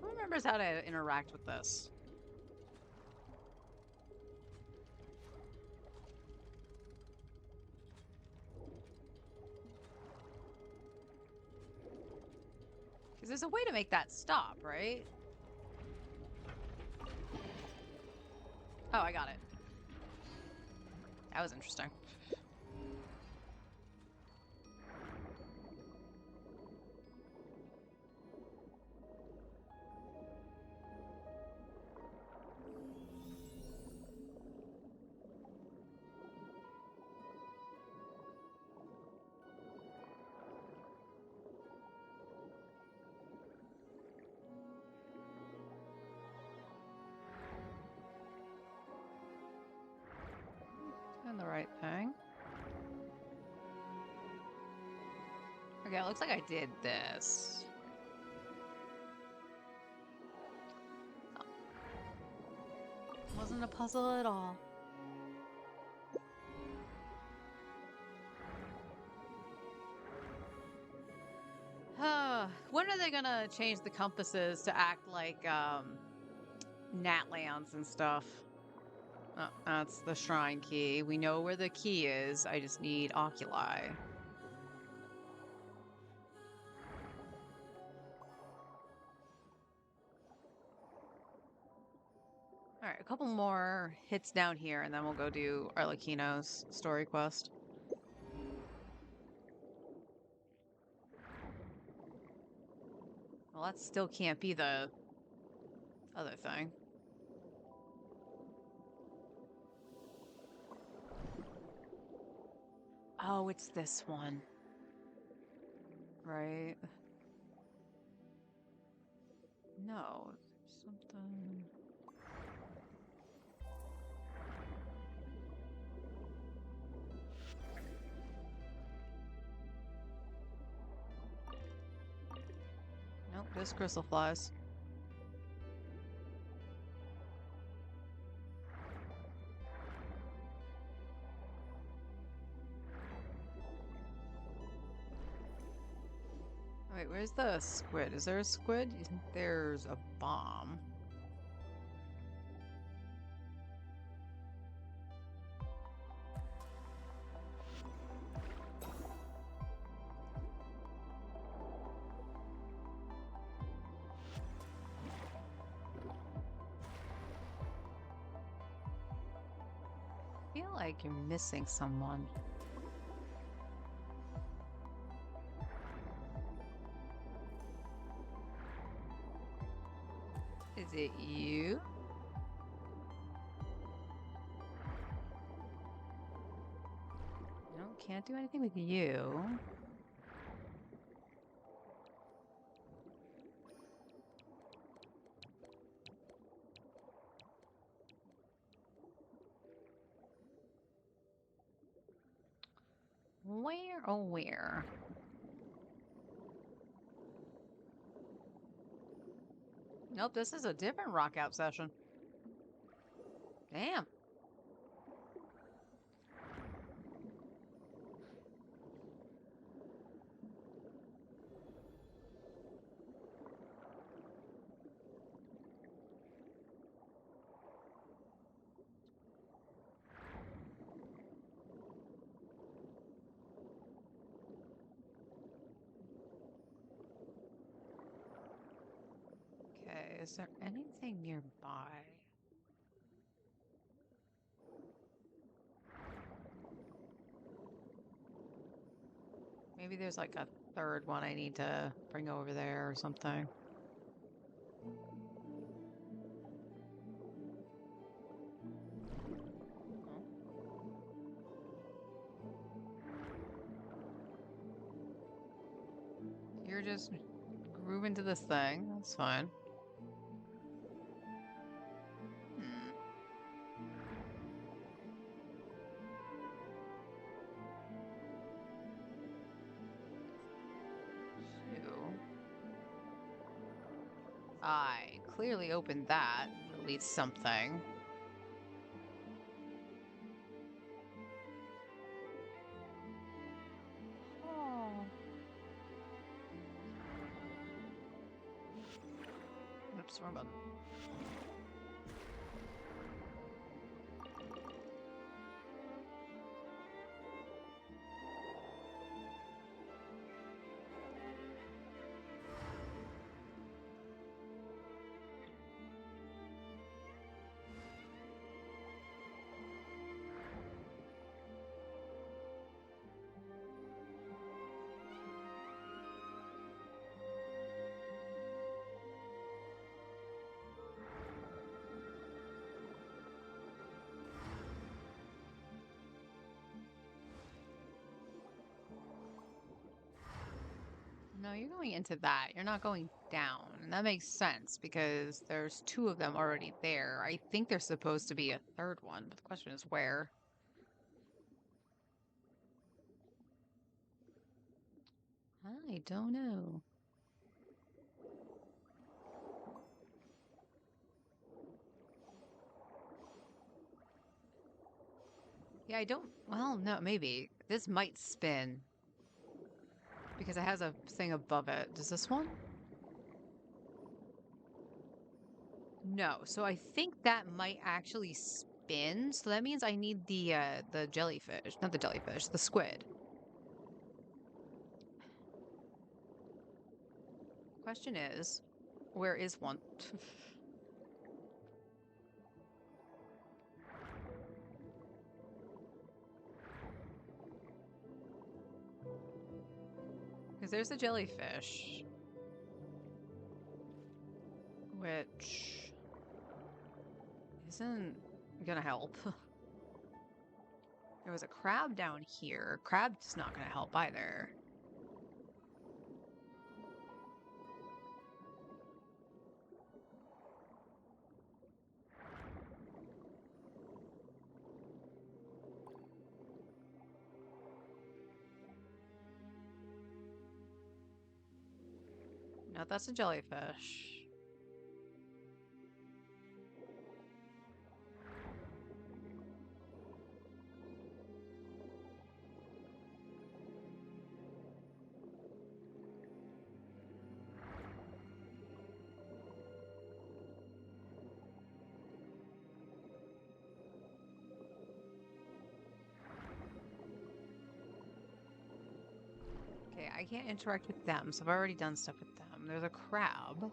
Who remembers how to interact with this? Because there's a way to make that stop, right? Oh, I got it. That was interesting. Doing the right thing. Okay, it looks like I did this. Oh. Wasn't a puzzle at all. When are they gonna change the compasses to act like Natlands and stuff? Oh, that's the shrine key. We know where the key is. I just need oculi. All right, a couple more hits down here, and then we'll go do Arlecchino's story quest. Well, that still can't be the other thing. Oh, it's this one. Right? No, something... Nope, just crystal flies. Wait, where's the squid? Is there a squid? You think there's a bomb? I feel like you're missing someone. Is it you? No, can't do anything with you. Where, oh where? Nope, this is a different rock out session. Damn. Okay, is there anything nearby? Maybe there's like a third one I need to bring over there or something. You're just grooving to this thing. That's fine. I clearly opened that. At least something. Oh. Oops, wrong button. No, you're going into that. You're not going down. And that makes sense because there's two of them already there. I think there's supposed to be a third one, but the question is where? I don't know. Yeah, I don't... Well, no, maybe. This might spin. Because it has a thing above it. Does this one? No, so I think that might actually spin. So that means I need the jellyfish, not the jellyfish, the squid. Question is, where is one? Because there's a jellyfish, which isn't gonna help. There was a crab down here. Crab's not gonna help either. No, that's a jellyfish. Okay, I can't interact with them, so I've already done stuff with them. There's a crab.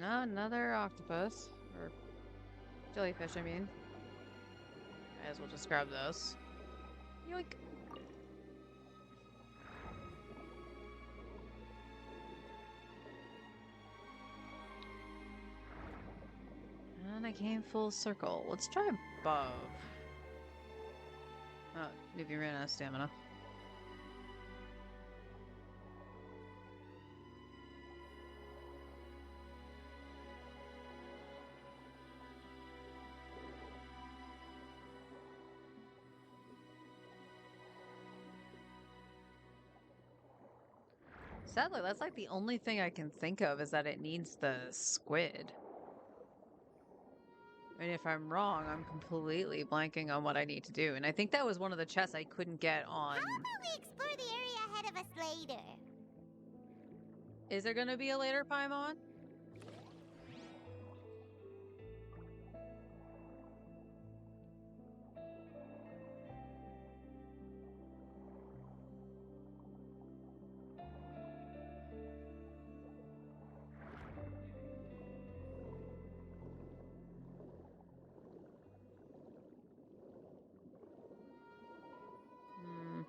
No, another octopus. Or jellyfish, I mean. Might as well just grab those. Yoink. And I came full circle. Let's try above. Oh, if you ran out of stamina. Sadly, that's like the only thing I can think of is that it needs the squid. And if I'm wrong, I'm completely blanking on what I need to do. And I think that was one of the chests I couldn't get on. How about we explore the area ahead of us later? Is there gonna be a later Paimon? Hmm.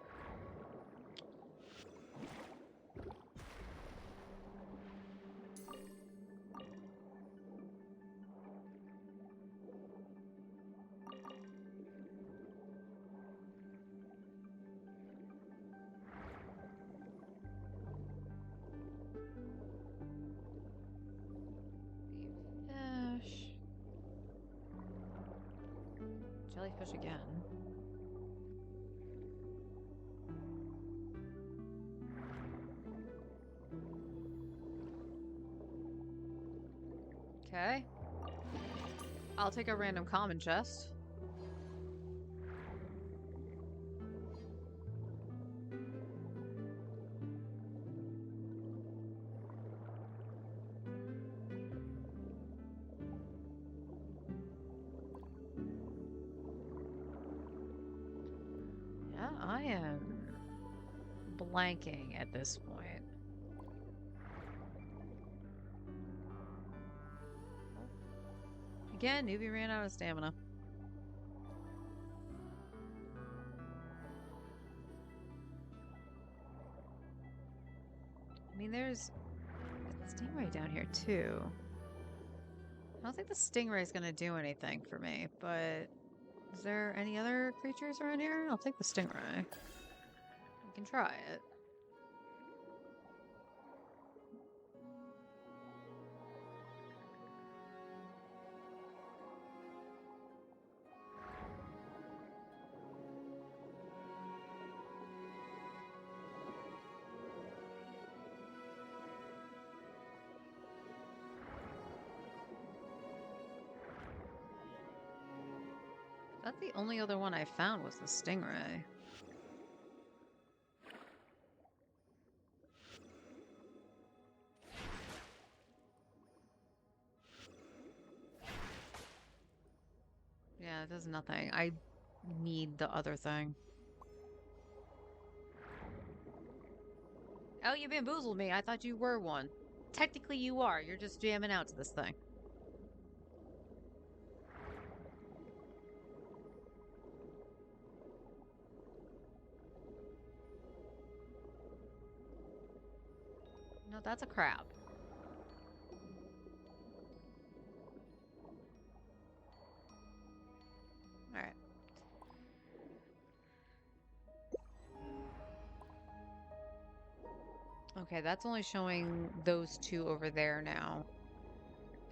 Fish. Jellyfish again. Okay. I'll take a random common chest. Yeah, I am blanking at this point. Again, newbie ran out of stamina. I mean, there's a stingray down here too. I don't think the stingray is gonna do anything for me, but is there any other creatures around here? I'll take the stingray. We can try it. That's the only other one I found was the stingray. Yeah, it does nothing. I need the other thing. Oh, you bamboozled me. I thought you were one. Technically you are. You're just jamming out to this thing. No, that's a crab. Alright. Okay, that's only showing those two over there now.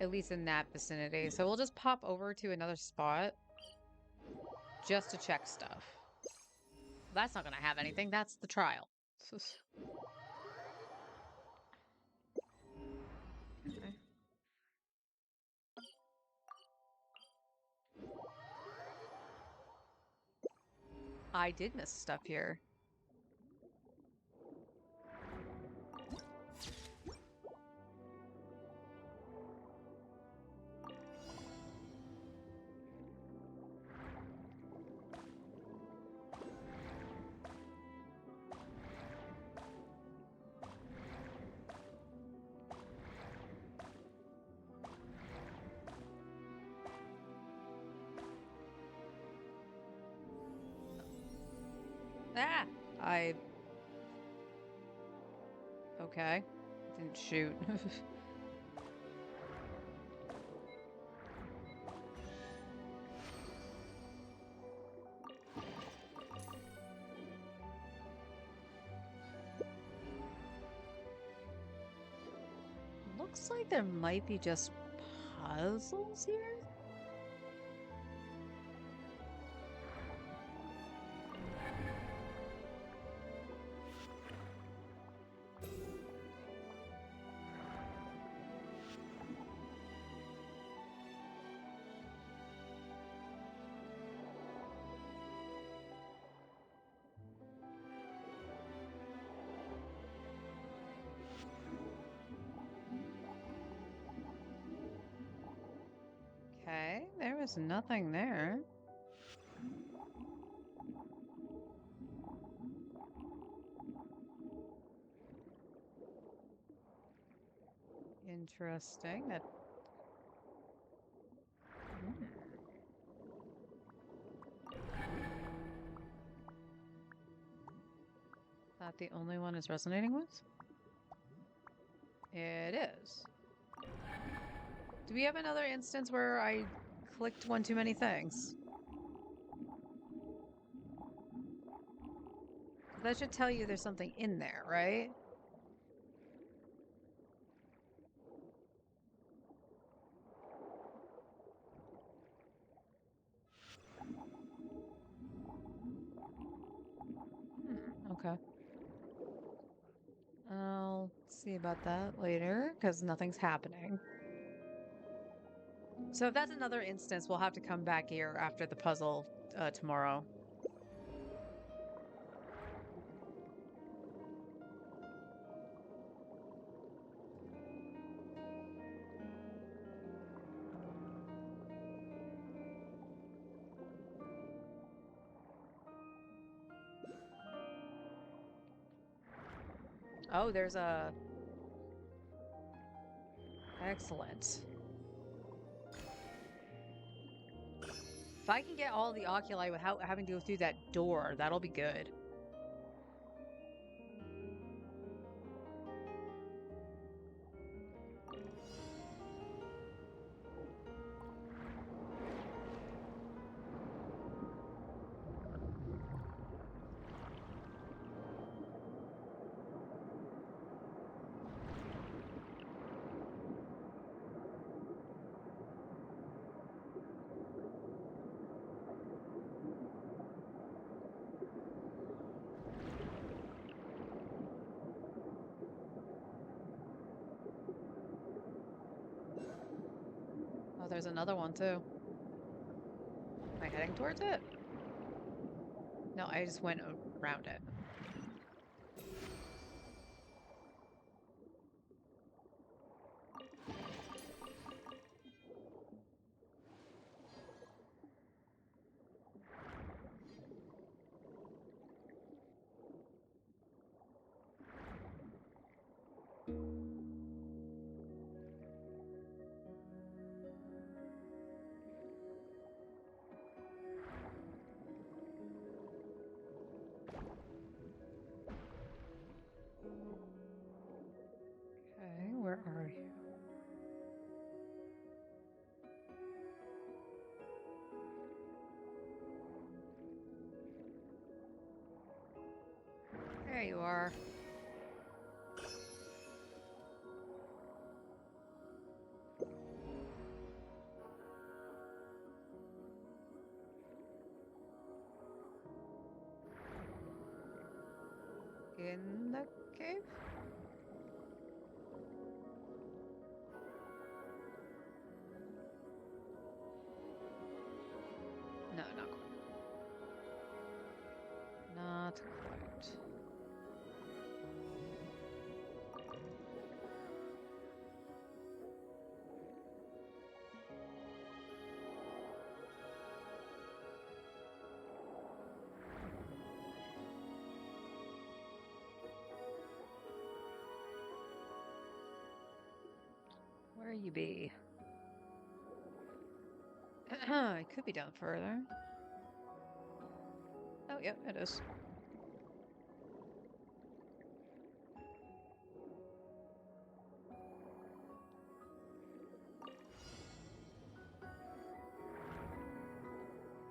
At least in that vicinity. So we'll just pop over to another spot just to check stuff. That's not gonna have anything. That's the trial. Okay. I did miss stuff here. Ah! Okay. Didn't shoot. Looks like there might be just puzzles here? Okay, there was nothing there. Interesting. That. Hmm. That the only one is resonating with? It is. Do we have another instance where I clicked one too many things? That should tell you there's something in there, right? Okay. I'll see about that later, because nothing's happening. So if that's another instance, we'll have to come back here after the puzzle tomorrow. Oh, there's a... Excellent. If I can get all the oculi without having to go through that door, that'll be good. Oh, there's another one too. Am I heading towards it? No, I just went around it. Okay, where are you? There you are. In the cave? No, not quite. Not quite. Where you be? It could be down further. Oh, yep, it is.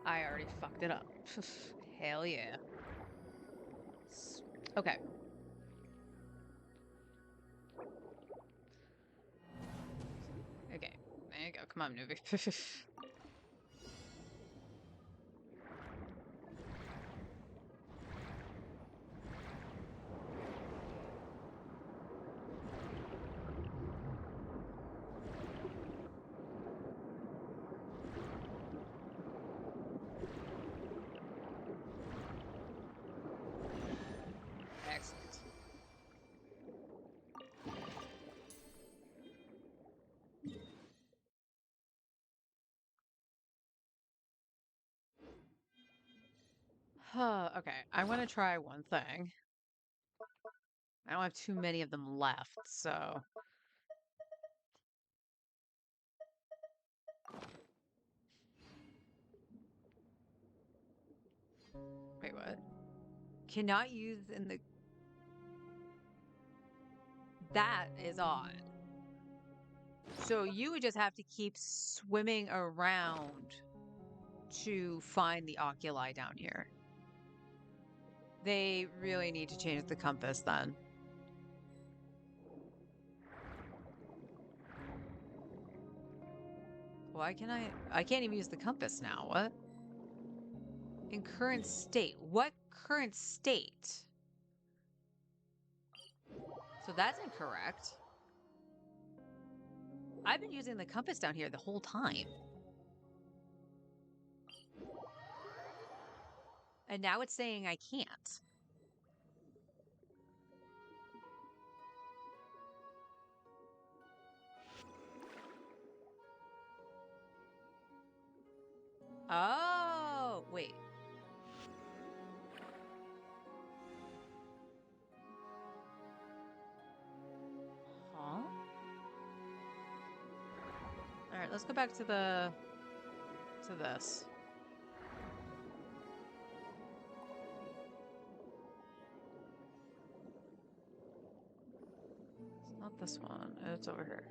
I already fucked it up. Hell yeah. Okay. Okay. There you go. Come on, newbie. Excellent. Okay, I want to try one thing. I don't have too many of them left, so... Wait, what? Cannot use in the... That is odd. So you would just have to keep swimming around to find the oculi down here. They really need to change the compass then. Why can I can't even use the compass now. What? In current state. What current state? So that's incorrect. I've been using the compass down here the whole time. And now it's saying I can't. Oh, wait. Huh? All right, let's go back to this. It's not this one. It's over here.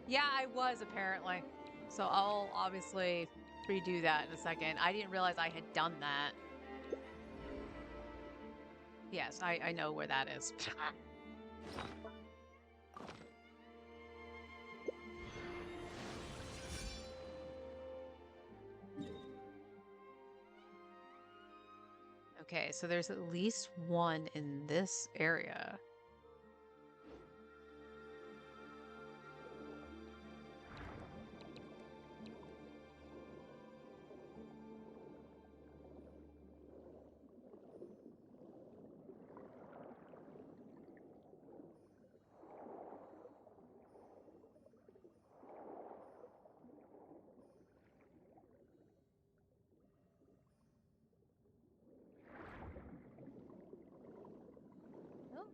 Yeah, I was apparently. So I'll obviously redo that in a second. I didn't realize I had done that. Yes, I know where that is. Okay, so there's at least one in this area. Oh.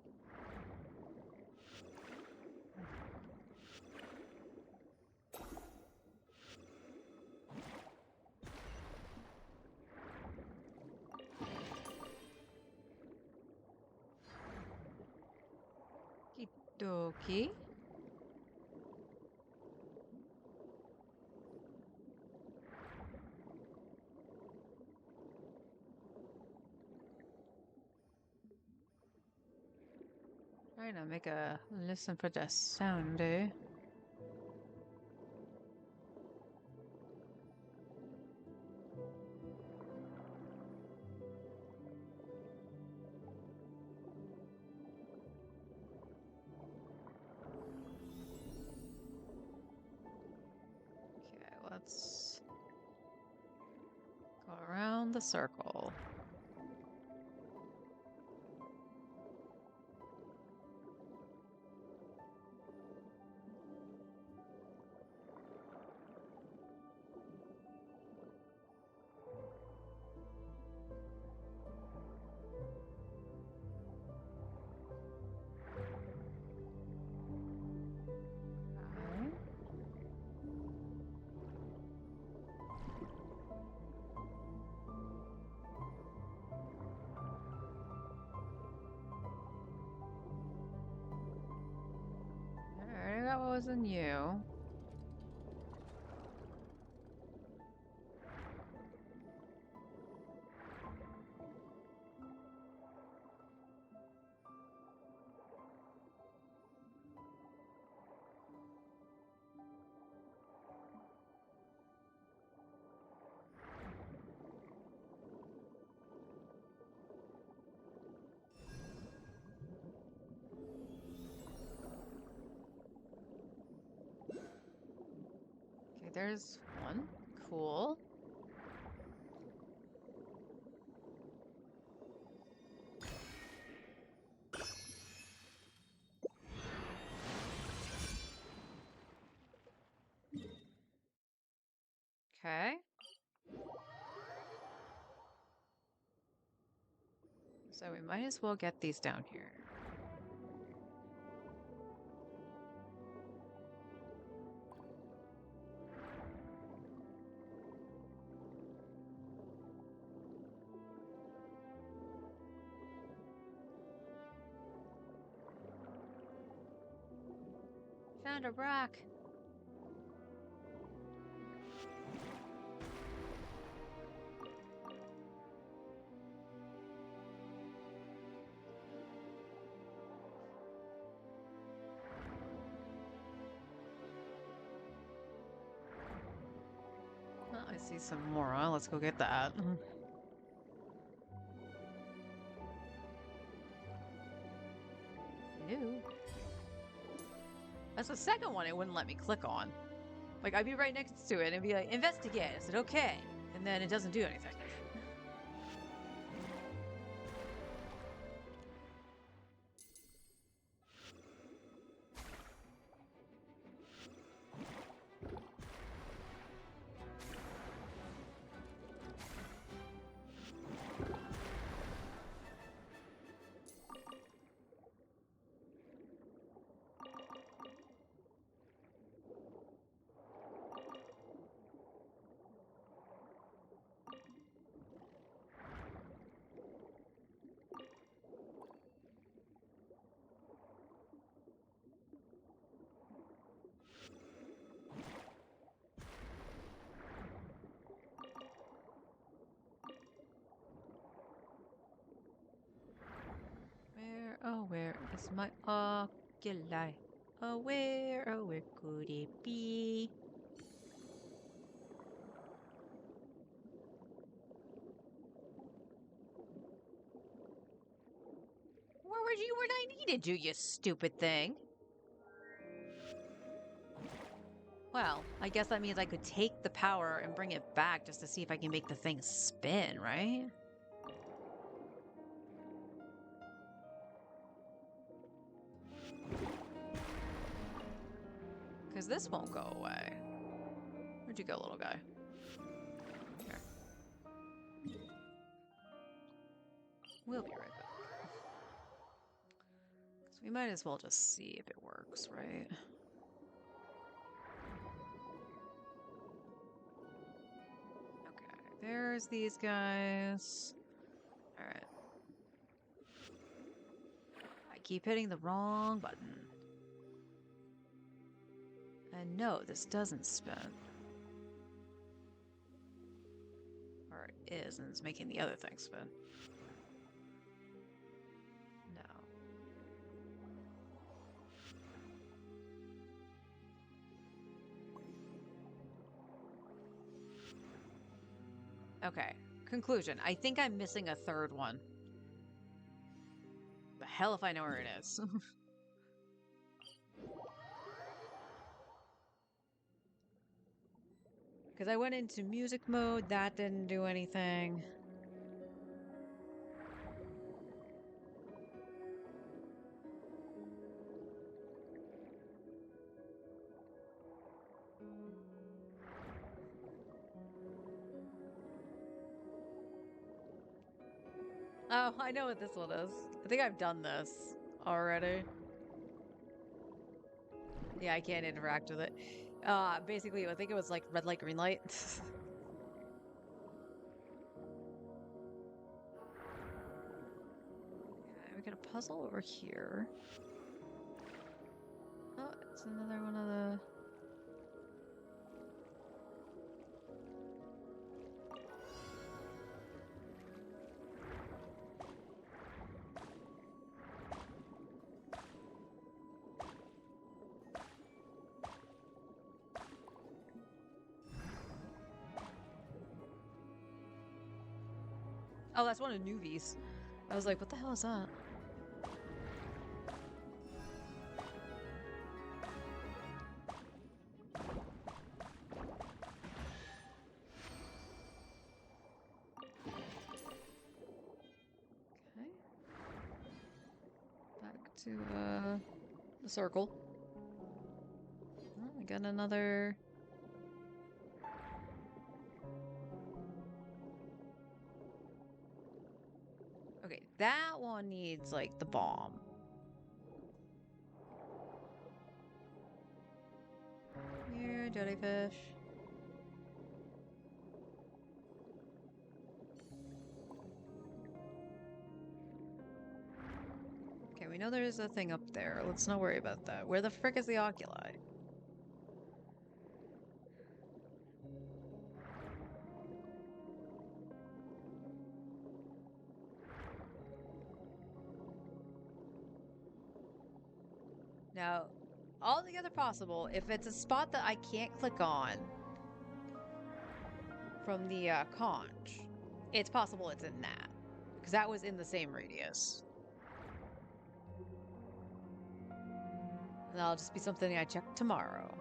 Okie Trying to make a listen for the sound, eh? Okay, let's go around the circle. Okay. Alright, that wasn't you. Okay, there's one. Cool. Okay. So we might as well get these down here. Found a rock. Oh, I see some more. Let's go get that. Ew. That's the second one it wouldn't let me click on. Like, I'd be right next to it and be like, investigate. I said, okay. And then it doesn't do anything. Is my oculi? Oh, where could it be? Where were you when I needed you, you stupid thing? Well, I guess that means I could take the power and bring it back just to see if I can make the thing spin, right? Because this won't go away. Where'd you go, little guy? Here. We'll be right back. So we might as well just see if it works, right? Okay, there's these guys. Alright. I keep hitting the wrong button. And no, this doesn't spin. Or it is, and it's making the other thing spin. No. Okay, conclusion. I think I'm missing a third one. The hell if I know where it is. Because I went into music mode, that didn't do anything. Oh, I know what this one is. I think I've done this already. Yeah, I can't interact with it. Basically, I think it was like red light, green light. Okay, we got a puzzle over here. Oh, it's another one of the... Oh, that's one of Nuvi's. I was like, what the hell is that? Okay. Back to, the circle. Oh, I got another... Okay, that one needs, like, the bomb. Here, jellyfish. Okay, we know there's a thing up there. Let's not worry about that. Where the frick is the oculi? Now, altogether possible, if it's a spot that I can't click on from the conch, it's possible it's in that. Because that was in the same radius. And that'll just be something I check tomorrow.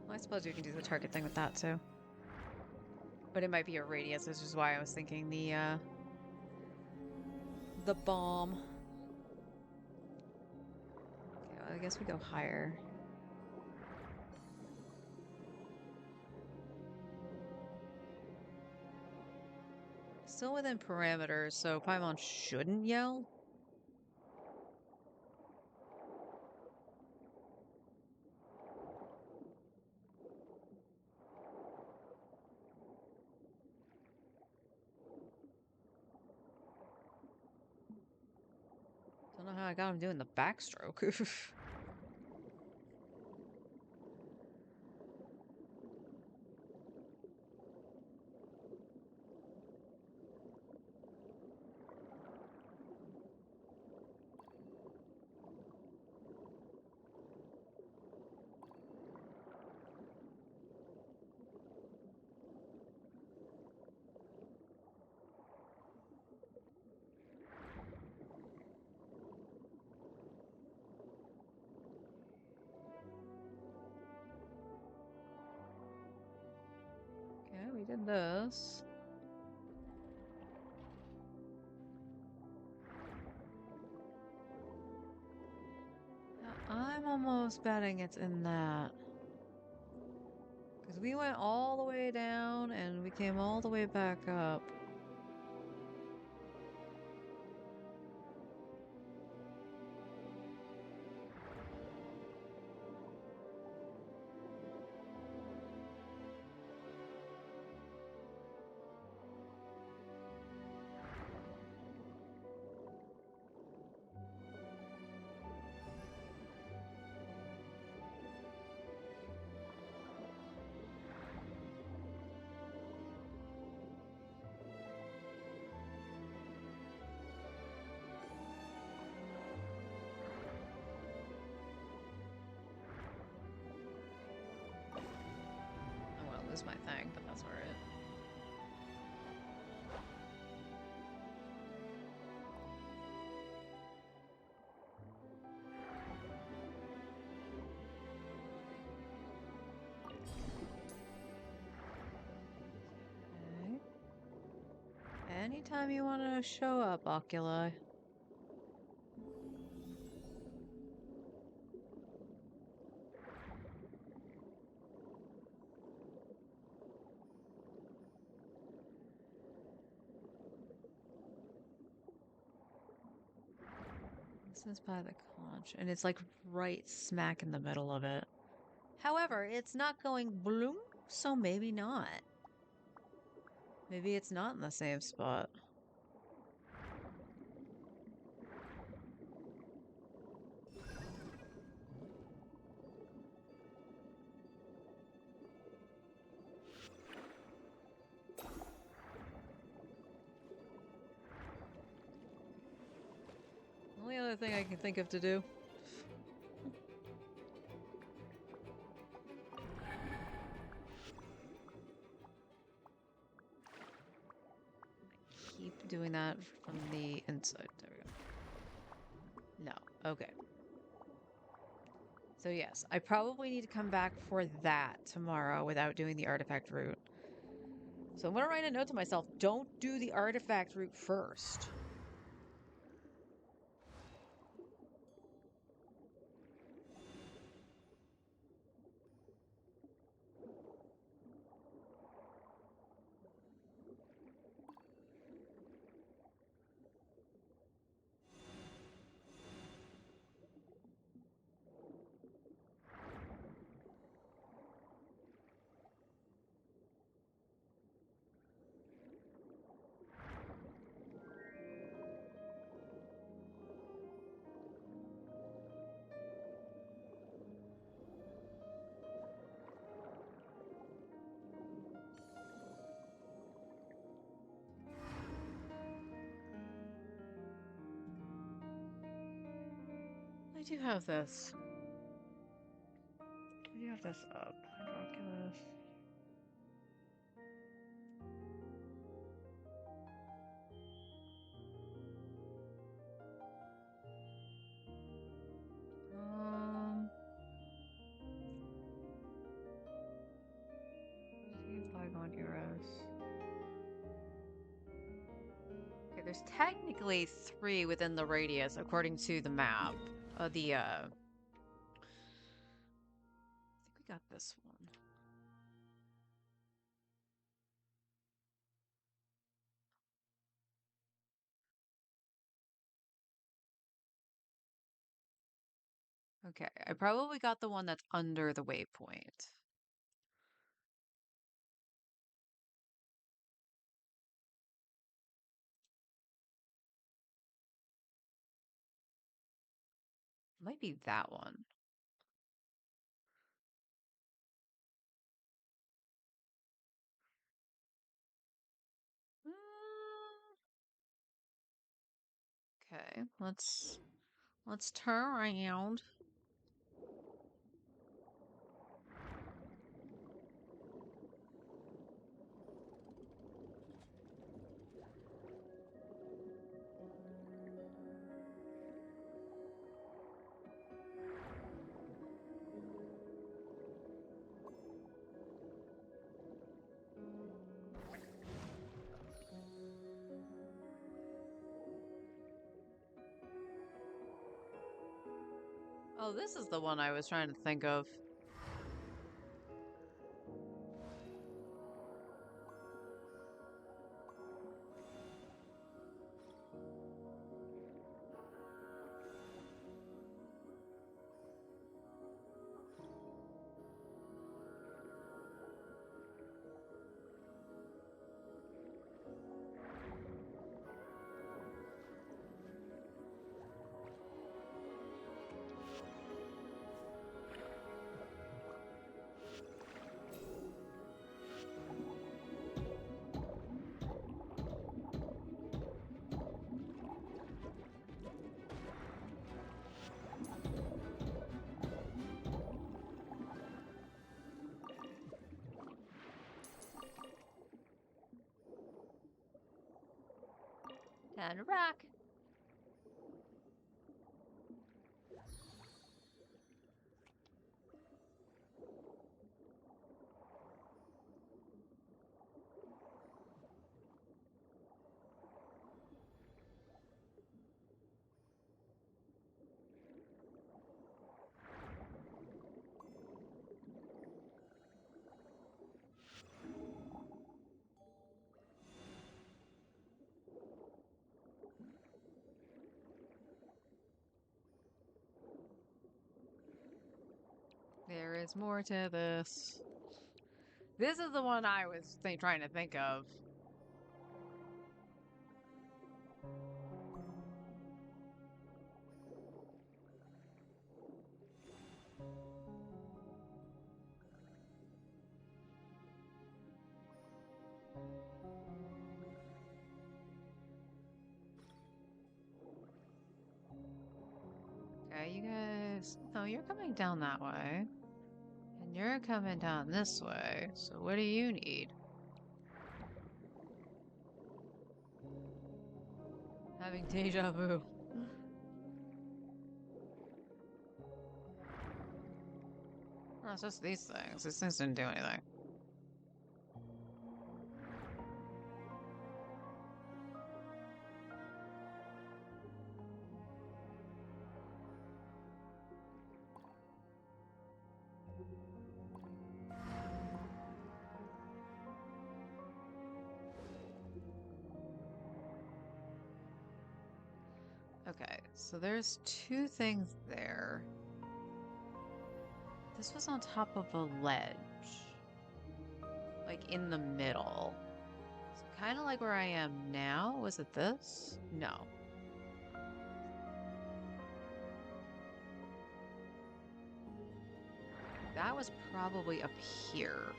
Well, I suppose you can do the target thing with that too. But it might be a radius, which is why I was thinking the bomb. Okay, well, I guess we go higher. Still within parameters, so Paimon shouldn't yell. I got him doing the backstroke. Okay, we did this. I'm almost betting it's in that. Because we went all the way down and we came all the way back up. I'm gonna lose my thing, but that's alright. Okay. Anytime you want to show up, Oculi. This is by the conch, and it's like right smack in the middle of it. However, it's not going bloom, so maybe not. Maybe it's not in the same spot. Only other thing I can think of to do. Keep doing that from the inside. There we go. No. Okay. So yes, I probably need to come back for that tomorrow without doing the artifact route. So I'm gonna write a note to myself, don't do the artifact route first. I do have this. I do have this up. Hydroculus. See bygone eras. Okay, there's technically 3 within the radius according to the map. I think we got this one. Okay, I probably got the one that's under the waypoint. Might be that one. Okay, let's turn around. Oh, this is the one I was trying to think of. Time to rock. There is more to this. This is the one I was trying to think of. Okay, you guys... No, you're coming down that way. And you're coming down this way. So what do you need? Having deja vu. Oh, it's just these things. These things didn't do anything. Okay, so there's two things there. This was on top of a ledge. Like in the middle. So kind of like where I am now. Was it this? No. That was probably up here.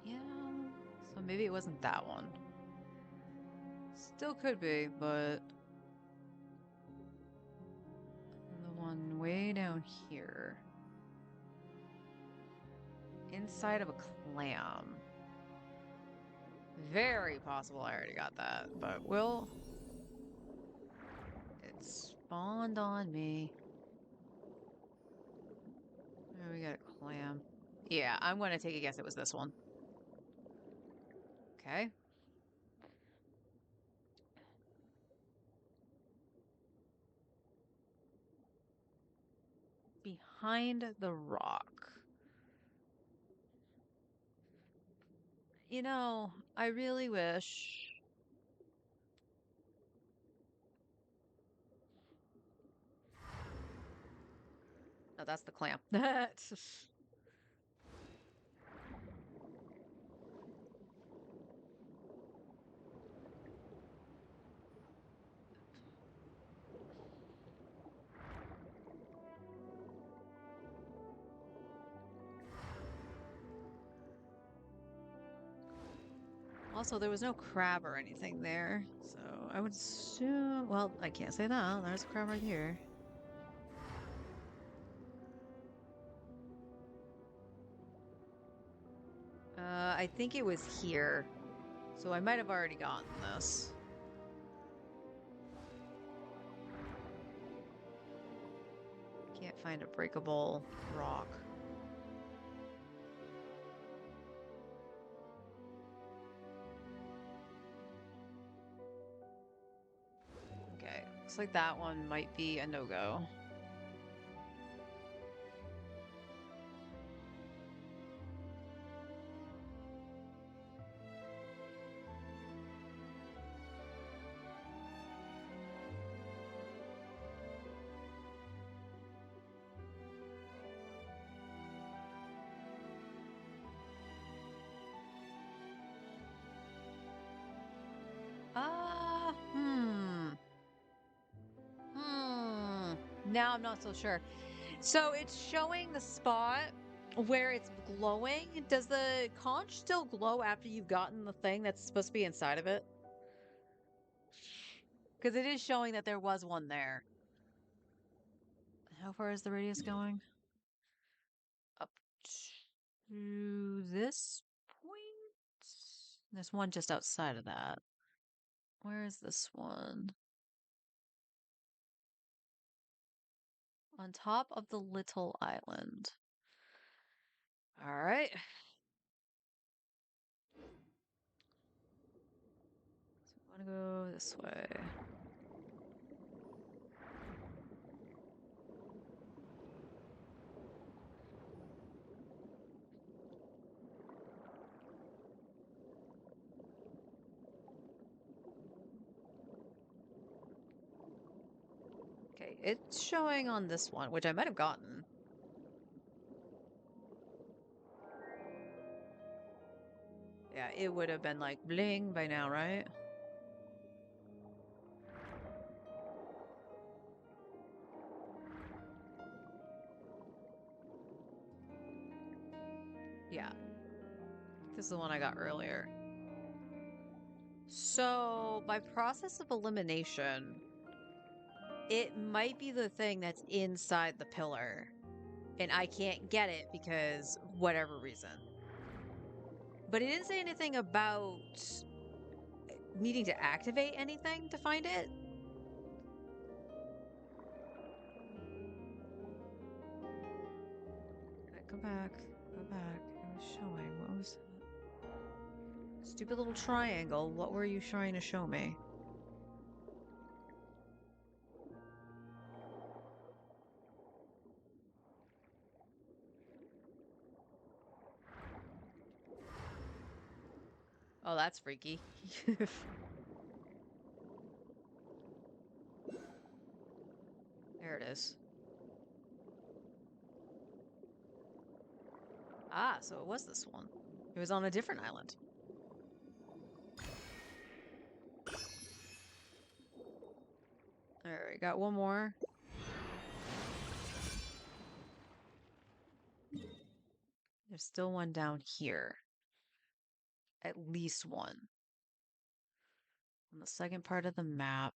Yeah. So maybe it wasn't that one. Still could be, but... The one way down here. Inside of a clam. Very possible I already got that, but we'll... It spawned on me. Oh, we got a clam. Yeah, I'm going to take a guess it was this one. Okay. Behind the rock. You know, I really wish... Oh, that's the clam. Also, there was no crab or anything there, so I would assume... Well, I can't say that. There's a crab right here. I think it was here. So I might have already gotten this. Can't find a breakable rock. Okay, looks like that one might be a no-go. Now I'm not so sure. So it's showing the spot where it's glowing. Does the conch still glow after you've gotten the thing that's supposed to be inside of it? Because it is showing that there was one there. How far is the radius going? Up to this point? There's one just outside of that. Where is this one? On top of the little island. All right. So I want to go this way. Okay, it's showing on this one, which I might have gotten. Yeah, it would have been like bling by now, right? Yeah. This is the one I got earlier. So, by process of elimination, it might be the thing that's inside the pillar. And I can't get it because whatever reason. But it didn't say anything about needing to activate anything to find it. Go back. Go back. It was showing. What was it? Stupid little triangle. What were you trying to show me? Oh, that's freaky. There it is. Ah, so it was this one. It was on a different island. Alright, got one more. There's still one down here. At least one. On the second part of the map.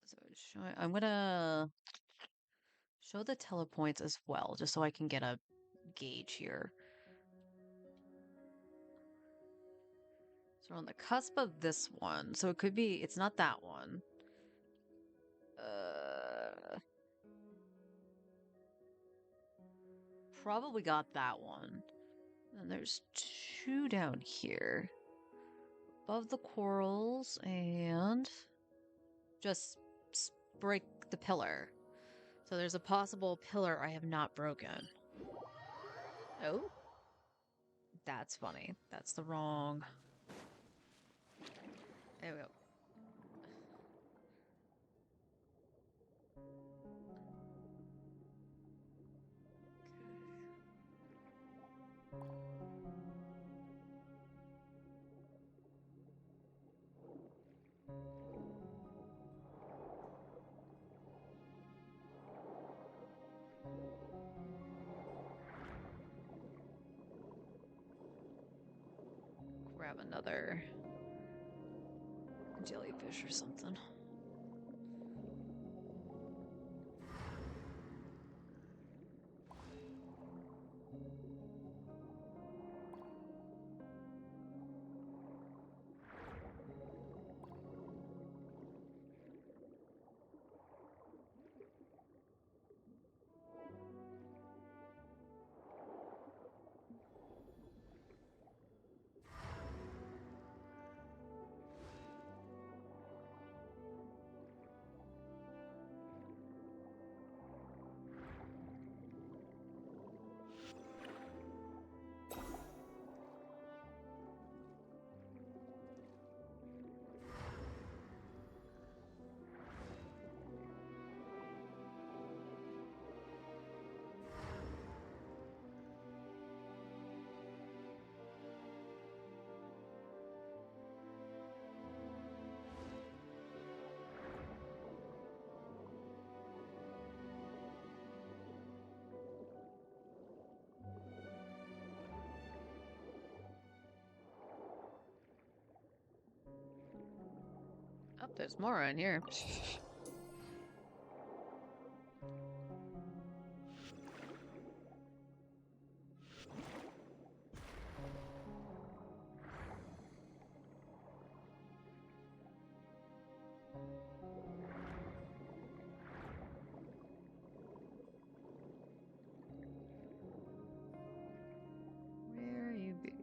So it's showing, I'm gonna show the telepoints as well, just so I can get a gauge here. So we're on the cusp of this one. So it could be, it's not that one. Probably got that one. And there's two down here. Above the corals and just break the pillar. So there's a possible pillar I have not broken. Oh. That's funny. That's the wrong... There we go. grab another jellyfish or something. Oh, there's more in here. Where you be?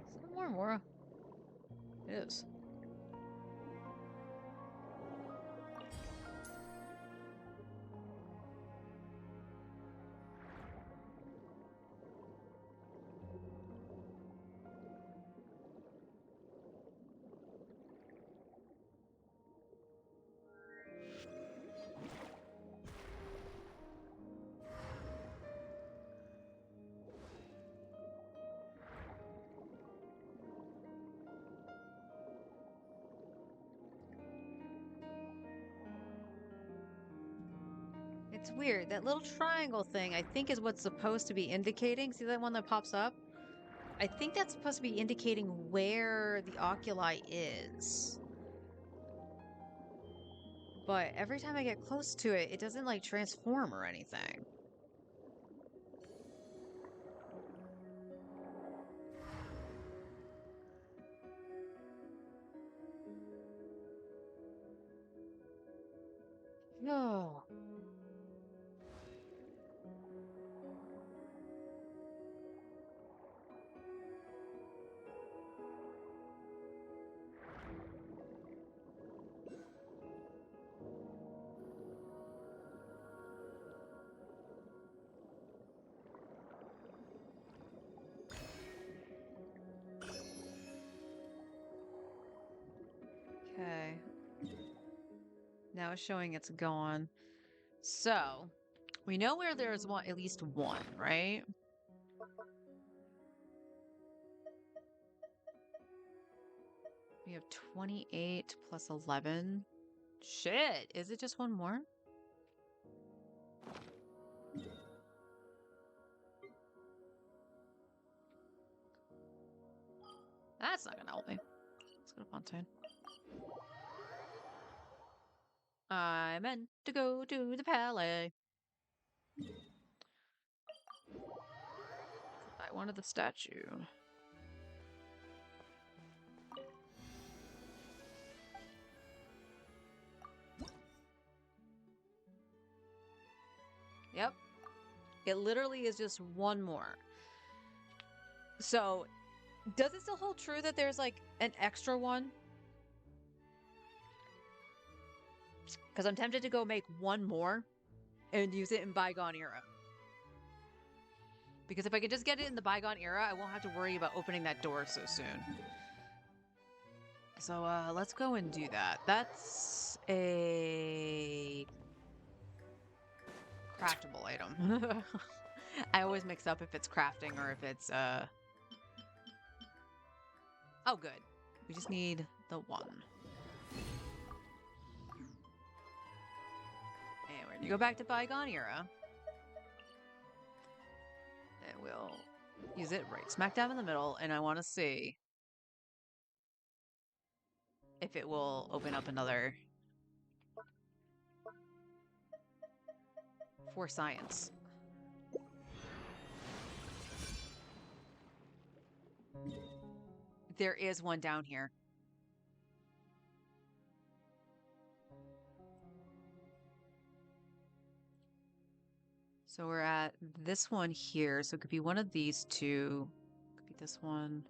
Is there more, Mora? It is. It's weird. That little triangle thing, I think, is what's supposed to be indicating. See that one that pops up? I think that's supposed to be indicating where the oculi is. But every time I get close to it, it doesn't, like, transform or anything. No. Okay. Now it's showing it's gone. So, we know where there's one, at least one, right? We have 28 plus 11. Shit, is it just one more? That's not gonna help me. Let's go to Fontaine. I meant to go to the palais. I wanted the statue. Yep. It literally is just one more. So, does it still hold true that there's like an extra one? Because I'm tempted to go make one more and use it in Bygone Era. Because if I can just get it in the Bygone Era, I won't have to worry about opening that door so soon. So, let's go and do that. That's a craftable item. I always mix up if it's crafting or if it's, Oh, good. We just need the one. And we're gonna go back to Bygone Era. And we'll use it right smack dab in the middle, and I want to see if it will open up another for science. There is one down here. So we're at this one here. So it could be one of these two. Could be this one.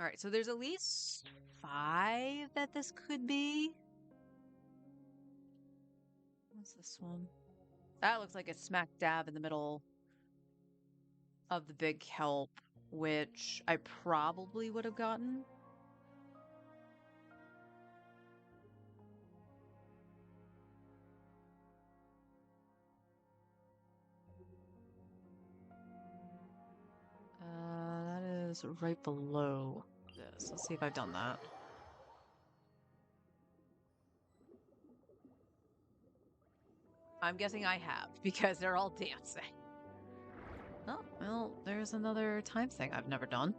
All right, so there's at least 5 that this could be. What's this one? That looks like it's smack dab in the middle of the big kelp, which I probably would have gotten. That is right below this. Let's see if I've done that. I'm guessing I have, because they're all dancing. Oh, well, there's another time thing I've never done.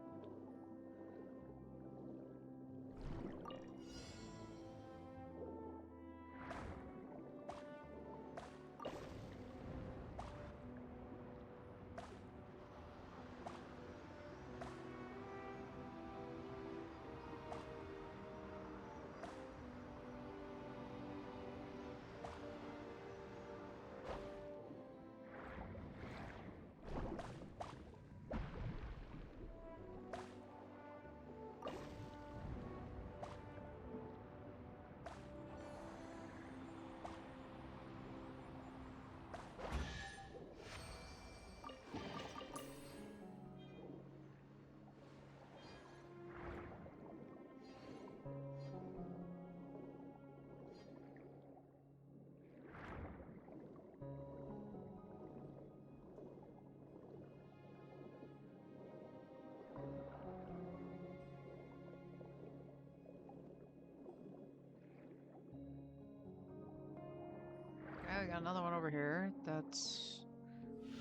Okay, we got another one over here. That's...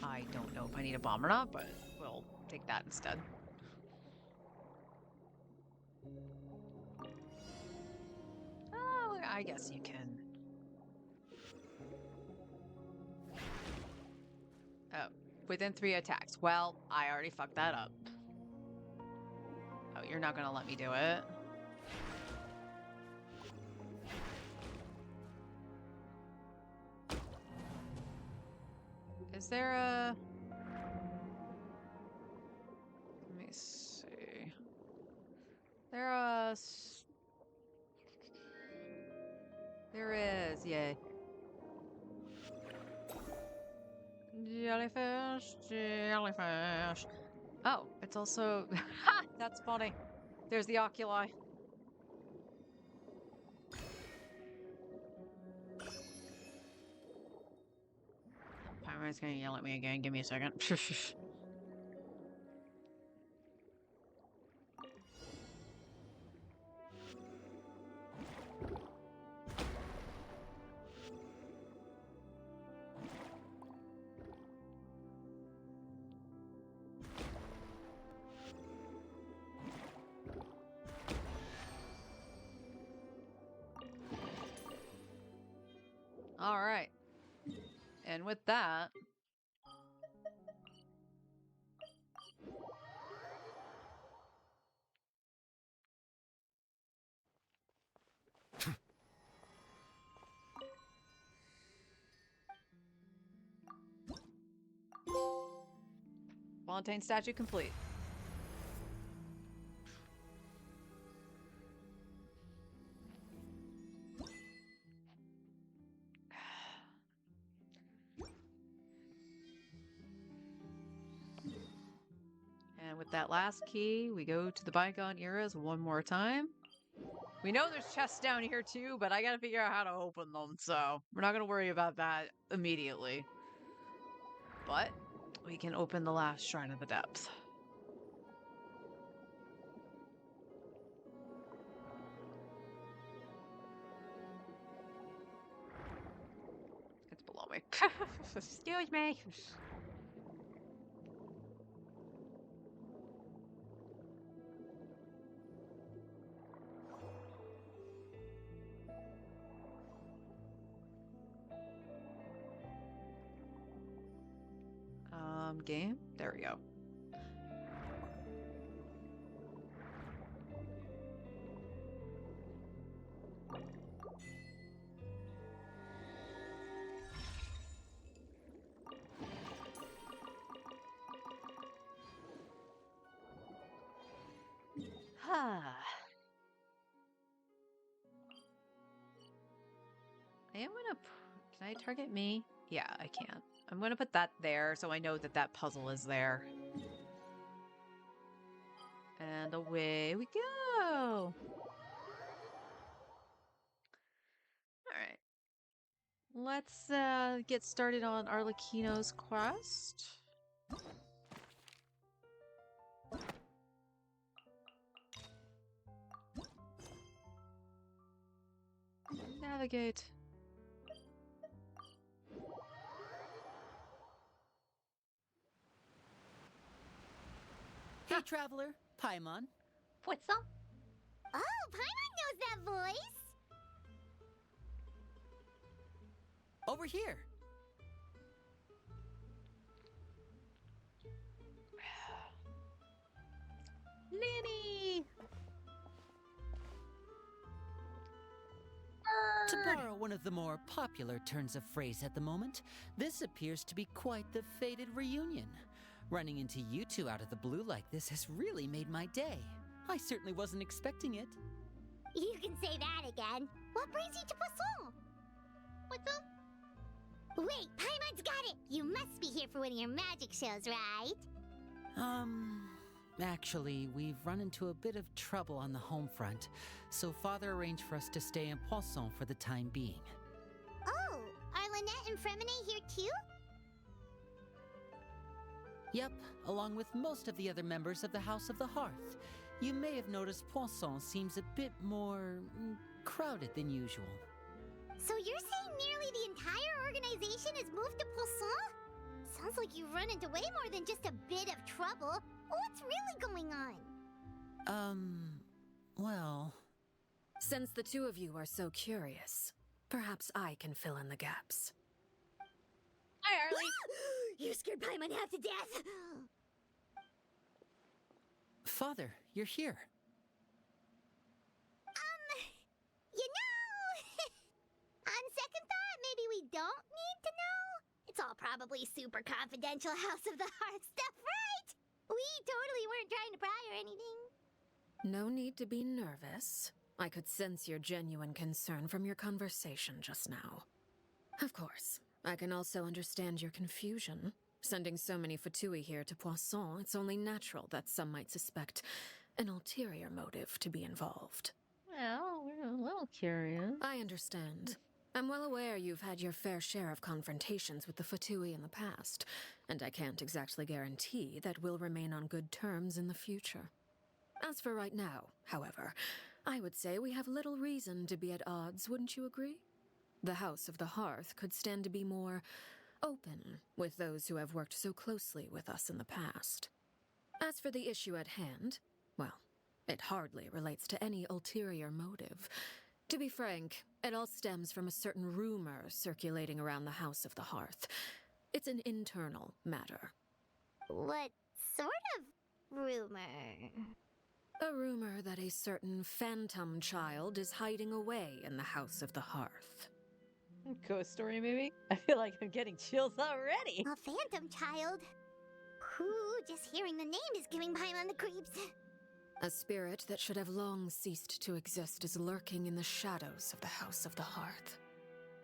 I don't know if I need a bomb or not, but we'll take that instead. Oh, I guess you can. Oh, within 3 attacks. Well, I already fucked that up. Oh, you're not gonna let me do it. Is there a... Let me see. There is, yay. Jellyfish, jellyfish. Oh, it's also... Ha! That's funny. There's the oculi. Pyro's gonna yell at me again. Give me a second. All right. And with that... Fontaine statue complete. And with that last key, we go to the bygone eras one more time. We know there's chests down here too, but I gotta figure out how to open them, so we're not gonna worry about that immediately. but we can open the last Shrine of the Depth. It's below me. Excuse me. Game? There we go. I am gonna. Can I target me? Yeah, I can. I'm gonna put that there so I know that that puzzle is there. And away we go. All right. Let's get started on Arlecchino's quest. Navigate. Hey, traveler, Paimon. What's up? Oh, Paimon knows that voice! Over here. Lenny! To borrow one of the more popular turns of phrase at the moment, this appears to be quite the fated reunion. Running into you two out of the blue like this has really made my day. I certainly wasn't expecting it. You can say that again. What brings you to Poisson? What's up? Wait, Paimon's got it! You must be here for one of your magic shows, right? Actually, we've run into a bit of trouble on the home front, so Father arranged for us to stay in Poisson for the time being. Oh, are Lynette and Fremine here too? Yep, along with most of the other members of the House of the Hearth. You may have noticed Poisson seems a bit more crowded than usual. So you're saying nearly the entire organization has moved to Poisson? Sounds like you've run into way more than just a bit of trouble. What's really going on? Well... Since the two of you are so curious, perhaps I can fill in the gaps. Hi, Arlie. You scared Paimon half to death. Father, you're here. You know, on second thought, maybe we don't need to know. It's all probably super confidential House of the Heart stuff, right? We totally weren't trying to pry or anything. No need to be nervous. I could sense your genuine concern from your conversation just now. Of course, I can also understand your confusion. Sending so many Fatui here to Poisson, it's only natural that some might suspect an ulterior motive to be involved. Well, we're a little curious. I understand. I'm well aware you've had your fair share of confrontations with the Fatui in the past, and I can't exactly guarantee that we'll remain on good terms in the future. As for right now, however, I would say we have little reason to be at odds, wouldn't you agree? The House of the Hearth could stand to be more open with those who have worked so closely with us in the past. As for the issue at hand, well, it hardly relates to any ulterior motive. To be frank, it all stems from a certain rumor circulating around the House of the Hearth. It's an internal matter. What sort of rumor? A rumor that a certain phantom child is hiding away in the House of the Hearth. Ghost story, maybe? I feel like I'm getting chills already. A phantom child? Just hearing the name is giving Paimon the creeps. A spirit that should have long ceased to exist is lurking in the shadows of the House of the Hearth.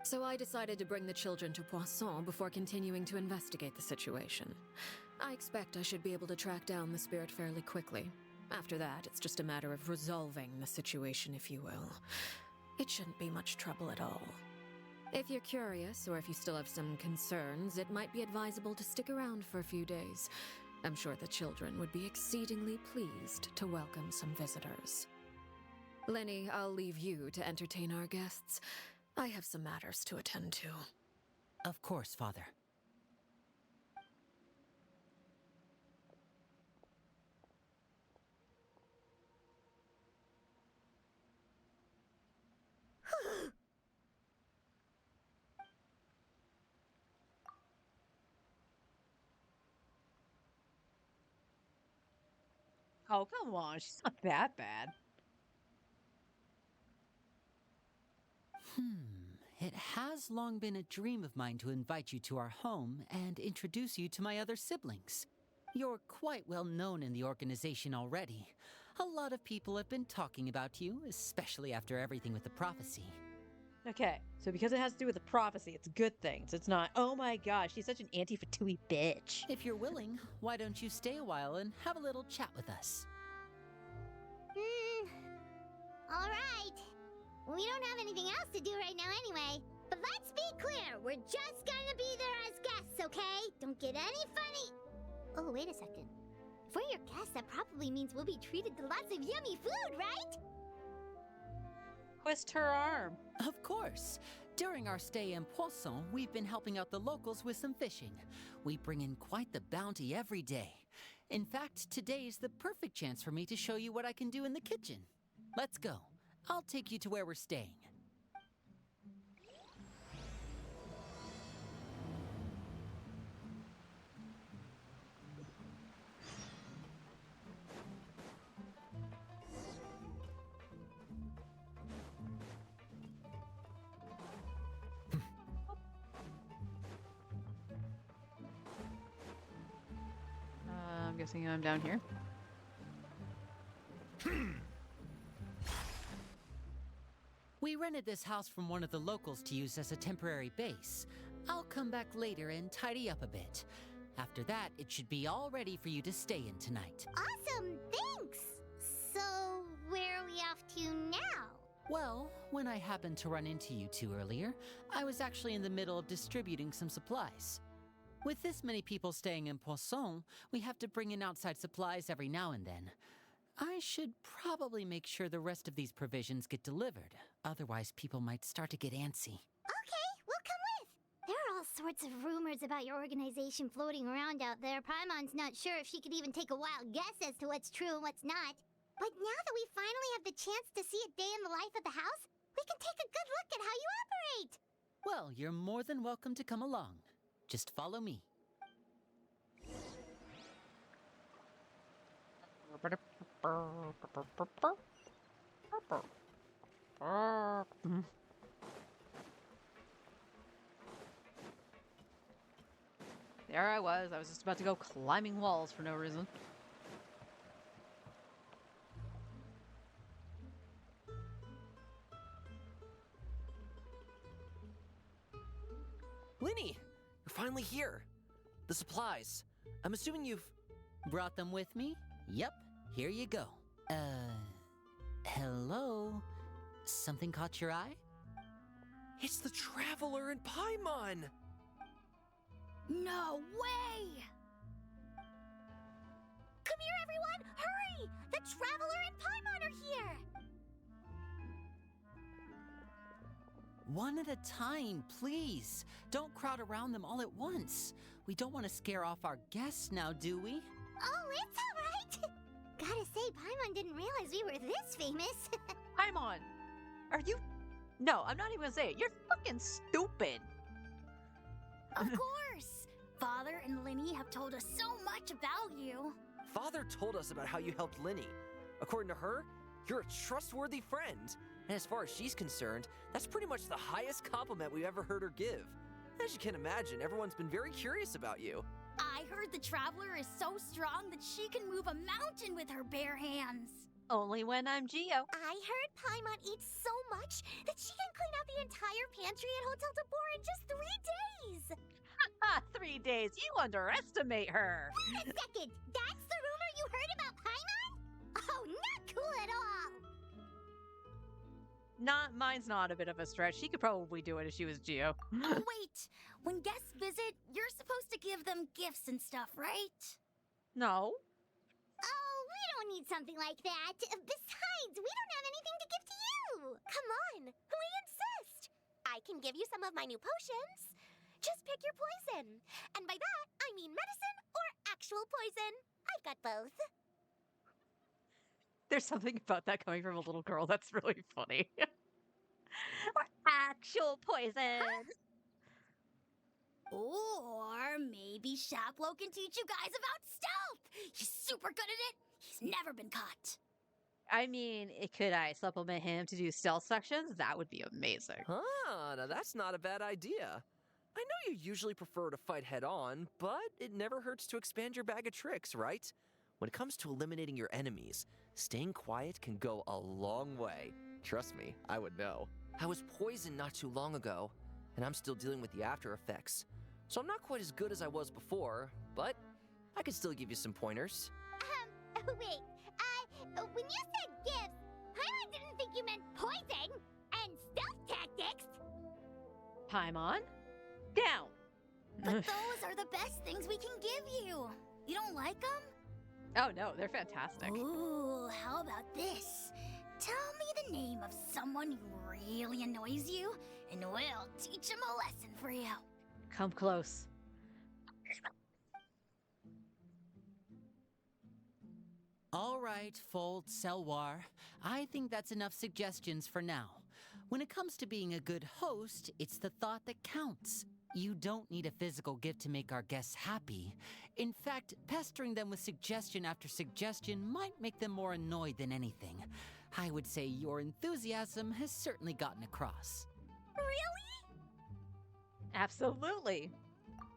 So I decided to bring the children to Poisson before continuing to investigate the situation. I expect I should be able to track down the spirit fairly quickly. After that, it's just a matter of resolving the situation, if you will. It shouldn't be much trouble at all. If you're curious, or if you still have some concerns, it might be advisable to stick around for a few days. I'm sure the children would be exceedingly pleased to welcome some visitors. Lenny, I'll leave you to entertain our guests. I have some matters to attend to. Of course, Father. Oh, come on. She's not that bad. It has long been a dream of mine to invite you to our home and introduce you to my other siblings. You're quite well known in the organization already. A lot of people have been talking about you, especially after everything with the prophecy. Okay, so because it has to do with the prophecy, it's good things. It's not, oh my gosh, she's such an anti-Fatui bitch. If you're willing, why don't you stay a while and have a little chat with us? All right. We don't have anything else to do right now anyway. But let's be clear, we're just gonna be there as guests, okay? Don't get any funny. Oh, wait a second. If we're your guests, that probably means we'll be treated to lots of yummy food, right? Twist her arm. Of course. During our stay in Poisson, we've been helping out the locals with some fishing. We bring in quite the bounty every day. In fact, today's the perfect chance for me to show you what I can do in the kitchen. Let's go. I'll take you to where we're staying. I'm guessing I'm down here. We rented this house from one of the locals to use as a temporary base. I'll come back later and tidy up a bit. After that, it should be all ready for you to stay in tonight. Awesome, thanks! So, where are we off to now? Well, when I happened to run into you two earlier, I was actually in the middle of distributing some supplies. With this many people staying in Poisson, we have to bring in outside supplies every now and then. I should probably make sure the rest of these provisions get delivered. Otherwise, people might start to get antsy. Okay, we'll come with. There are all sorts of rumors about your organization floating around out there. Paimon's not sure if she could even take a wild guess as to what's true and what's not. But now that we finally have the chance to see a day in the life of the house, we can take a good look at how you operate. Well, you're more than welcome to come along. Just follow me. There I was just about to go climbing walls for no reason. Linny, you're finally here. The supplies. I'm assuming you've... Brought them with me? Yep, here you go. Hello? Something caught your eye? It's the Traveler and Paimon! No way! Come here, everyone! Hurry! The Traveler and Paimon are here! One at a time, please. Don't crowd around them all at once. We don't want to scare off our guests now, do we? Oh, it's all right! Gotta say, Paimon didn't realize we were this famous. Paimon! Are you... No, I'm not even gonna say it. You're fucking stupid! Of course! Father and Linny have told us so much about you. Father told us about how you helped Linny. According to her, you're a trustworthy friend. And as far as she's concerned, that's pretty much the highest compliment we've ever heard her give. As you can imagine, everyone's been very curious about you. I heard the Traveler is so strong that she can move a mountain with her bare hands. Only when I'm Geo. I heard Paimon eats so much that she can clean out the entire pantry at Hotel de Boer in just 3 days. Ha! 3 days. You underestimate her. Wait a second. That's the rumor you heard about Paimon? Oh, not cool at all. Mine's not a bit of a stretch. She could probably do it if she was Geo. Oh, wait! When guests visit, you're supposed to give them gifts and stuff, right? No. Oh, we don't need something like that. Besides, we don't have anything to give to you. Come on, we insist. I can give you some of my new potions. Just pick your poison. And by that, I mean medicine or actual poison. I've got both. There's something about that coming from a little girl that's really funny. Or actual poison. Or maybe Shaplo can teach you guys about stealth! He's super good at it! He's never been caught! I mean, could I supplement him to do stealth sections? That would be amazing. Ah, now that's not a bad idea. I know you usually prefer to fight head on, but it never hurts to expand your bag of tricks, right? When it comes to eliminating your enemies, staying quiet can go a long way. Trust me, I would know. I was poisoned not too long ago, and I'm still dealing with the after effects. So I'm not quite as good as I was before, but I can still give you some pointers. Wait, when you said gifts, Paimon didn't think you meant poison and stealth tactics. Paimon, down. But those are the best things we can give you! You don't like them? Oh no, they're fantastic. Ooh, how about this? Tell me the name of someone who really annoys you, and we'll teach him a lesson for you. Come close. All right, Fold Selwar. I think that's enough suggestions for now. When it comes to being a good host, it's the thought that counts. You don't need a physical gift to make our guests happy. In fact, pestering them with suggestion after suggestion might make them more annoyed than anything. I would say your enthusiasm has certainly gotten across. Really? Absolutely.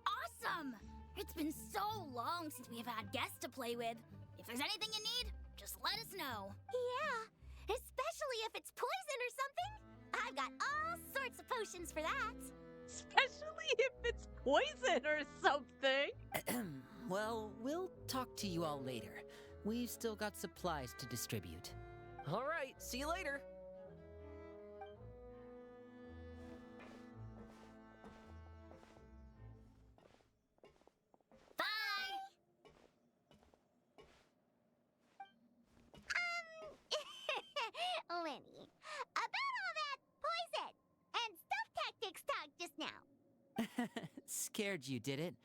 Awesome! It's been so long since we have had guests to play with. If there's anything you need, just let us know. Yeah, especially if it's poison or something. I've got all sorts of potions for that. Especially if it's poison or something. Well, we'll talk to you all later. We've still got supplies to distribute. All right, see you later. Lenny, about all that poison and stealth tactics talk just now. Scared you, did it?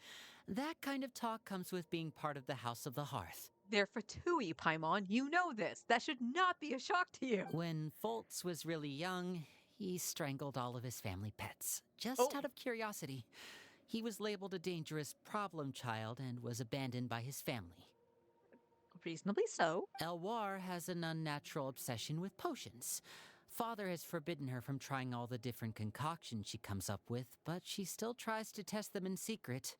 That kind of talk comes with being part of the House of the Hearth. They're Fatui, Paimon. You know this. That should not be a shock to you. When Foltz was really young, he strangled all of his family pets, just out of curiosity. He was labeled a dangerous problem child and was abandoned by his family. Reasonably so. Elwar has an unnatural obsession with potions. Father has forbidden her from trying all the different concoctions she comes up with, but she still tries to test them in secret.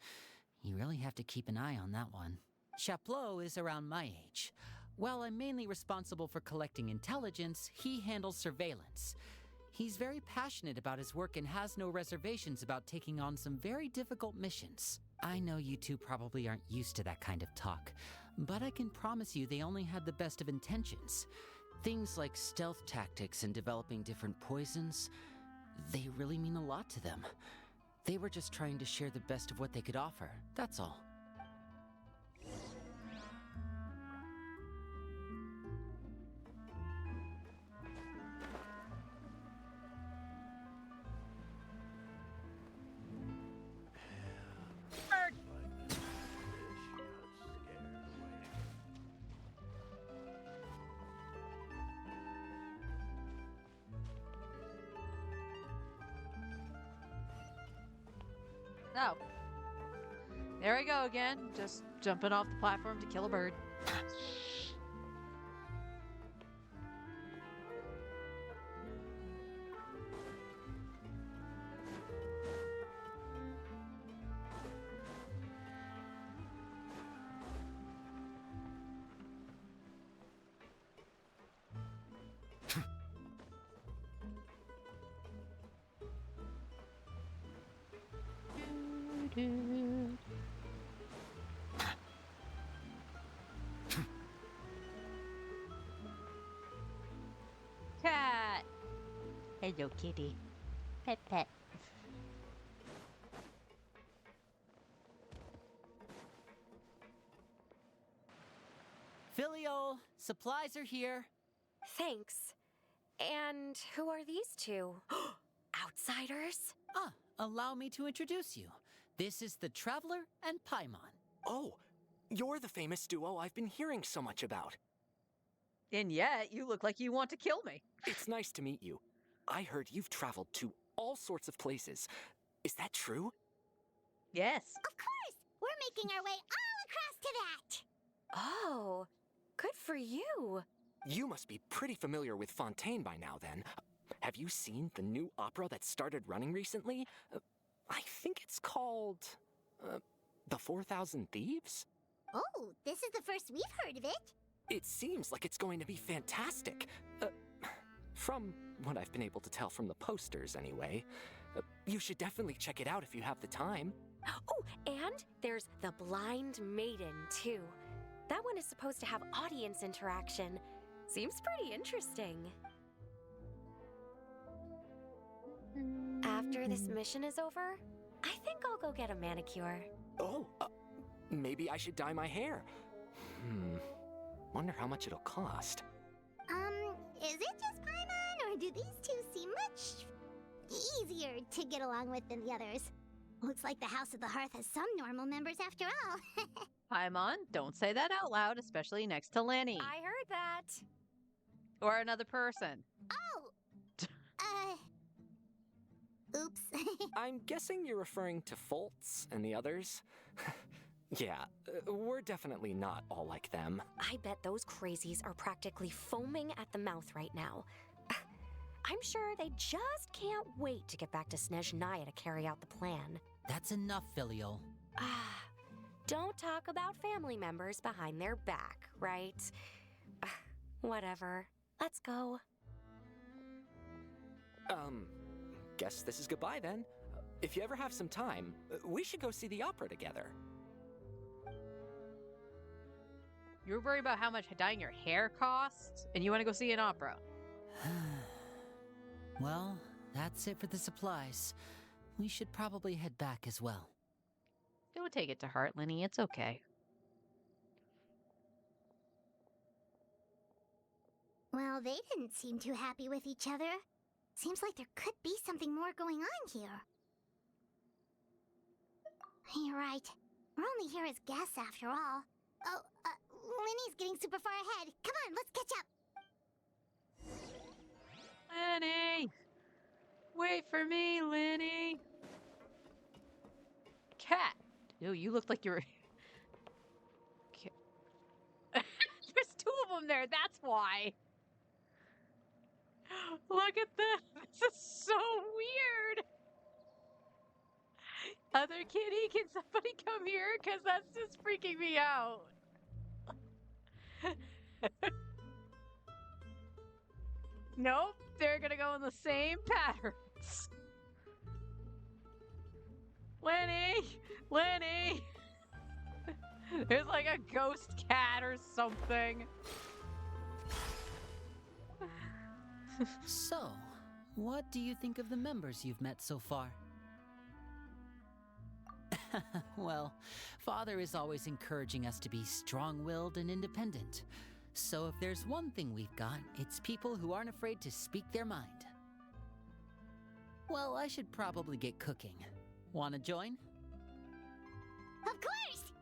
You really have to keep an eye on that one. Chaplot is around my age. While I'm mainly responsible for collecting intelligence, he handles surveillance. He's very passionate about his work and has no reservations about taking on some very difficult missions. I know you two probably aren't used to that kind of talk, but I can promise you they only had the best of intentions. Things like stealth tactics and developing different poisons, they really mean a lot to them. They were just trying to share the best of what they could offer, that's all. Oh. There we go again. Just jumping off the platform to kill a bird. Cat. Hello, kitty. Pet, pet. Filial, supplies are here. Thanks. And who are these two? Outsiders? Ah, allow me to introduce you. This is the Traveler and Paimon. Oh, you're the famous duo I've been hearing so much about. And yet, you look like you want to kill me. It's nice to meet you. I heard you've traveled to all sorts of places. Is that true? Yes. Of course! We're making our way all across to that! Oh, good for you. You must be pretty familiar with Fontaine by now, then. Have you seen the new opera that started running recently? I think it's called... The 4,000 Thieves? Oh, this is the first we've heard of it. It seems like it's going to be fantastic. From what I've been able to tell from the posters, anyway. You should definitely check it out if you have the time. Oh, and there's The Blind Maiden, too. That one is supposed to have audience interaction. Seems pretty interesting. After this mission is over, I think I'll go get a manicure. Oh, maybe I should dye my hair. Wonder how much it'll cost. Is it just Paimon, or do these two seem much easier to get along with than the others? Looks like the House of the Hearth has some normal members after all. Paimon, don't say that out loud, especially next to Lenny. I heard that. Or another person. Oops. I'm guessing you're referring to Foltz and the others? Yeah, we're definitely not all like them. I bet those crazies are practically foaming at the mouth right now. I'm sure they just can't wait to get back to Snezhnaya to carry out the plan. That's enough, Filial. Don't talk about family members behind their back, right? Whatever. Let's go. Guess this is goodbye then. If you ever have some time, we should go see the opera together. You're worried about how much dyeing your hair costs, and you want to go see an opera. Well, that's it for the supplies. We should probably head back as well. Don't take it to heart, Lenny. It's okay. Well, they didn't seem too happy with each other. Seems like there could be something more going on here. You're right. We're only here as guests after all. Oh, Lenny's getting super far ahead. Come on, let's catch up. Lenny! Wait for me, Lenny! Cat! Ew, you look like you're... There's two of them there, that's why! Look at this! This is so weird! Other kitty, can somebody come here? Because that's just freaking me out. Nope, they're gonna go in the same patterns. Lenny! Lenny! There's like a ghost cat or something. So, what do you think of the members you've met so far? Well, Father is always encouraging us to be strong-willed and independent. So if there's one thing we've got, it's people who aren't afraid to speak their mind. Well, I should probably get cooking. Wanna join? Of course!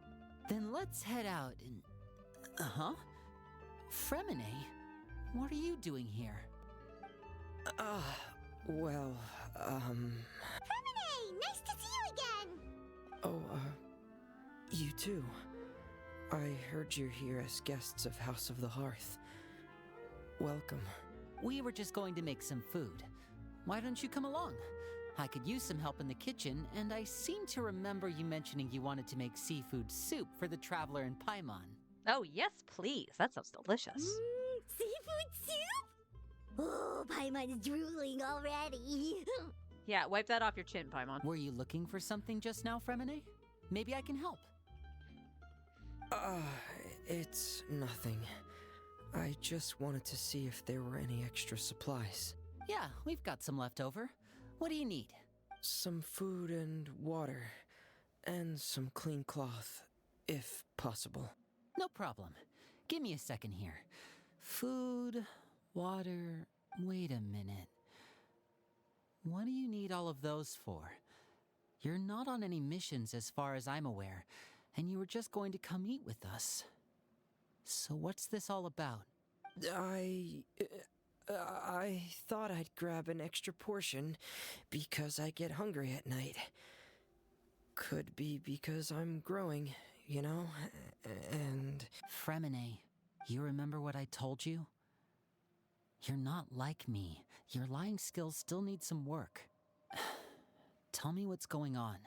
Then let's head out and... Fremine? What are you doing here? Well, Fremine! Nice to see you again! Oh, you too. I heard you're here as guests of House of the Hearth. Welcome. We were just going to make some food. Why don't you come along? I could use some help in the kitchen, and I seem to remember you mentioning you wanted to make seafood soup for the Traveler and Paimon. Oh, yes, please. That sounds delicious. Seafood soup? Oh, Paimon's drooling already. Yeah, wipe that off your chin, Paimon. Were you looking for something just now, Fremine? Maybe I can help. It's nothing. I just wanted to see if there were any extra supplies. Yeah, we've got some left over. What do you need? Some food and water, and some clean cloth, if possible. No problem. Give me a second here. Food, water, wait a minute. What do you need all of those for? You're not on any missions as far as I'm aware, and you were just going to come eat with us. So what's this all about? I thought I'd grab an extra portion because I get hungry at night. Could be because I'm growing, you know, and... Fremine, you remember what I told you? You're not like me. Your lying skills still need some work. Tell me what's going on.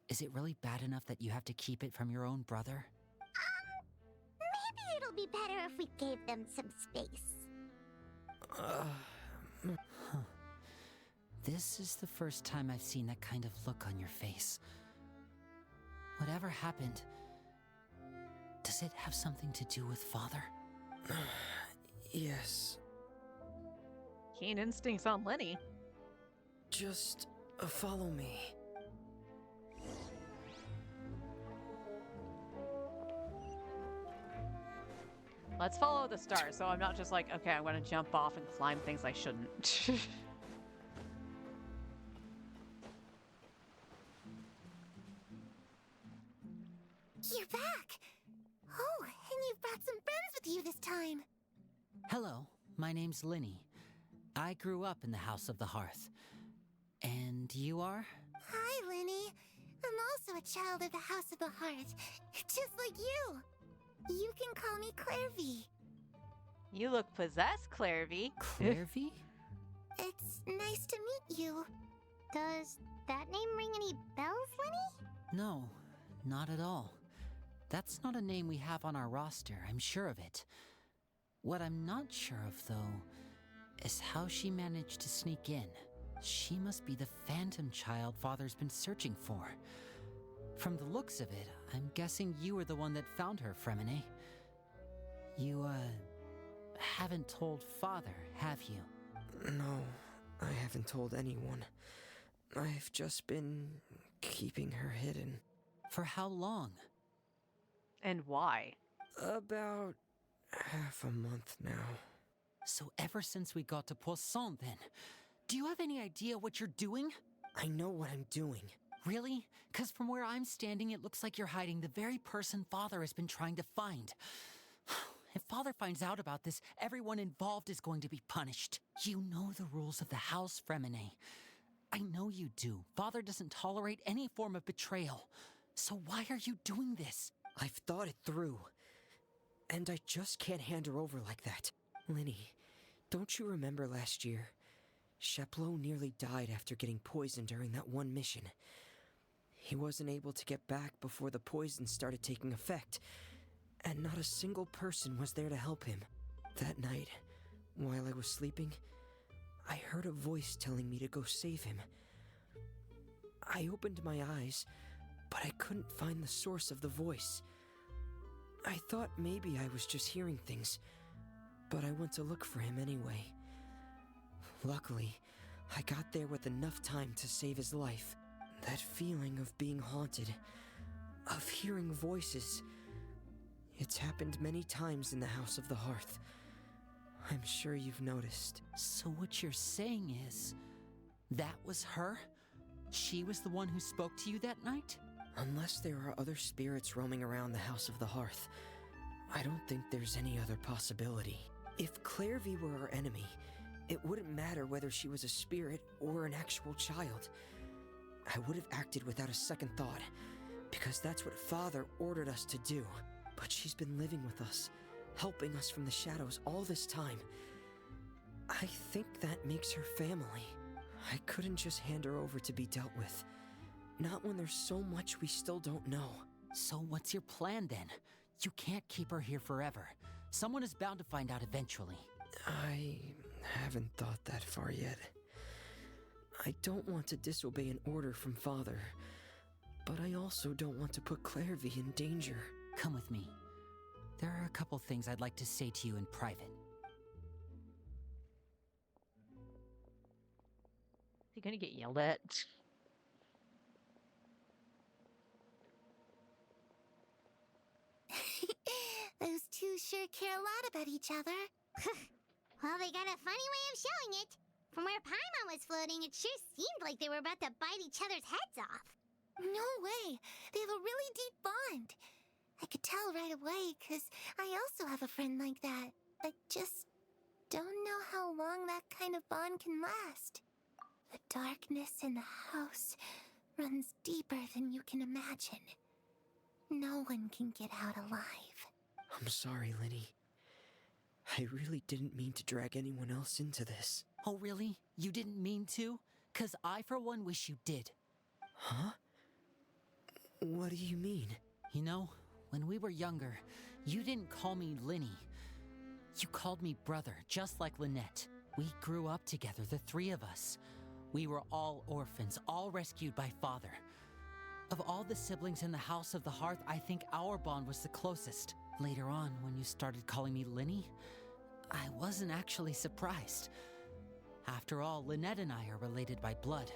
Is it really bad enough that you have to keep it from your own brother? Maybe it'll be better if we gave them some space. This is the first time I've seen that kind of look on your face. Whatever happened, does it have something to do with Father? Yes. Keen instincts on Lenny. Just follow me. Let's follow the stars, so I'm not just like, okay, I'm gonna jump off and climb things I shouldn't. You're back! Oh, and you've brought some friends with you this time. Hello, my name's Linny. I grew up in the House of the Hearth. And you are? Hi, Linny. I'm also a child of the House of the Hearth, just like you. You can call me Clairvy. You look possessed, Clairvy. Clairvy? It's nice to meet you. Does that name ring any bells, Lenny? No, not at all. That's not a name we have on our roster, I'm sure of it. What I'm not sure of, though, is how she managed to sneak in. She must be the phantom child Father's been searching for. From the looks of it, I'm guessing you were the one that found her, Fremine. You, haven't told Father, have you? No, I haven't told anyone. I've just been keeping her hidden. For how long? And why? About half a month now. So ever since we got to Poisson, then, do you have any idea what you're doing? I know what I'm doing. Really? Because from where I'm standing, it looks like you're hiding the very person Father has been trying to find. If Father finds out about this, everyone involved is going to be punished. You know the rules of the house, Fremine. I know you do. Father doesn't tolerate any form of betrayal. So why are you doing this? I've thought it through. And I just can't hand her over like that. Linny, don't you remember last year? Sheplo nearly died after getting poisoned during that one mission. He wasn't able to get back before the poison started taking effect, and not a single person was there to help him. That night, while I was sleeping, I heard a voice telling me to go save him. I opened my eyes, but I couldn't find the source of the voice. I thought maybe I was just hearing things, but I went to look for him anyway. Luckily, I got there with enough time to save his life. That feeling of being haunted, of hearing voices, it's happened many times in the House of the Hearth. I'm sure you've noticed. So what you're saying is, that was her? She was the one who spoke to you that night? Unless there are other spirits roaming around the House of the Hearth, I don't think there's any other possibility. If Clairvy were our enemy, it wouldn't matter whether she was a spirit or an actual child. I would have acted without a second thought, because that's what Father ordered us to do. But she's been living with us, helping us from the shadows all this time. I think that makes her family. I couldn't just hand her over to be dealt with. Not when there's so much we still don't know. So what's your plan then? You can't keep her here forever. Someone is bound to find out eventually. I haven't thought that far yet. I don't want to disobey an order from Father, but I also don't want to put Clairvy in danger. Come with me. There are a couple things I'd like to say to you in private. You gonna get yelled at? Those two sure care a lot about each other. Well, they got a funny way of showing it. From where Paimon was floating, it sure seemed like they were about to bite each other's heads off. No way. They have a really deep bond. I could tell right away, 'cause I also have a friend like that. I just don't know how long that kind of bond can last. The darkness in the house runs deeper than you can imagine. No one can get out alive. I'm sorry, Lenny. I really didn't mean to drag anyone else into this. Oh, really? You didn't mean to? 'Cause I, for one, wish you did. Huh? What do you mean? You know, when we were younger, you didn't call me Linny. You called me brother, just like Lynette. We grew up together, the three of us. We were all orphans, all rescued by father. Of all the siblings in the House of the Hearth, I think our bond was the closest. Later on, when you started calling me Linny, I wasn't actually surprised. After all, Lynette and I are related by blood.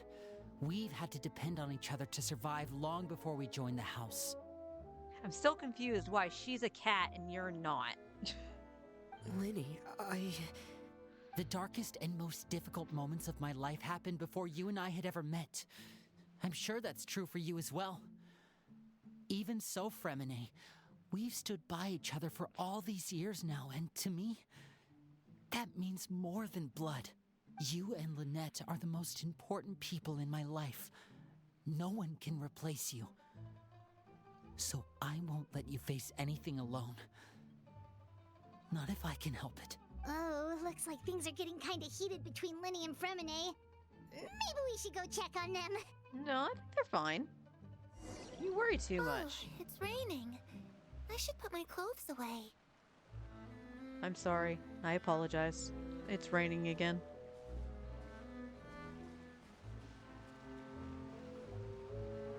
We've had to depend on each other to survive long before we joined the house. I'm still confused why she's a cat and you're not. Lenny, The darkest and most difficult moments of my life happened before you and I had ever met. I'm sure that's true for you as well. Even so, Fremine, we've stood by each other for all these years now, and to me, that means more than blood. You and Lynette are the most important people in my life. No one can replace you. So I won't let you face anything alone. Not if I can help it. Oh, looks like things are getting kinda heated between Linny and Fremine. Maybe we should go check on them. No, I think they're fine. You worry too much. It's raining. I should put my clothes away. I'm sorry. I apologize. It's raining again.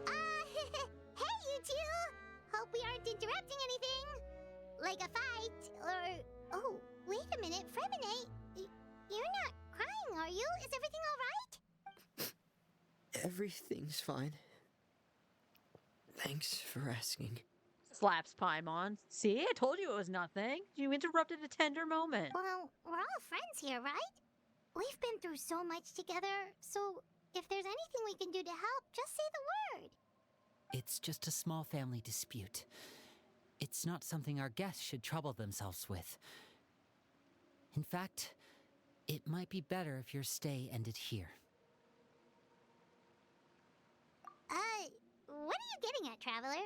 Hey, you two! Hope we aren't interrupting anything. Like a fight, or... Oh, wait a minute, Fremine. You're not crying, are you? Is everything alright? Everything's fine. Thanks for asking. Slaps Paimon. See, I told you it was nothing. You interrupted a tender moment. Well, we're all friends here, right? We've been through so much together, so if there's anything we can do to help, just say the word. It's just a small family dispute. It's not something our guests should trouble themselves with. In fact, it might be better if your stay ended here. What are you getting at, Traveler?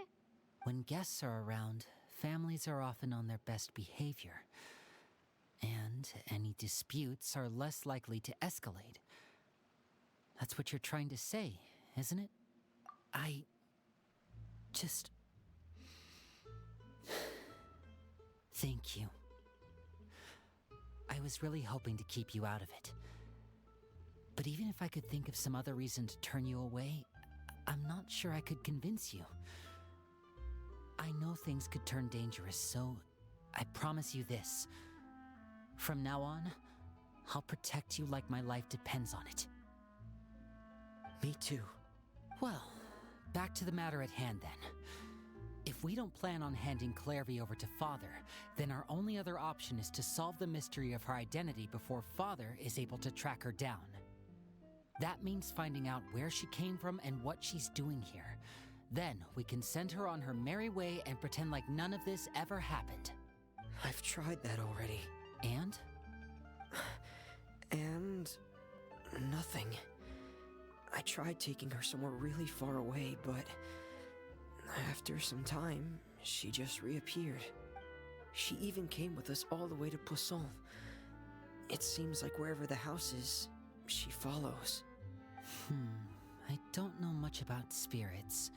When guests are around, families are often on their best behavior. And any disputes are less likely to escalate. That's what you're trying to say, isn't it? I just... Thank you. I was really hoping to keep you out of it. But even if I could think of some other reason to turn you away, I'm not sure I could convince you. I know things could turn dangerous, so I promise you this. From now on, I'll protect you like my life depends on it. Me too. Well, back to the matter at hand then. If we don't plan on handing Clairvy over to Father, then our only other option is to solve the mystery of her identity before Father is able to track her down. That means finding out where she came from and what she's doing here. Then we can send her on her merry way and pretend like none of this ever happened. I've tried that already. And? And... nothing. I tried taking her somewhere really far away, but... after some time, she just reappeared. She even came with us all the way to Poisson. It seems like wherever the house is, she follows. I don't know much about spirits.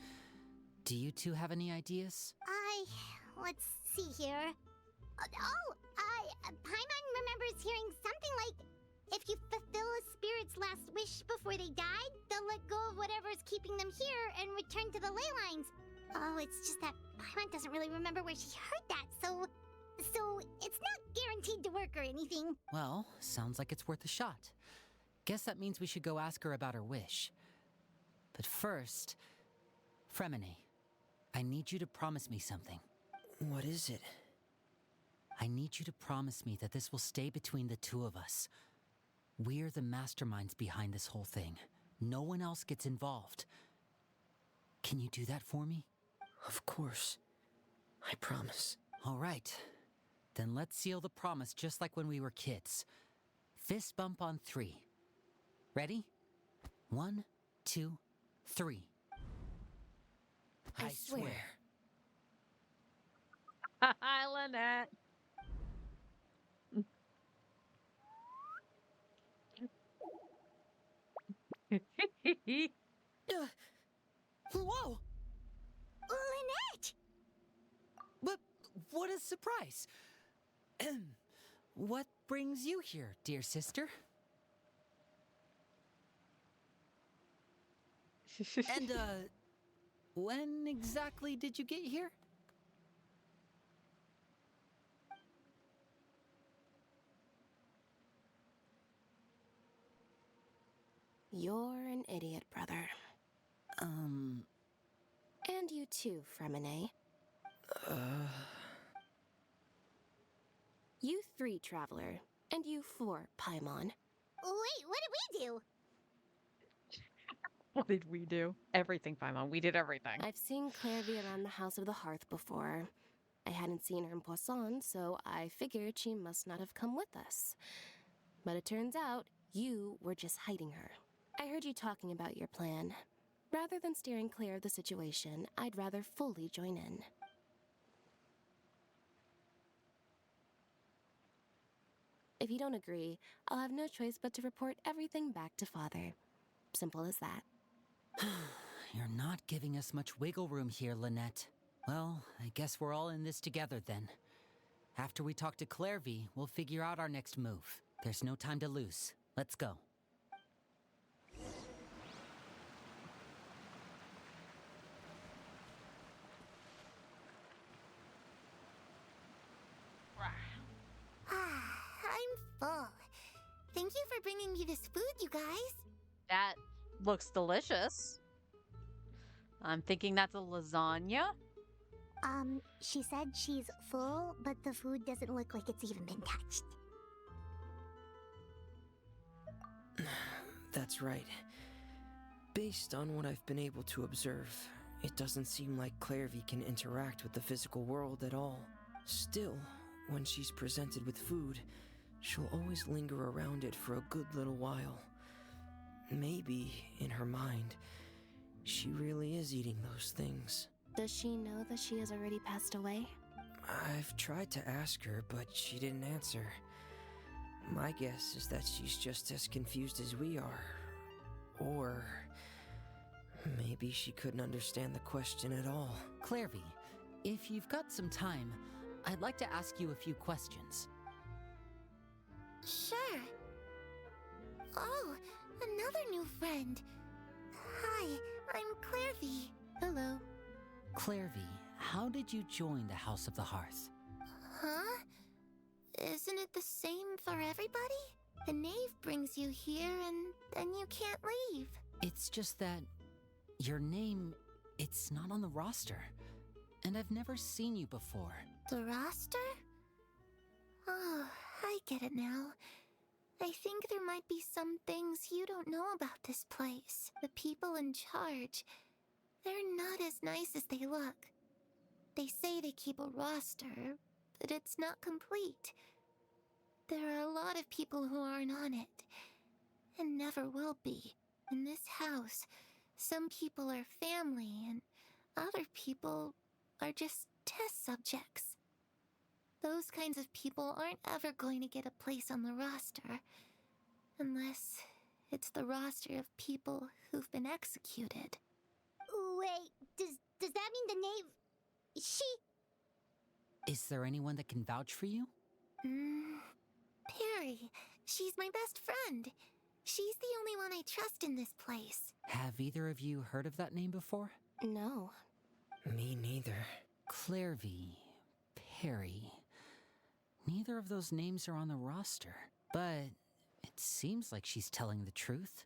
Do you two have any ideas? Let's see here. Paimon remembers hearing something like, if you fulfill a spirit's last wish before they died, they'll let go of whatever's keeping them here and return to the ley lines. Oh, it's just that Paimon doesn't really remember where she heard that, so it's not guaranteed to work or anything. Well, sounds like it's worth a shot. Guess that means we should go ask her about her wish. But first, Fremine, I need you to promise me something. What is it? I need you to promise me that this will stay between the two of us. We're the masterminds behind this whole thing. No one else gets involved. Can you do that for me? Of course. I promise. All right. Then let's seal the promise just like when we were kids. Fist bump on 3. Ready? 1, 2, 3. I swear. Hi, Lynette. Whoa! Lynette! But what a surprise! What brings you here, dear sister? And, when exactly did you get here? You're an idiot, brother. And you too, Fremine. You 3, Traveler. And you 4, Paimon. Wait, what did we do? What did we do? Everything, Paimon. We did everything. I've seen Clairvy around the House of the Hearth before. I hadn't seen her in Poisson, so I figured she must not have come with us. But it turns out you were just hiding her. I heard you talking about your plan. Rather than steering clear of the situation, I'd rather fully join in. If you don't agree, I'll have no choice but to report everything back to Father. Simple as that. You're not giving us much wiggle room here, Lynette. Well, I guess we're all in this together then. After we talk to Clairvy, we'll figure out our next move. There's no time to lose. Let's go. I'm full. Thank you for bringing me this food, you guys. That looks delicious. I'm thinking that's a lasagna. She said she's full, but the food doesn't look like it's even been touched. That's right. Based on what I've been able to observe, it doesn't seem like Clairvy can interact with the physical world at all. Still, when she's presented with food, she'll always linger around it for a good little while. Maybe, in her mind, she really is eating those things. Does she know that she has already passed away? I've tried to ask her, but she didn't answer. My guess is that she's just as confused as we are. Or maybe she couldn't understand the question at all. Clairvy, if you've got some time, I'd like to ask you a few questions. Sure. Oh, another new friend. Hi, I'm Clairvy. Hello. Clairvy, how did you join the House of the Hearth? Huh? Isn't it the same for everybody? The knave brings you here and then you can't leave. It's just that your name, it's not on the roster. And I've never seen you before. The roster? Oh, I get it now. I think there might be some things you don't know about this place. The people in charge, they're not as nice as they look. They say they keep a roster, but it's not complete. There are a lot of people who aren't on it, and never will be. In this house, some people are family, and other people are just test subjects. Those kinds of people aren't ever going to get a place on the roster, unless it's the roster of people who've been executed. Wait, does that mean the knave... Is there anyone that can vouch for you? Perry. She's my best friend. She's the only one I trust in this place. Have either of you heard of that name before? No. Me neither. Clairvy, Perry. Neither of those names are on the roster. But it seems like she's telling the truth.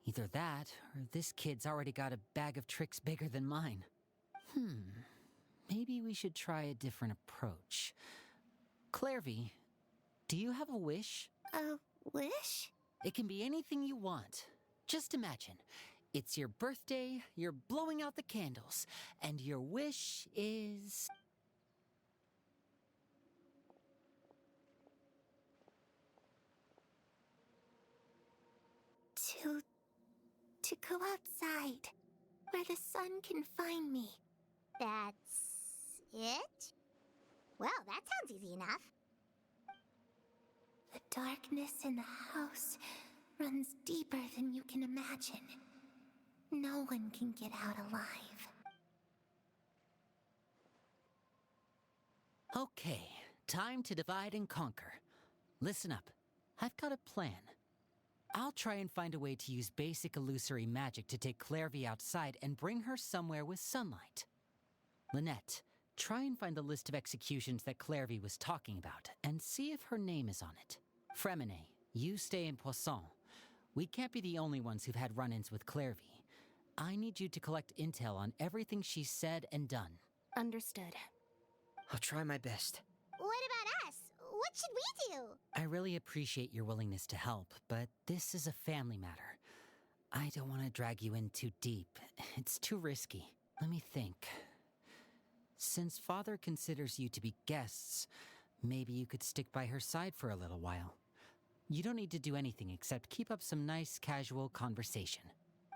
Either that, or this kid's already got a bag of tricks bigger than mine. Maybe we should try a different approach. Clairvy, do you have a wish? A wish? It can be anything you want. Just imagine, it's your birthday, you're blowing out the candles, and your wish is... To go outside, where the sun can find me. That's it? Well, that sounds easy enough. The darkness in the house runs deeper than you can imagine. No one can get out alive. Okay, time to divide and conquer. Listen up, I've got a plan. I'll try and find a way to use basic illusory magic to take Clairvy outside and bring her somewhere with sunlight. Lynette, try and find the list of executions that Clairvy was talking about, and see if her name is on it. Fremine, you stay in Poisson. We can't be the only ones who've had run-ins with Clairvy. I need you to collect intel on everything she's said and done. Understood. I'll try my best. What about us? What should we do? I really appreciate your willingness to help, but this is a family matter. I don't want to drag you in too deep. It's too risky. Let me think. Since Father considers you to be guests, maybe you could stick by her side for a little while. You don't need to do anything except keep up some nice, casual conversation.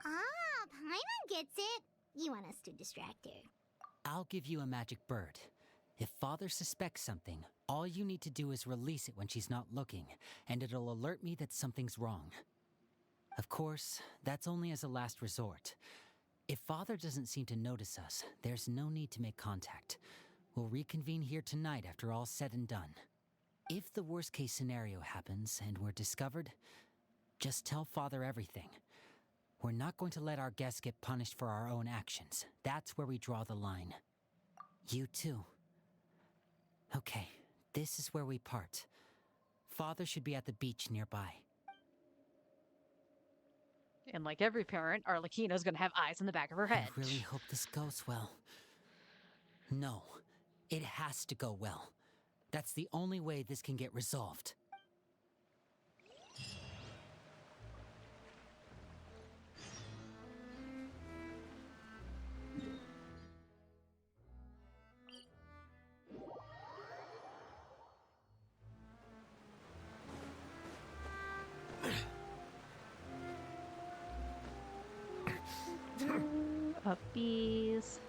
Ah, Paimon gets it. You want us to distract her. I'll give you a magic bird. If Father suspects something, all you need to do is release it when she's not looking, and it'll alert me that something's wrong. Of course, that's only as a last resort. If Father doesn't seem to notice us, there's no need to make contact. We'll reconvene here tonight after all's said and done. If the worst-case scenario happens and we're discovered, just tell Father everything. We're not going to let our guests get punished for our own actions. That's where we draw the line. You too. Okay, this is where we part. Father should be at the beach nearby. And like every parent, Arlecchino's gonna have eyes in the back of her head. I really hope this goes well. No, it has to go well. That's the only way this can get resolved. Puppies.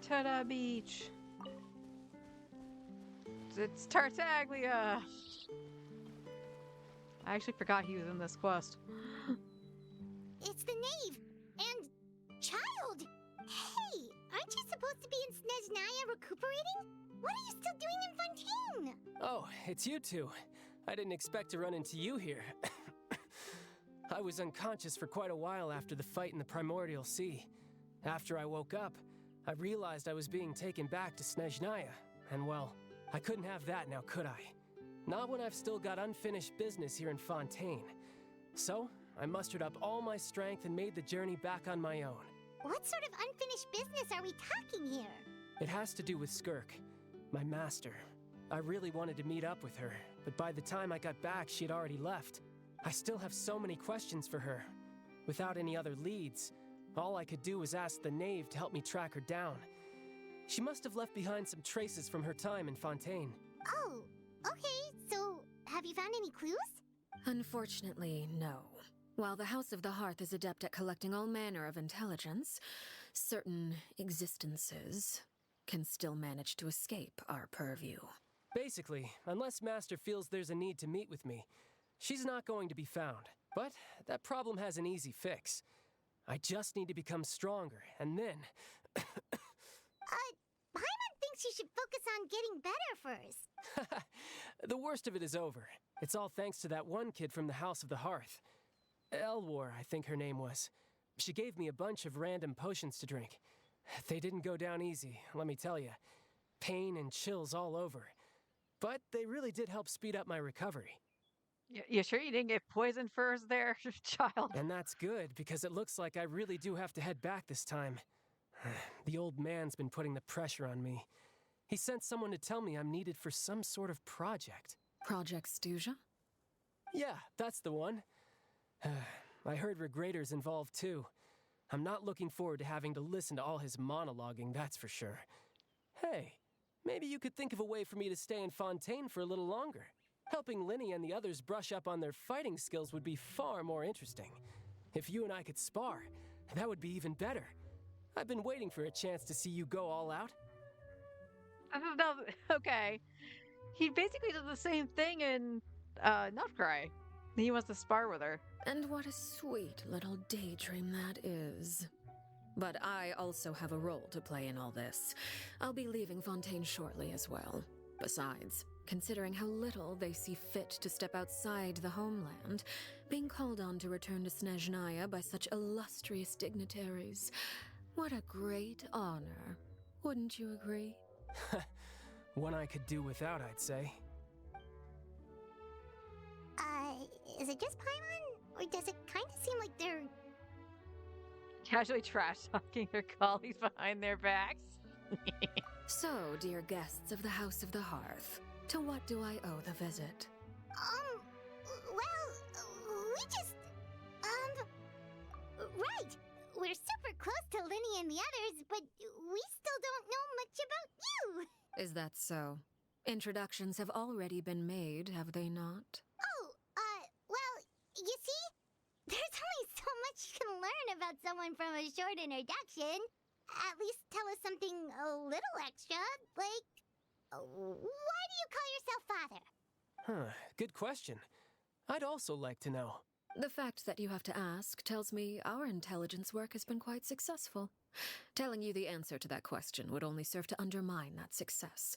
Ta-da Beach. It's Tartaglia. I actually forgot he was in this quest. It's the knave and child. Hey, aren't you supposed to be in Snezhnaya recuperating? What are you still doing in Fontaine? Oh, it's you two. I didn't expect to run into you here. I was unconscious for quite a while after the fight in the Primordial Sea. After I woke up, I realized I was being taken back to Snezhnaya, and well, I couldn't have that now, could I? Not when I've still got unfinished business here in Fontaine. So, I mustered up all my strength and made the journey back on my own. What sort of unfinished business are we talking here? It has to do with Skirk, my master. I really wanted to meet up with her, but by the time I got back, she'd already left. I still have so many questions for her. Without any other leads, all I could do was ask the knave to help me track her down. She must have left behind some traces from her time in Fontaine. Oh, okay, so have you found any clues? Unfortunately, no. While the House of the Hearth is adept at collecting all manner of intelligence, certain existences can still manage to escape our purview. Basically, unless Master feels there's a need to meet with me, she's not going to be found. But that problem has an easy fix. I just need to become stronger, and then... Paimon thinks you should focus on getting better first. The worst of it is over. It's all thanks to that one kid from the House of the Hearth. Elwar, I think her name was. She gave me a bunch of random potions to drink. They didn't go down easy, let me tell you. Pain and chills all over. But they really did help speed up my recovery. You sure you didn't get poison first there, child? And that's good, because it looks like I really do have to head back this time. The old man's been putting the pressure on me. He sent someone to tell me I'm needed for some sort of project. Project Stuja? Yeah, that's the one. I heard Regrator's involved too. I'm not looking forward to having to listen to all his monologuing, that's for sure. Hey, maybe you could think of a way for me to stay in Fontaine for a little longer. Helping Linny and the others brush up on their fighting skills would be far more interesting. If you and I could spar, that would be even better. I've been waiting for a chance to see you go all out. No, okay. He basically did the same thing in Nutcry. He wants to spar with her. And what a sweet little daydream that is. But I also have a role to play in all this. I'll be leaving Fontaine shortly as well. Besides, considering how little they see fit to step outside the homeland, being called on to return to Snezhnaya by such illustrious dignitaries, what a great honor. Wouldn't you agree? One I could do without, I'd say. Is it just Paimon? Or does it kind of seem like they're... Casually trash-talking their colleagues behind their backs? So, dear guests of the House of the Hearth, to what do I owe the visit? We just... Right! We're super close to Linny and the others, but we still don't know much about you! Is that so? Introductions have already been made, have they not? Well, you see, there's only so much you can learn about someone from a short introduction. At least tell us something a little extra, like, why do you call yourself father? Good question. I'd also like to know. The fact that you have to ask tells me our intelligence work has been quite successful. Telling you the answer to that question would only serve to undermine that success.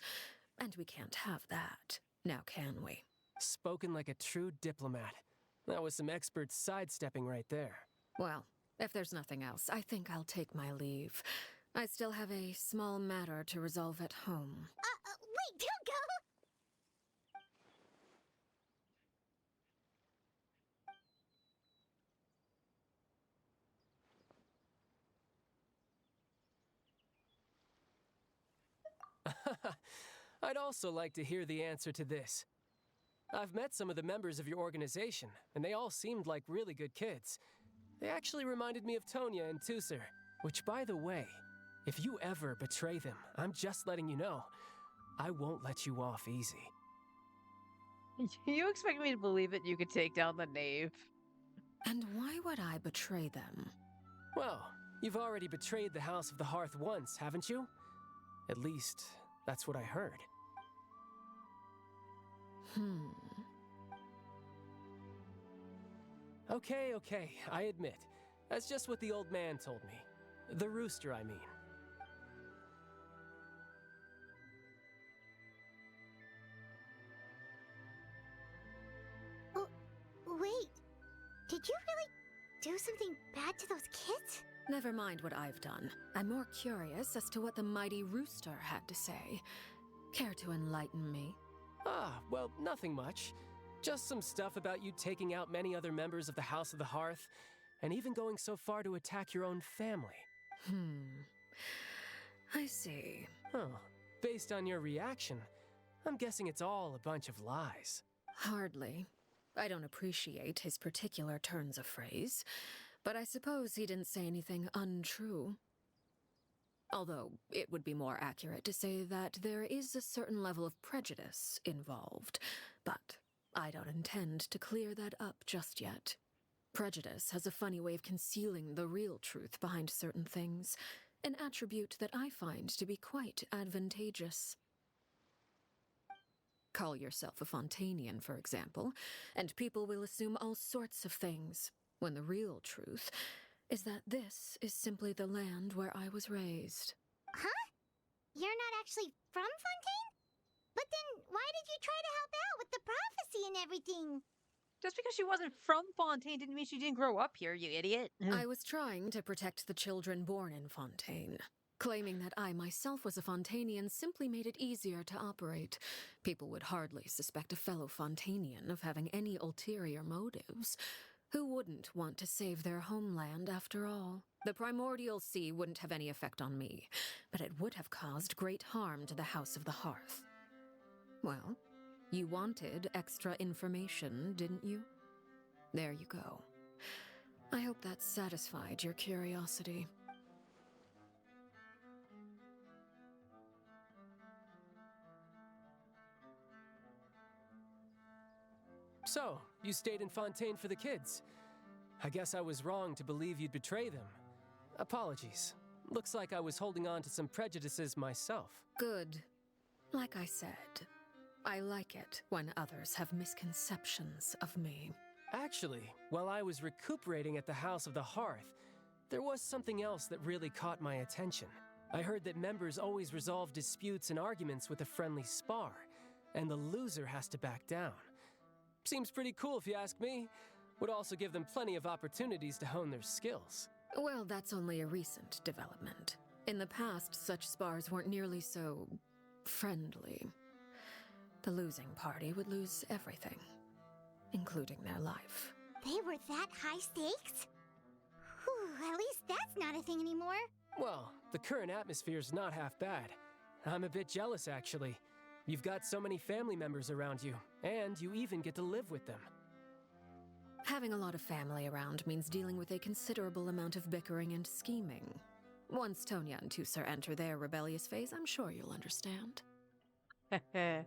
And we can't have that, now can we? Spoken like a true diplomat. That was some expert sidestepping right there. Well, if there's nothing else, I think I'll take my leave. I still have a small matter to resolve at home. Wait, don't go! I'd also like to hear the answer to this. I've met some of the members of your organization, and they all seemed like really good kids. They actually reminded me of Tonya and Tusser, which, by the way, if you ever betray them, I'm just letting you know, I won't let you off easy. You expect me to believe that you could take down the knave? And why would I betray them? Well, you've already betrayed the House of the Hearth once, haven't you? At least, that's what I heard. Okay, I admit. That's just what the old man told me. The rooster, I mean. Wait, did you really do something bad to those kids? Never mind what I've done. I'm more curious as to what the mighty rooster had to say. Care to enlighten me? Well, nothing much. Just some stuff about you taking out many other members of the House of the Hearth, and even going so far to attack your own family. I see. Based on your reaction, I'm guessing it's all a bunch of lies. Hardly. I don't appreciate his particular turns of phrase, but I suppose he didn't say anything untrue. Although, it would be more accurate to say that there is a certain level of prejudice involved, but I don't intend to clear that up just yet. Prejudice has a funny way of concealing the real truth behind certain things, an attribute that I find to be quite advantageous. Call yourself a Fontainian, for example, and people will assume all sorts of things, when the real truth is that this is simply the land where I was raised. Huh? You're not actually from Fontaine? But then why did you try to help out with the prophecy and everything? Just because she wasn't from Fontaine didn't mean she didn't grow up here, you idiot. I was trying to protect the children born in Fontaine. Claiming that I myself was a Fontainian simply made it easier to operate. People would hardly suspect a fellow Fontainian of having any ulterior motives. Who wouldn't want to save their homeland, after all? The primordial sea wouldn't have any effect on me, but it would have caused great harm to the House of the Hearth. Well, you wanted extra information, didn't you? There you go. I hope that satisfied your curiosity. So, you stayed in Fontaine for the kids. I guess I was wrong to believe you'd betray them. Apologies. Looks like I was holding on to some prejudices myself. Good. Like I said, I like it when others have misconceptions of me. Actually, while I was recuperating at the House of the Hearth, there was something else that really caught my attention. I heard that members always resolve disputes and arguments with a friendly spar, and the loser has to back down. Seems pretty cool if you ask me. Would also give them plenty of opportunities to hone their skills. Well, that's only a recent development. In the past, such spars weren't nearly so friendly. The losing party would lose everything, including their life. They were that high stakes? Whew, at least that's not a thing anymore. Well, the current atmosphere's not half bad. I'm a bit jealous, actually. You've got so many family members around you, and you even get to live with them. Having a lot of family around means dealing with a considerable amount of bickering and scheming. Once Tonya and Tusser enter their rebellious phase, I'm sure you'll understand.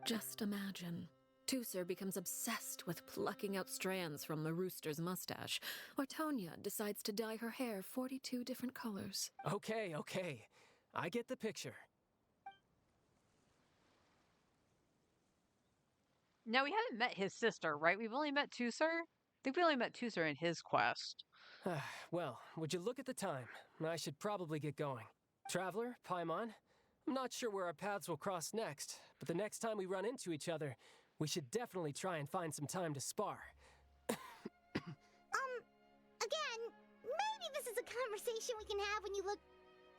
Just imagine. Tusser becomes obsessed with plucking out strands from the rooster's mustache, or Tonya decides to dye her hair 42 different colors. Okay. I get the picture. Now, we haven't met his sister, right? We've only met Tusser? I think we only met Tusser in his quest. Well, would you look at the time? I should probably get going. Traveler, Paimon, I'm not sure where our paths will cross next, but the next time we run into each other, we should definitely try and find some time to spar. Again, maybe this is a conversation we can have when you look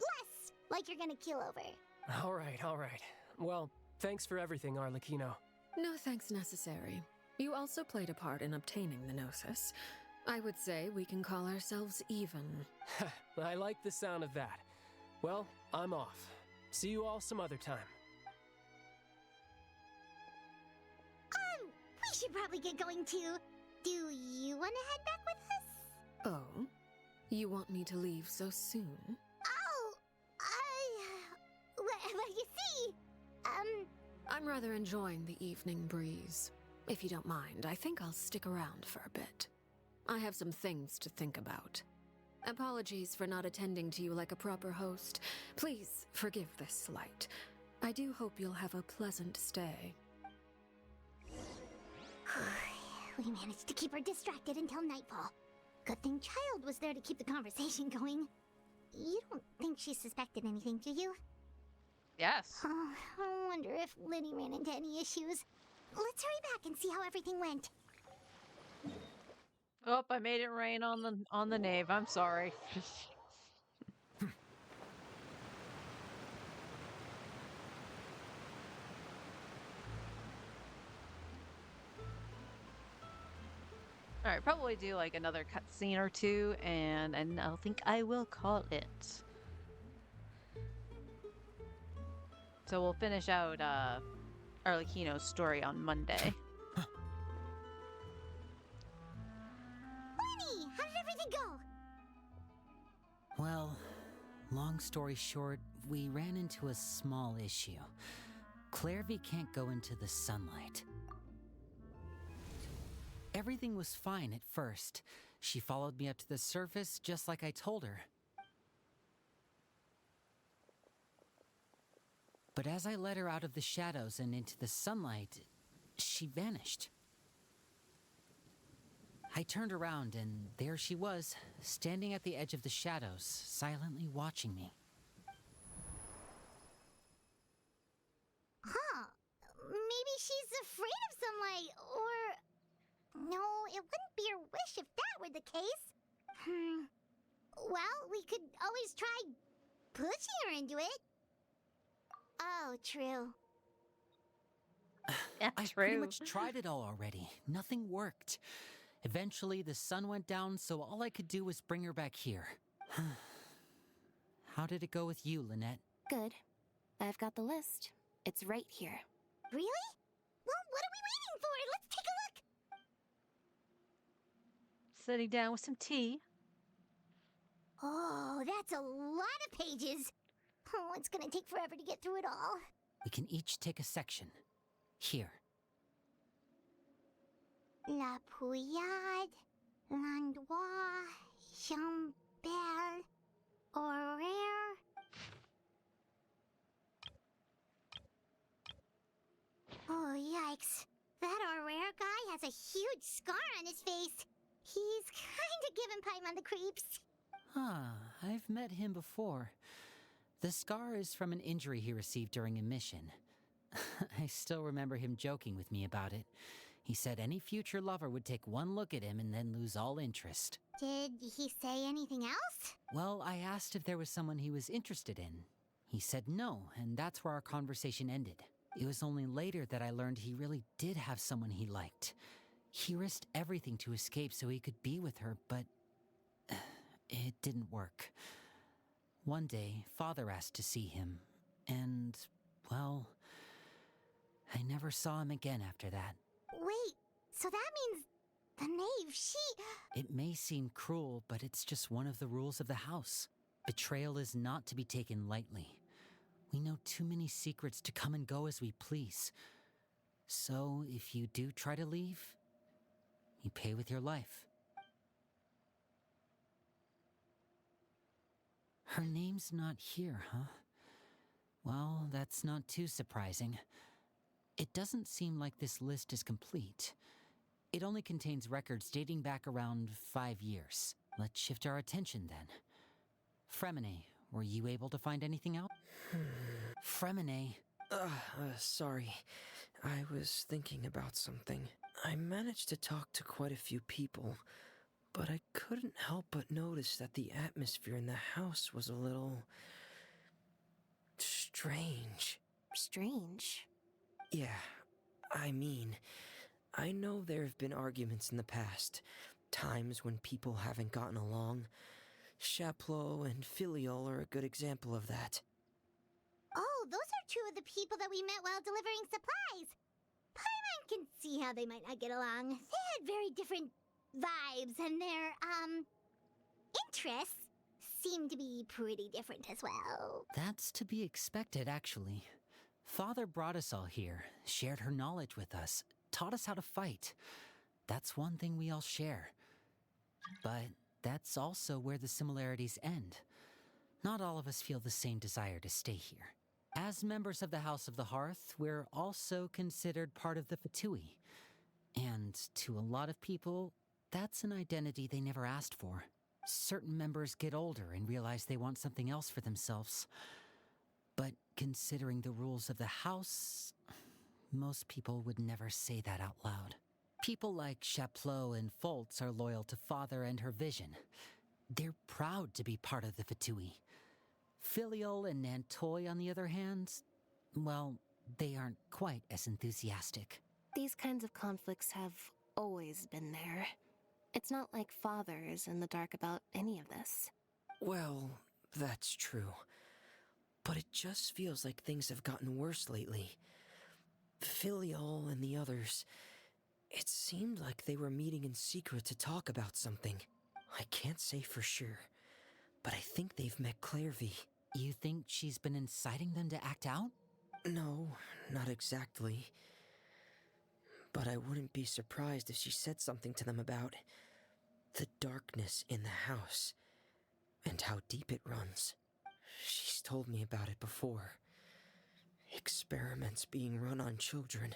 less like you're gonna kill over. All right. Well, thanks for everything, Arlecchino. No thanks necessary. You also played a part in obtaining the Gnosis. I would say we can call ourselves even. I like the sound of that. Well, I'm off. See you all some other time. We should probably get going too. Do you want to head back with us? Oh? You want me to leave so soon? Oh, well, you see, I'm rather enjoying the evening breeze. If you don't mind, I think I'll stick around for a bit. I have some things to think about. Apologies for not attending to you like a proper host. Please forgive this slight. I do hope you'll have a pleasant stay. We managed to keep her distracted until nightfall. Good thing Child was there to keep the conversation going. You don't think she suspected anything, do you? Yes. Oh, I wonder if Liddy ran into any issues. Let's hurry back and see how everything went. Oh, I made it rain on the knave. I'm sorry. Alright, probably do like another cutscene or two, and I think I will call it. So we'll finish out Arlecchino's story on Monday. Lenny, how did everything go? Well, long story short, we ran into a small issue. Clairvy can't go into the sunlight. Everything was fine at first. She followed me up to the surface just like I told her. But as I led her out of the shadows and into the sunlight, she vanished. I turned around and there she was, standing at the edge of the shadows, silently watching me. Huh. Maybe she's afraid of sunlight, or... No, it wouldn't be your wish if that were the case. Well, we could always try pushing her into it. Oh, true. I pretty much tried it all already. Nothing worked. Eventually, the sun went down, so all I could do was bring her back here. How did it go with you, Lynette? Good. I've got the list. It's right here. Really? Well, what are we waiting for? Let's take a look. Sitting down with some tea. Oh, that's a lot of pages. Oh, it's gonna take forever to get through it all. We can each take a section. Here. La Pouillade, L'Endroit, Chambel, Horaire. Oh, yikes. That Horaire guy has a huge scar on his face. He's kinda giving Paimon the creeps. I've met him before. The scar is from an injury he received during a mission. I still remember him joking with me about it. He said any future lover would take one look at him and then lose all interest. Did he say anything else? Well, I asked if there was someone he was interested in. He said no, and that's where our conversation ended. It was only later that I learned he really did have someone he liked. He risked everything to escape so he could be with her, but it didn't work. One day, Father asked to see him, and, well, I never saw him again after that. Wait, so that means the knave, It may seem cruel, but it's just one of the rules of the house. Betrayal is not to be taken lightly. We know too many secrets to come and go as we please. So, if you do try to leave, you pay with your life. Her name's not here, huh? Well, that's not too surprising. It doesn't seem like this list is complete. It only contains records dating back around 5 years. Let's shift our attention then. Fremine, were you able to find anything out? Fremine. Sorry. I was thinking about something. I managed to talk to quite a few people, but I couldn't help but notice that the atmosphere in the house was a little strange. Strange? Yeah, I mean, I know there have been arguments in the past, times when people haven't gotten along. Chaplot and Filial are a good example of that. Oh, those are two of the people that we met while delivering supplies. Paimon can see how they might not get along. They had very different vibes, and their, interests seem to be pretty different as well. That's to be expected, actually. Father brought us all here, shared her knowledge with us, taught us how to fight. That's one thing we all share. But that's also where the similarities end. Not all of us feel the same desire to stay here. As members of the House of the Hearth, we're also considered part of the Fatui. And to a lot of people, that's an identity they never asked for. Certain members get older and realize they want something else for themselves. But considering the rules of the house, most people would never say that out loud. People like Chaplot and Foltz are loyal to Father and her vision. They're proud to be part of the Fatui. Filial and Nantoy, on the other hand, well, they aren't quite as enthusiastic. These kinds of conflicts have always been there. It's not like Father is in the dark about any of this. Well, that's true. But it just feels like things have gotten worse lately. Filial and the others, it seemed like they were meeting in secret to talk about something. I can't say for sure, but I think they've met Clairvy. You think she's been inciting them to act out? No, not exactly. But I wouldn't be surprised if she said something to them about the darkness in the house and how deep it runs. She's told me about it before. Experiments being run on children.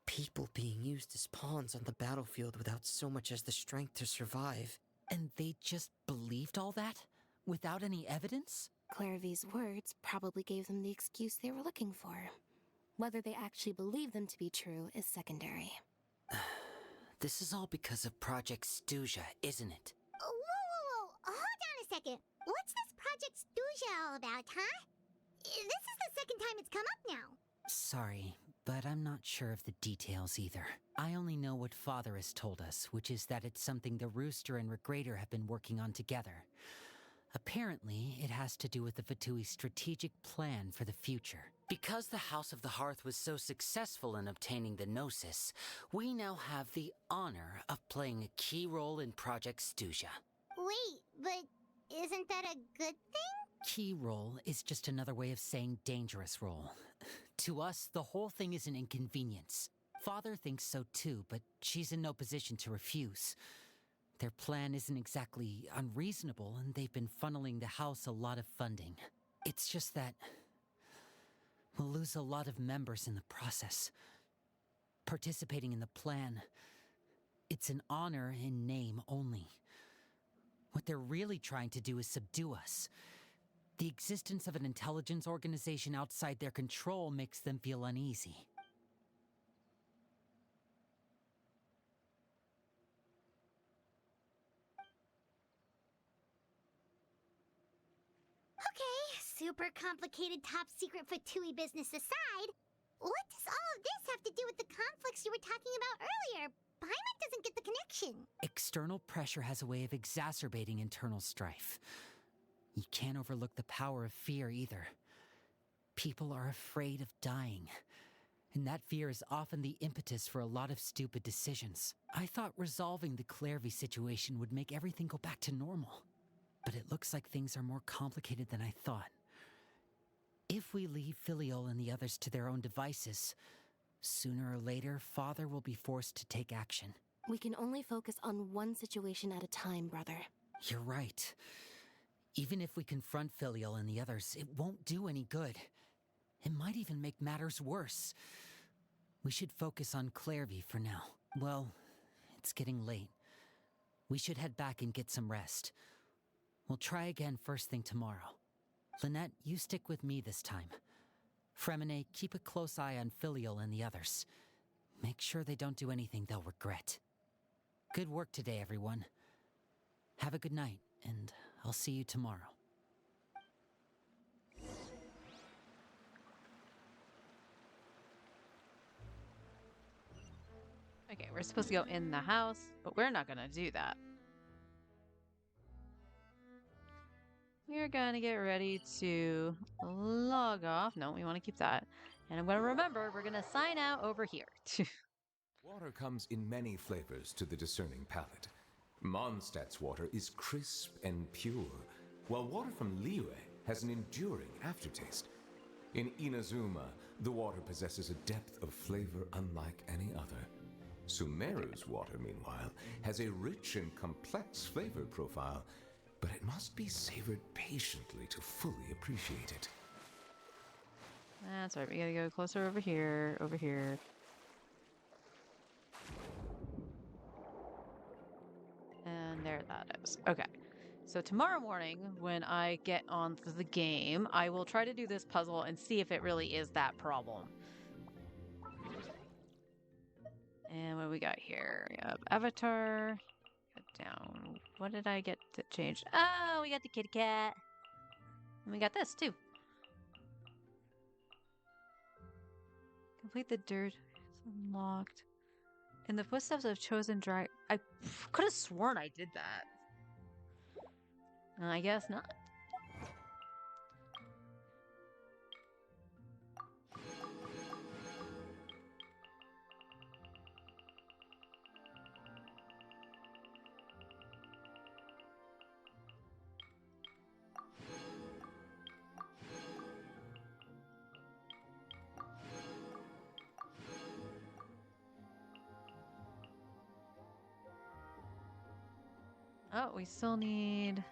People being used as pawns on the battlefield without so much as the strength to survive. And they just believed all that? Without any evidence? Clairvy's words probably gave them the excuse they were looking for. Whether they actually believe them to be true is secondary. This is all because of Project Stuja, isn't it? Whoa. Hold on a second. What's this Project Stuja all about, huh? This is the second time it's come up now. Sorry, but I'm not sure of the details either. I only know what Father has told us, which is that it's something the Rooster and Regrator have been working on together. Apparently, it has to do with the Fatui's strategic plan for the future. Because the House of the Hearth was so successful in obtaining the Gnosis, we now have the honor of playing a key role in Project Stuja. Wait, but isn't that a good thing? Key role is just another way of saying dangerous role. To us, the whole thing is an inconvenience. Father thinks so too, but she's in no position to refuse. Their plan isn't exactly unreasonable, and they've been funneling the house a lot of funding. It's just that we'll lose a lot of members in the process. Participating in the plan, it's an honor in name only. What they're really trying to do is subdue us. The existence of an intelligence organization outside their control makes them feel uneasy. Okay, super complicated top secret Fatui business aside, what does all of this have to do with the conflicts you were talking about earlier? Paimon doesn't get the connection. External pressure has a way of exacerbating internal strife. You can't overlook the power of fear either. People are afraid of dying, and that fear is often the impetus for a lot of stupid decisions. I thought resolving the Clairvy situation would make everything go back to normal, but it looks like things are more complicated than I thought. If we leave Filiol and the others to their own devices, sooner or later, Father will be forced to take action. We can only focus on one situation at a time, brother. You're right. Even if we confront Filial and the others, it won't do any good. It might even make matters worse. We should focus on Clairvy for now. Well, it's getting late. We should head back and get some rest. We'll try again first thing tomorrow. Lynette, you stick with me this time. Fremine, keep a close eye on Filial and the others. Make sure they don't do anything they'll regret. Good work today, everyone. Have a good night, and I'll see you tomorrow. Okay, we're supposed to go in the house, but we're not gonna do that. We're gonna get ready to log off. No, we want to keep that. And I'm gonna remember, we're gonna sign out over here. Water comes in many flavors to the discerning palate. Mondstadt's water is crisp and pure, while water from Liyue has an enduring aftertaste. In Inazuma, the water possesses a depth of flavor unlike any other. Sumeru's water, meanwhile, has a rich and complex flavor profile, but it must be savored patiently to fully appreciate it. That's right, we gotta go closer over here, over here. And there that is. Okay. So tomorrow morning, when I get onto the game, I will try to do this puzzle and see if it really is that problem. And what we got here? We have Avatar. Get down. What did I get to change? Oh, we got the kitty cat. And we got this too. Complete the dirt. It's unlocked. In the footsteps of chosen dry. I could have sworn I did that. I guess not. Oh, we still need...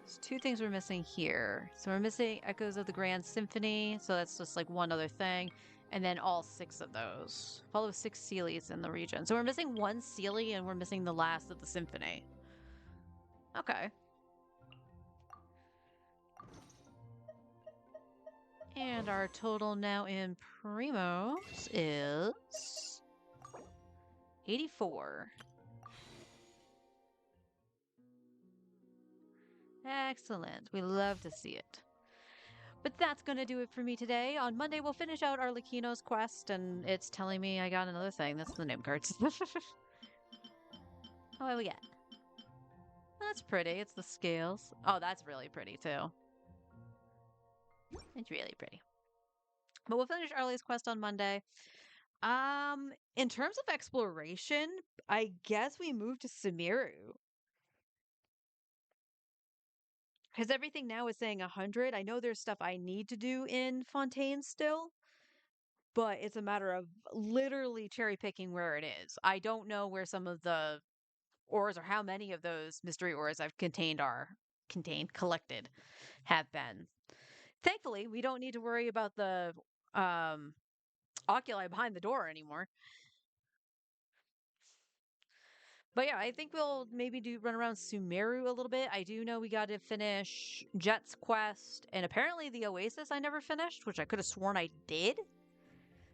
There's two things we're missing here. So we're missing Echoes of the Grand Symphony, so that's just like one other thing. And then all 6 of those. Follow 6 Seelies in the region. So we're missing 1 Seelie and we're missing the last of the symphony. Okay. And our total now in Primos is 84. Excellent. We love to see it. But that's going to do it for me today. On Monday, we'll finish out our Lakino's quest, and it's telling me I got another thing. That's the name cards. What do we get? That's pretty. It's the scales. Oh, that's really pretty, too. It's really pretty. But we'll finish Arlie's quest on Monday. In terms of exploration, I guess we move to Sumeru. Because everything now is saying 100. I know there's stuff I need to do in Fontaine still, but it's a matter of literally cherry picking where it is. I don't know where some of the ores or how many of those mystery ores I've collected have been. Thankfully, we don't need to worry about the oculi behind the door anymore. But yeah, I think we'll maybe run around Sumeru a little bit. I do know we got to finish Jet's quest, and apparently the Oasis I never finished, which I could have sworn I did.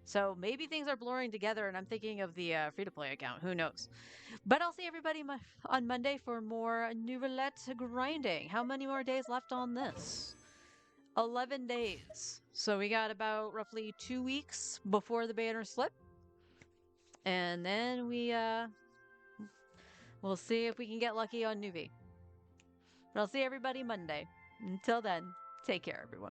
So maybe things are blurring together, and I'm thinking of the free-to-play account. Who knows? But I'll see everybody on Monday for more New Roulette grinding. How many more days left on this? 11 days. So we got about roughly 2 weeks before the banner slip. And then we'll see if we can get lucky on Newbie. But I'll see everybody Monday. Until then, take care, everyone.